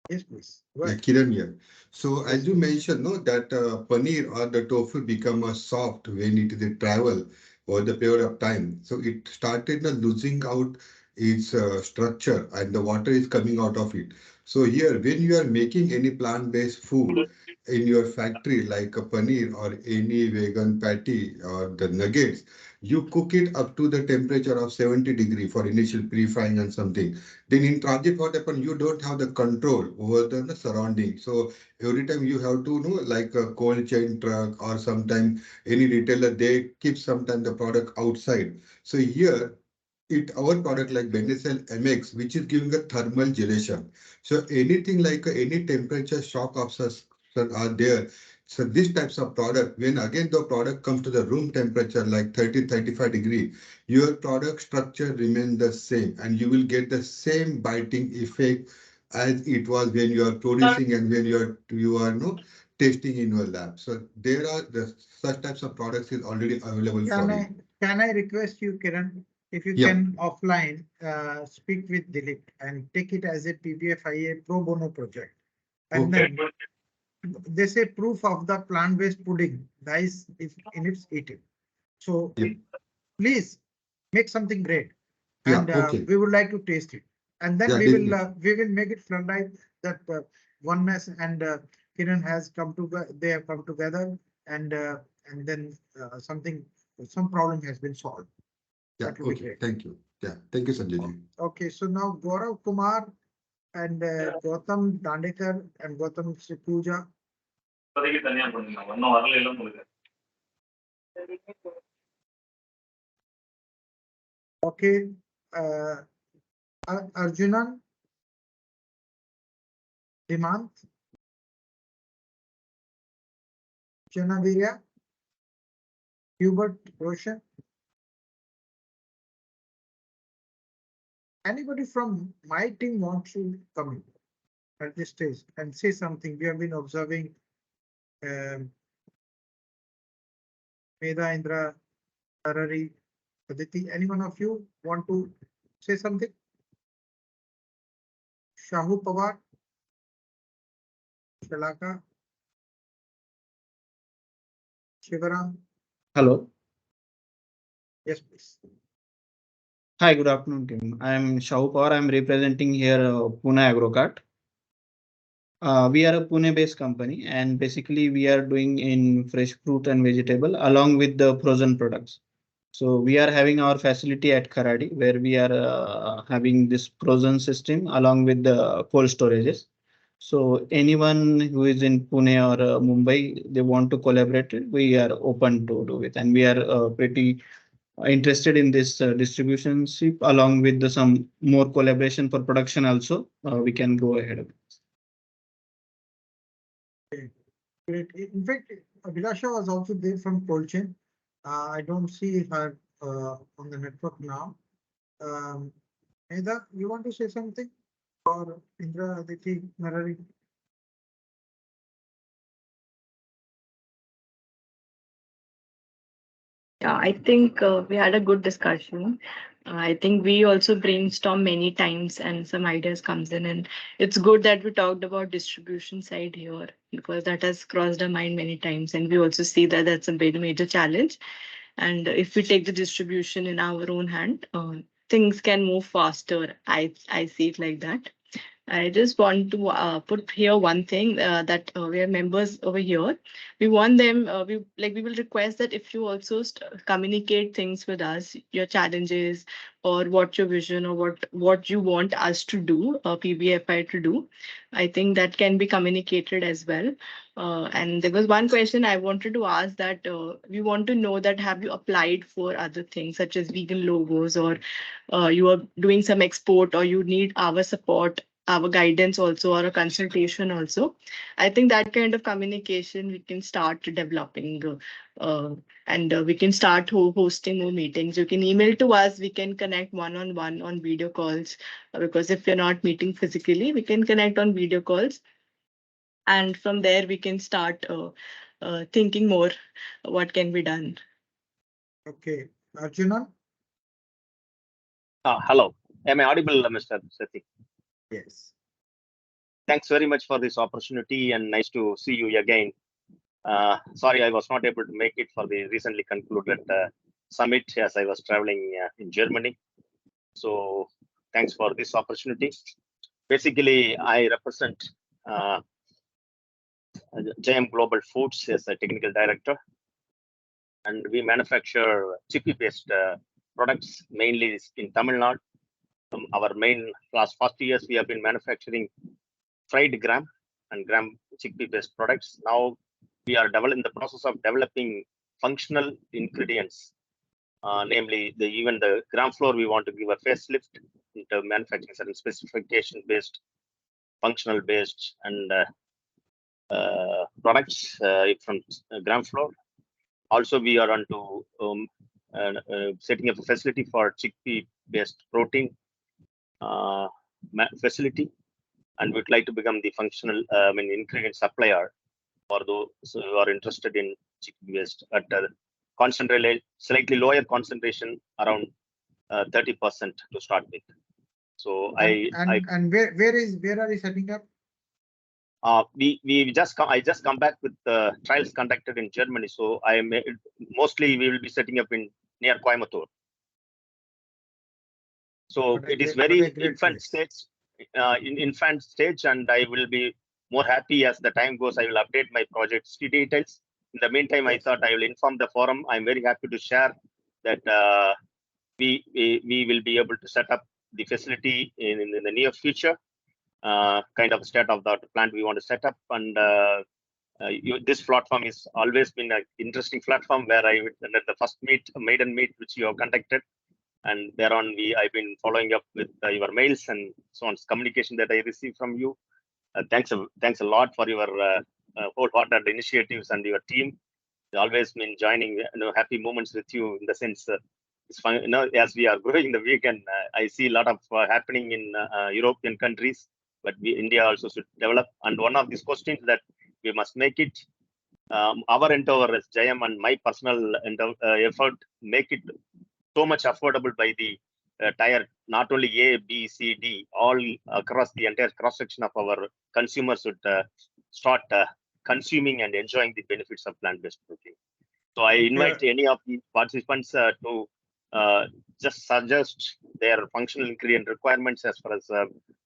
Yes, please. Yeah, Kiran here. So as you mentioned, that paneer or the tofu become a soft when it is a travel over the period of time. So it started losing out its structure and the water is coming out of it. So here, when you are making any plant-based food in your factory, like a paneer or any vegan patty or the nuggets, you cook it up to the temperature of 70 degree for initial pre-frying and something. Then in transit, what happens? You don't have the control over the surrounding. So every time you have to know, like a cold chain truck or sometime any retailer, they keep sometime the product outside. So here, our product like Benecel MX, which is giving a thermal gelation. So anything like any temperature shock absorption are there. So these types of product, when again the product comes to the room temperature like 30-35 degree, your product structure remains the same and you will get the same biting effect as it was when you are producing and when you are no testing in your lab. So there are such types of products is already available for you. Can I request you, Kiran, if you Yeah. can offline speak with Dilip and take it as a PBFIA pro bono project. And then they say proof of the plant-based pudding dies if in its eating. So please make something great. Yeah, And okay. we would like to taste it. And then Yeah, we will make it floodlight that oneness and Kiran has come to they have come together and then some problem has been solved. Yeah, That would be okay. great. Thank you. Yeah, thank you, Sanjay ji. Okay, so now Gaurav Kumar and Gautam Dandekar and Gautam Sipuja. Okay, Arjunan, Himant, Janavirya, Hubert Roshan. Anybody from my team wants to come in at this stage and say something? We have been observing Meda, Indra, Tarari, Aditi. Any one of you want to say something? Shahu Pawar, Shalaka, Shivaram. Hello. Yes, please. Hi, good afternoon, team. I am Shahu Pawar. I am representing here Pune AgroCart. We are a Pune-based company, and basically we are doing in fresh fruit and vegetable along with the frozen products. So we are having our facility at Kharadi, where we are having this frozen system along with the cold storages. So anyone who is in Pune or Mumbai, they want to collaborate, we are open to do it, and we are pretty interested in this distribution ship along with some more collaboration for production also. We can go ahead. Great. In fact, Abhilasha was also there from cold chain. I don't see her on the network now. Meda, you want to say something? Or Indra, Aditi, Narari? Yeah, I think we had a good discussion. I think we also brainstorm many times and some ideas comes in, and it's good that we talked about distribution side here because that has crossed our mind many times, and we also see that that's a very major challenge. And if we take the distribution in our own hand, things can move faster. I see it like that. I just want to put here one thing that we are members over here. We want them. We will request that if you also communicate things with us, your challenges or what your vision or what you want us to do, PBFI to do. I think that can be communicated as well. And there was one question I wanted to ask that we want to know that have you applied for other things such as vegan logos or you are doing some export or you need our support, our guidance also or a consultation also. I think that kind of communication we can start developing and we can start hosting more meetings. You can email to us, we can connect one-on-one on video calls because if you're not meeting physically, we can connect on video calls. And from there, we can start thinking more what can be done. Okay, Arjuna? Hello, am I audible, Mr. Sethi? Yes. Thanks very much for this opportunity and nice to see you again. Sorry, I was not able to make it for the recently concluded summit as I was traveling in Germany. So thanks for this opportunity. Basically, I represent JM Global Foods as a technical director, and we manufacture chickpea-based products, mainly in Tamil Nadu. Our main last 40 years, we have been manufacturing fried gram and gram chickpea-based products. Now we are in the process of developing functional ingredients, namely even the gram flour. We want to give a facelift into manufacturing certain specification-based, functional-based, and products from gram flour. Also, we are onto setting up a facility for chickpea-based protein facility, and we'd like to become the functional ingredient supplier for those who are interested in chickpea-based at concentrate, slightly lower concentration, around 30% to start with. So where are you setting up? I just come back with trials conducted in Germany. So mostly we will be setting up near Coimbatore. So it is very infant stage, and I will be more happy as the time goes. I will update my project's details. In the meantime, I thought I will inform the forum. I'm very happy to share that we will be able to set up the facility in the near future. Kind of state-of-the-art plant we want to set up, and this platform has always been an interesting platform where I attended the first maiden meet which you have conducted, and thereon I've been following up with your mails and so on communication that I received from you. Thanks a lot for your wholehearted initiatives and your team. It's always been joining happy moments with you in the sense. It's fun, as we are growing the weekend, I see a lot of happening in European countries, but India also should develop. And one of these questions that we must make it our endeavor as JM and my personal effort, make it so much affordable by the tier, not only A, B, C, D, all across the entire cross section of our consumers should start consuming and enjoying the benefits of plant-based protein. So I invite any of the participants to just suggest their functional ingredient requirements as far as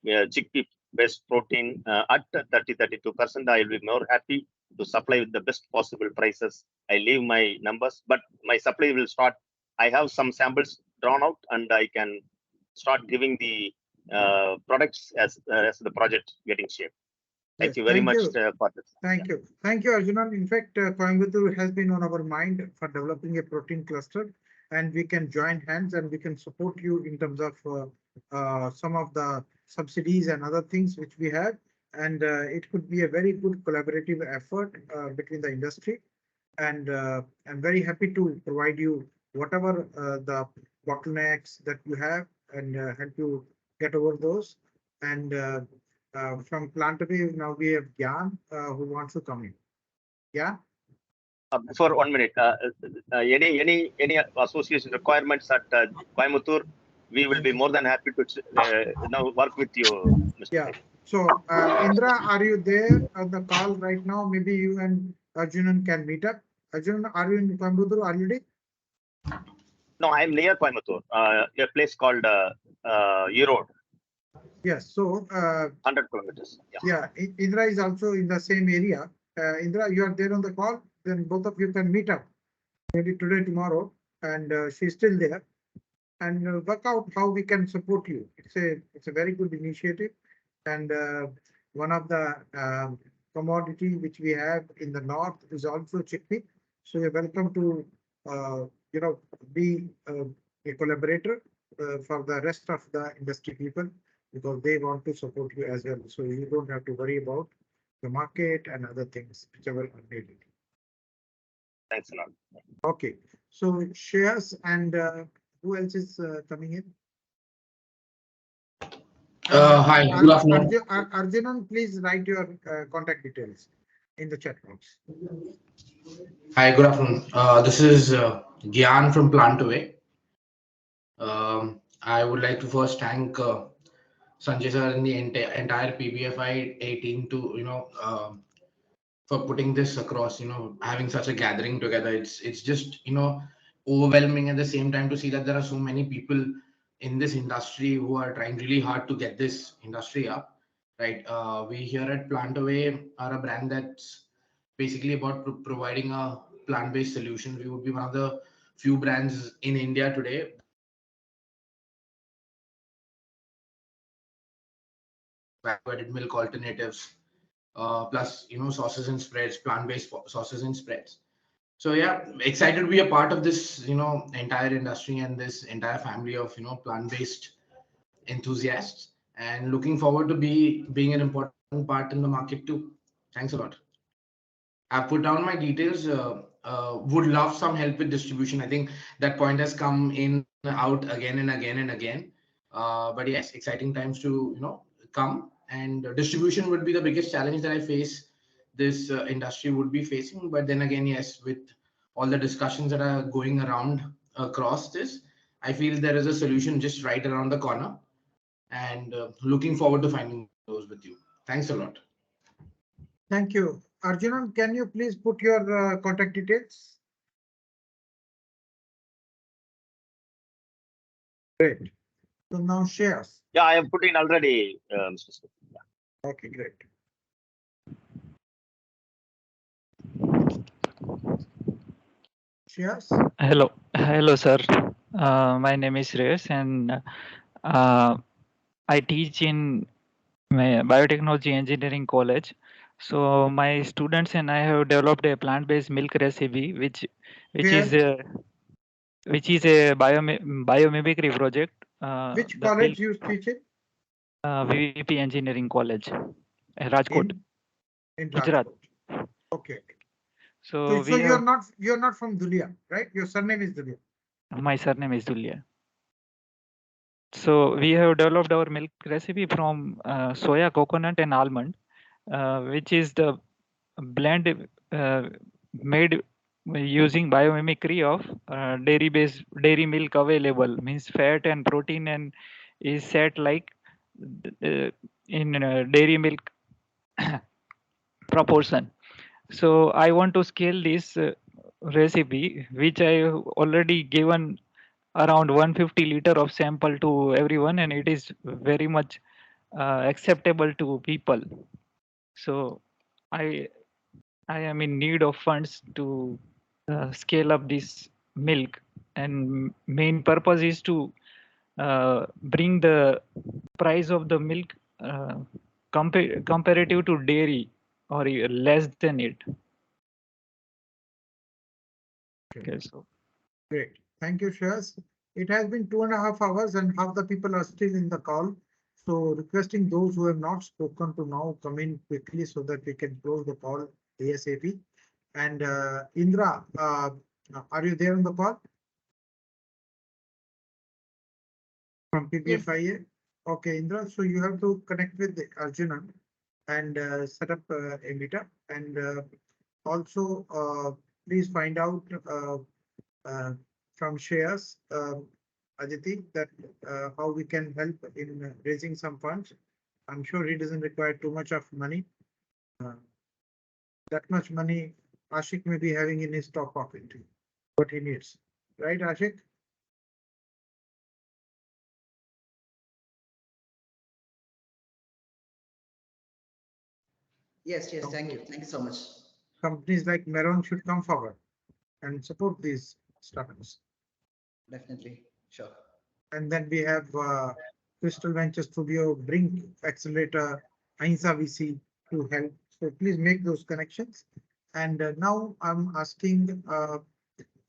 chickpea-based protein at 30-32%. I will be more happy to supply with the best possible prices. I leave my numbers, but my supply will start. I have some samples drawn out, and I can start giving the products as the project getting shaped. Thank you very much for this. Thank you, Arjunan. In fact, Coimbatore has been on our mind for developing a protein cluster, and we can join hands and we can support you in terms of some of the subsidies and other things which we have, and it could be a very good collaborative effort between the industry. And I'm very happy to provide you whatever the bottlenecks that you have and help you get over those. And from Plantaway, now we have Gyan who wants to come in. Yeah. For 1 minute, any association requirements at Coimbatore, we will be more than happy to now work with you, Mr. Yeah. So Indra, are you there on the call right now? Maybe you and Arjunan can meet up. Arjunan, are you in Coimbatore already? No, I am near Coimbatore, a place called Erode. Yes, so 100 kilometers. Yeah, Indra is also in the same area. Indra, you are there on the call. Then both of you can meet up maybe today, tomorrow, and she's still there, and work out how we can support you. It's a very good initiative, and one of the commodity which we have in the north is also chickpea. So you're welcome to be a collaborator for the rest of the industry people, because they want to support you as well. So you don't have to worry about the market and other things whichever are needed. Thanks a lot. Okay, so Shreyas and who else is coming in? Hi, good afternoon. Arjunan, please write your contact details in the chat box. Hi, good afternoon. This is Gyan from Plantaway. I would like to first thank Sanjay sir and the entire PBFIA team to for putting this across. Having such a gathering together, it's just overwhelming at the same time to see that there are so many people in this industry who are trying really hard to get this industry up. right? We here at Plantaway are a brand that's basically about providing a plant-based solution. We would be one of the few brands in India today value-added milk alternatives, plus sauces and spreads, plant-based sauces and spreads. So yeah, excited to be a part of this entire industry and this entire family of plant-based enthusiasts, and looking forward to being an important part in the market too. Thanks a lot. I've put down my details. Would love some help with distribution. I think that point has come in out again and again and again. But yes, exciting times to come, and distribution would be the biggest challenge that I face. This industry would be facing. But then again, yes, with all the discussions that are going around across this, I feel there is a solution just right around the corner, and looking forward to finding those with you. Thanks a lot. Thank you. Arjunan, can you please put your contact details? Great. So now shares. Yeah, I have put in already, Mr. Smith. Yeah. Okay, great. Shares. Hello, sir. My name is Reyes, and I teach in biotechnology engineering college. So my students and I have developed a plant-based milk recipe, which is a biomimicry project. Which The college milk, you teach it? VVP Engineering College, Rajkot, In Gujarat. Rajkot. Okay. So So you're not from Dhulia, right? Your surname is Dhulia. My surname is Dulia. So we have developed our milk recipe from soya, coconut, and almond, which is the blend made using biomimicry of dairy milk available, means fat and protein, and is set like in dairy milk proportion. So I want to scale this recipe, which I have already given around 150 liter of sample to everyone, and it is very much acceptable to people. So I am in need of funds to scale up this milk, and main purpose is to bring the price of the milk comparative to dairy or less than it. Okay, so great. Thank you, Shaz. It has been 2.5 hours and half the people are still in the call. So requesting those who have not spoken to now come in quickly so that we can close the call ASAP. And Indra, are you there on the call? From PBFIA? Yes. Okay, Indra, so you have to connect with Arjuna and set up a meetup. And also, please find out from Shreyas, Aditi, that how we can help in raising some funds. I'm sure he doesn't require too much of money. That much money Ashik may be having in his top pocket, what he needs. Right, Ashik? Yes, thank you. Thank you so much. Companies like Meron should come forward and support these startups. Definitely, sure. And then we have Crystal Venture Studio, Brink Accelerator, Ainsa VC to help. So please make those connections. And now I'm asking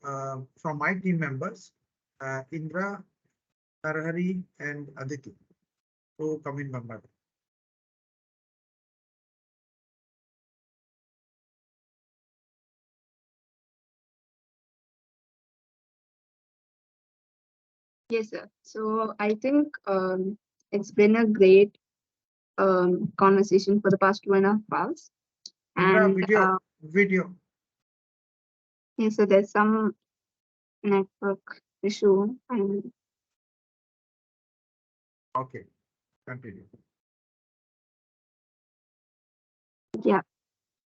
from my team members, Indra, Narahari, and Aditi to come in Bangladesh. Yes, sir. So I think it's been a great conversation for the past 2.5 hours. And video. Yes, so there's some network issue. And okay, continue. Yeah,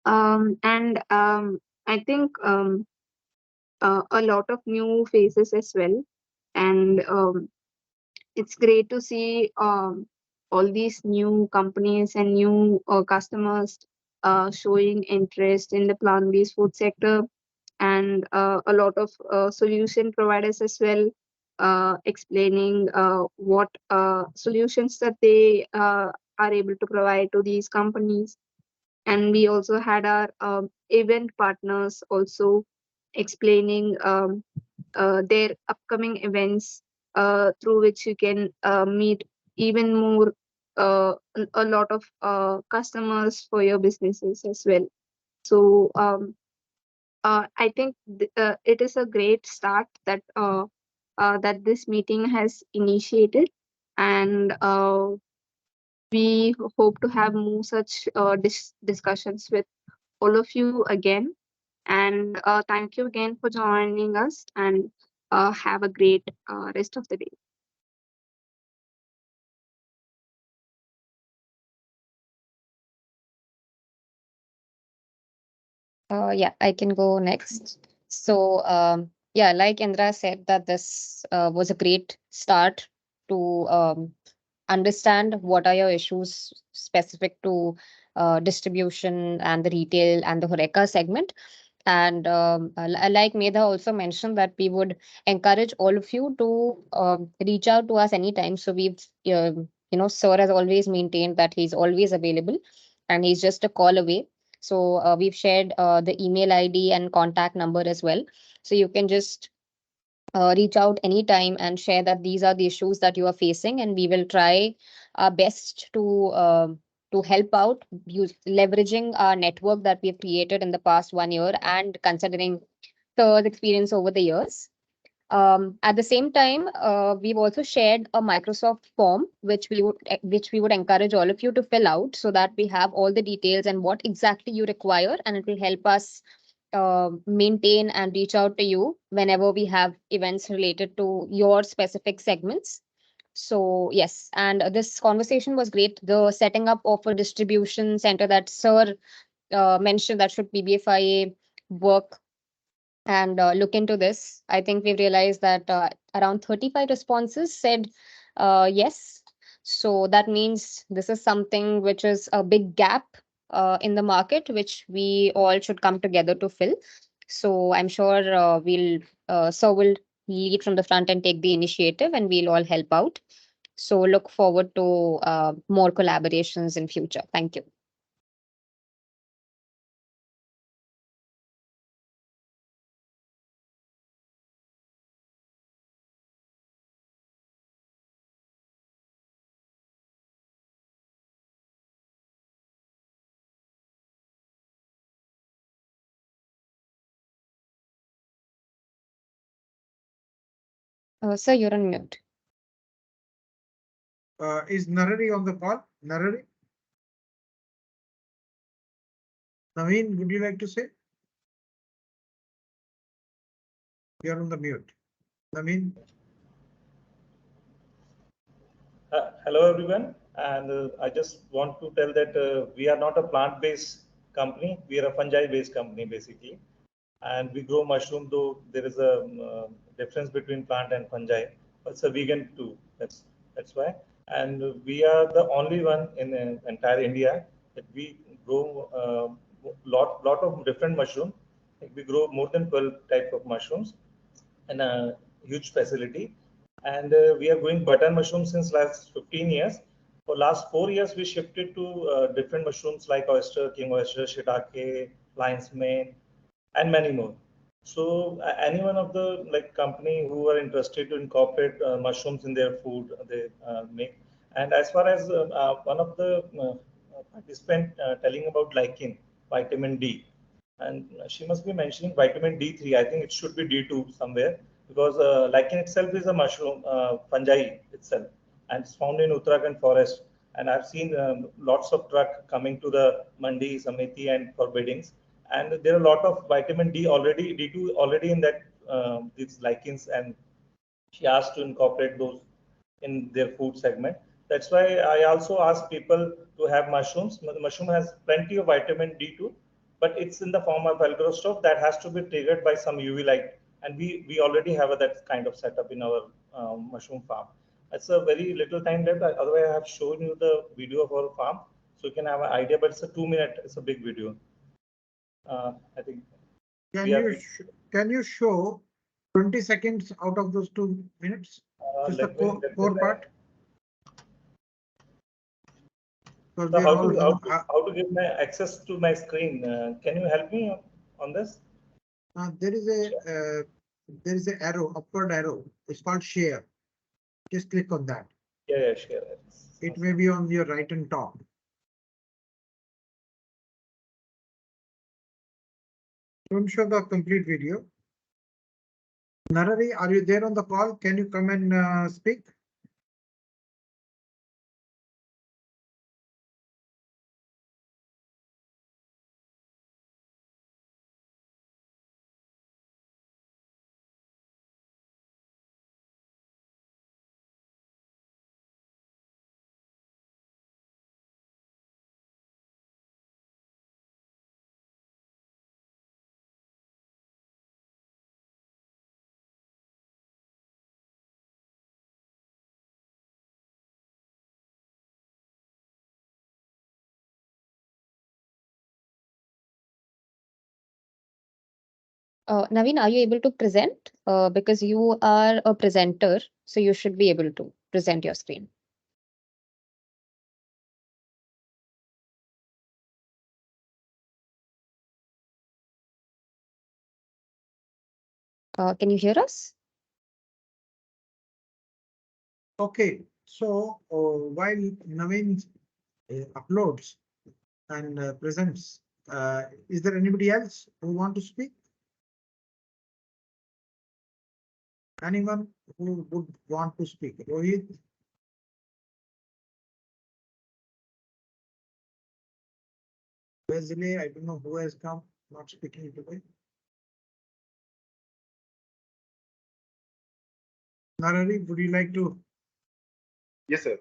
and I think a lot of new faces as well, and it's great to see all these new companies and new customers showing interest in the plant-based food sector, and a lot of solution providers as well explaining what solutions that they are able to provide to these companies. And we also had our event partners also explaining their upcoming events through which you can meet even more a lot of customers for your businesses as well. So I think it is a great start that that this meeting has initiated, and we hope to have more such discussions with all of you again. And thank you again for joining us, and have a great rest of the day. Yeah, I can go next. So, yeah, like Indra said, that this was a great start to understand what are your issues specific to distribution and the retail and the HORECA segment. And like Medha also mentioned, that we would encourage all of you to reach out to us anytime. So we've, Sir has always maintained that he's always available and he's just a call away. So we've shared the email ID and contact number as well. So you can just reach out anytime and share that these are the issues that you are facing, and we will try our best to help out, leveraging our network that we've created in the past 1 year and considering the experience over the years. At the same time, we've also shared a Microsoft form, which we would encourage all of you to fill out, so that we have all the details and what exactly you require, and it will help us maintain and reach out to you whenever we have events related to your specific segments. So yes, and this conversation was great. The setting up of a distribution center that Sir mentioned, that should PBFIA work and look into this. I think we've realized that around 35 responses said yes. So that means this is something which is a big gap in the market, which we all should come together to fill. So I'm sure Sir will lead from the front and take the initiative, and we'll all help out. So look forward to more collaborations in future. Thank you. Sir, you're on mute. Is Narari on the call? Narari? Naveen, would you like to say? You're on the mute. Naveen? Hello, everyone. And I just want to tell that we are not a plant-based company. We are a fungi-based company, basically. And we grow mushroom, though there is a difference between plant and fungi. But it's a vegan too. That's why. And we are the only one in entire India that we grow lot of different mushrooms. Like we grow more than 12 type of mushrooms in a huge facility. And we are growing button mushrooms since last 15 years. For last 4 years, we shifted to different mushrooms like oyster, king oyster, shiitake, lion's mane, and many more. So any one of the company who are interested to incorporate mushrooms in their food, they make. And as far as one of the participant telling about lichen, vitamin D, and she must be mentioning vitamin D3. I think it should be D2 somewhere, because lichen itself is a mushroom fungi itself, and it's found in Uttarakhand forest. And I've seen lots of truck coming to the mandi, samiti, and for biddings. And there are a lot of vitamin D already, D2 already in that these lichens, and she asked to incorporate those in their food segment. That's why I also ask people to have mushrooms. The mushroom has plenty of vitamin D2, but it's in the form of algorostov that has to be triggered by some UV light. And we already have that kind of setup in our mushroom farm. It's a very little time left. Otherwise, I have shown you the video of our farm, so you can have an idea. But it's a 2 minute. It's a big video. I think. Can you show 20 seconds out of those 2 minutes? Just the core part. So how to give my access to my screen? Can you help me on this? There is a arrow, upward arrow. It's called share. Just click on that. Yeah, share. It may be on your right and top. Don't show the complete video. Narari, are you there on the call? Can you come and speak? Naveen, are you able to present? Because you are a presenter, so you should be able to present your screen. Can you hear us? Okay, so while Naveen uploads and presents, is there anybody else who want to speak? Anyone who would want to speak? Rohit? Wesley, I don't know who has come, not speaking today. Narari, would you like to? Yes, sir.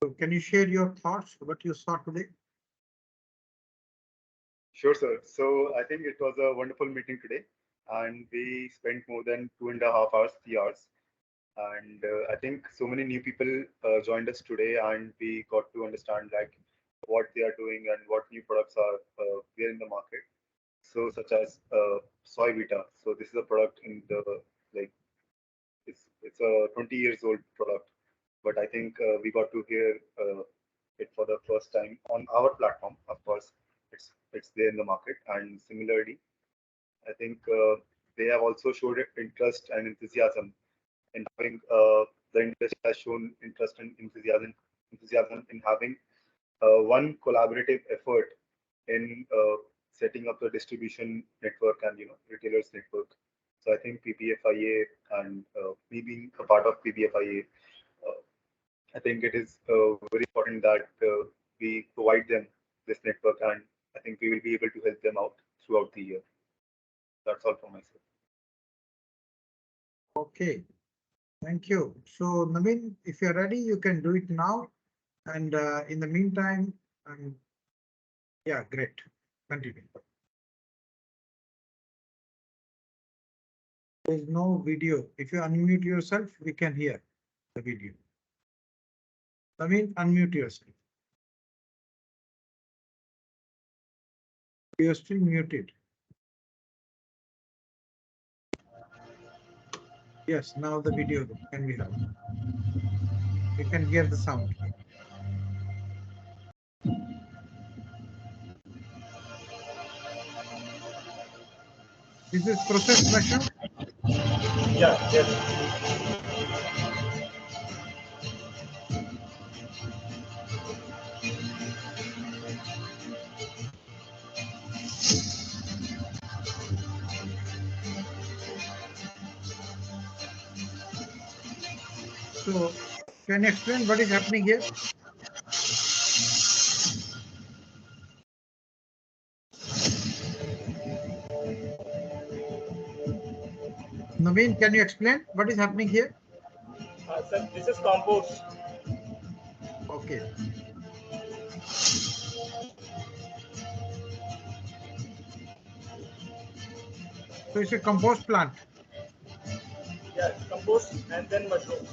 So can you share your thoughts, what you saw today? Sure, sir. So I think it was a wonderful meeting today, and we spent more than 2.5 hours, 3 hours. And I think so many new people joined us today, and we got to understand like what they are doing and what new products are there in the market. So such as soy vita. So this is a product in the like it's a 20 years old product, but I think we got to hear it for the first time on our platform. Of course, it's there in the market, and similarly, I think they have also showed interest and enthusiasm in having the industry has shown interest and enthusiasm in having one collaborative effort in setting up the distribution network and retailers network. So I think PBFIA and me being a part of PBFIA, I think it is very important that we provide them this network, and I think we will be able to help them out throughout the year. That's all from myself. Okay, thank you. So Naveen, if you're ready, you can do it now. And in the meantime, yeah, great. Continue. There's no video. If you unmute yourself, we can hear the video. Naveen, unmute yourself. You're still muted. Yes, now the video can be heard. You can hear the sound. This is process measure. Yeah, yes. So can you explain what is happening here? Naveen, can you explain what is happening here? Sir, this is compost. Okay. So it's a compost plant. Yeah, it's compost and then mushroom.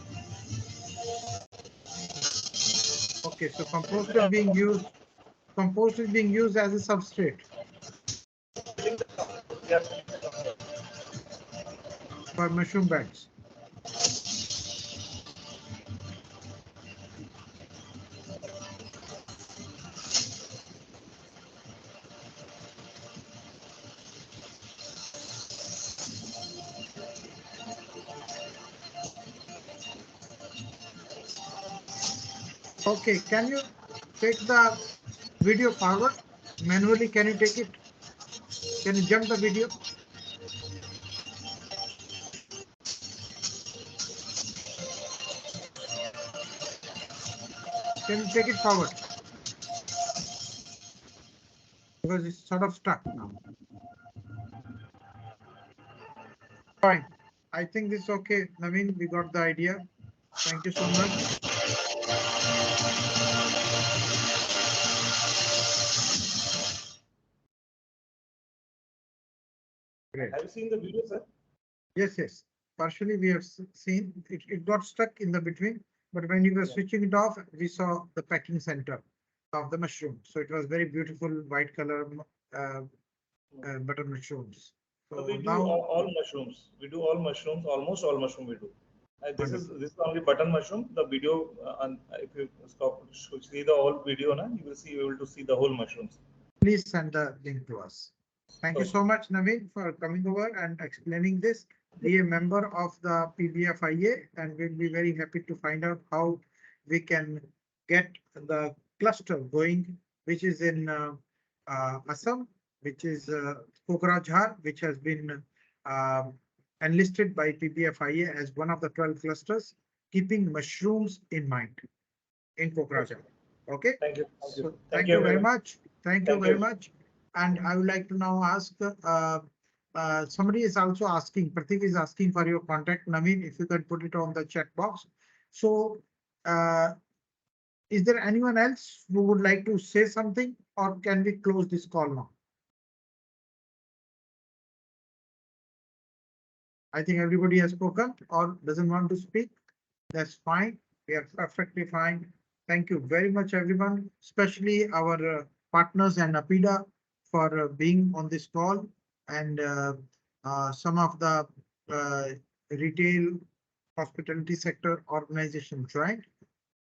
Okay, so compost is being used. Compost is being used as a substrate. Yeah. For mushroom beds. Okay, can you take the video forward? Manually, can you take it? Can you jump the video? Can you take it forward? Because it's sort of stuck now. Fine. I think this is okay. Naveen, we got the idea. Thank you so much. Great. Have you seen the video, sir? Yes, yes. Partially we have seen it got stuck in the between, but when you were switching it off, we saw the packing center of the mushroom. So it was very beautiful white color butter mushrooms. So So we do now all mushrooms. We do all mushrooms, almost all mushroom we do. This is only button mushroom. The video, if you see the whole video, you will be able to see the whole mushrooms. Please send the link to us. Thank you so much, Naveen, for coming over and explaining this. Be a member of the PBFIA, and we'll be very happy to find out how we can get the cluster going, which is in Assam, which is Kokrajhar, which has been enlisted by PBFIA as one of the 12 clusters, keeping mushrooms in mind in Kokrajhar. Okay. Thank you. So, thank you very much. Thank you very much. And I would like to now ask, somebody is also asking, Pratik is asking for your contact. Naveen, if you can put it on the chat box. So, is there anyone else who would like to say something, or can we close this call now? I think everybody has spoken or doesn't want to speak. That's fine. We are perfectly fine. Thank you very much, everyone, especially our partners and APIDA for being on this call, and some of the retail hospitality sector organizations joined.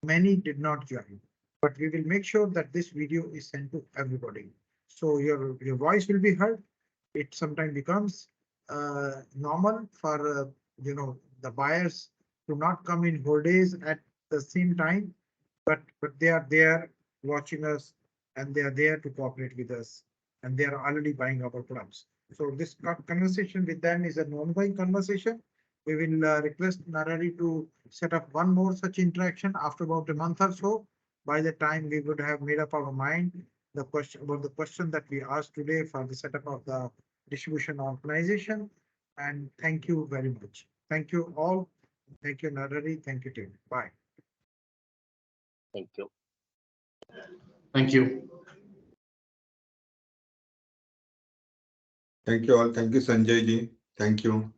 Many did not join, but we will make sure that this video is sent to everybody. So your voice will be heard. It sometimes becomes normal for the buyers to not come in whole days at the same time, but they are there watching us, and they are there to cooperate with us, and they are already buying our products. So this conversation with them is an ongoing conversation. We will request Narari to set up one more such interaction after about a month or so. By the time we would have made up our mind the question that we asked today for the setup of the distribution organization. And thank you very much. Thank you all. Thank you, Narari. Thank you, team. Bye. Thank you. Thank you. Thank you all. Thank you, Sanjay ji. Thank you.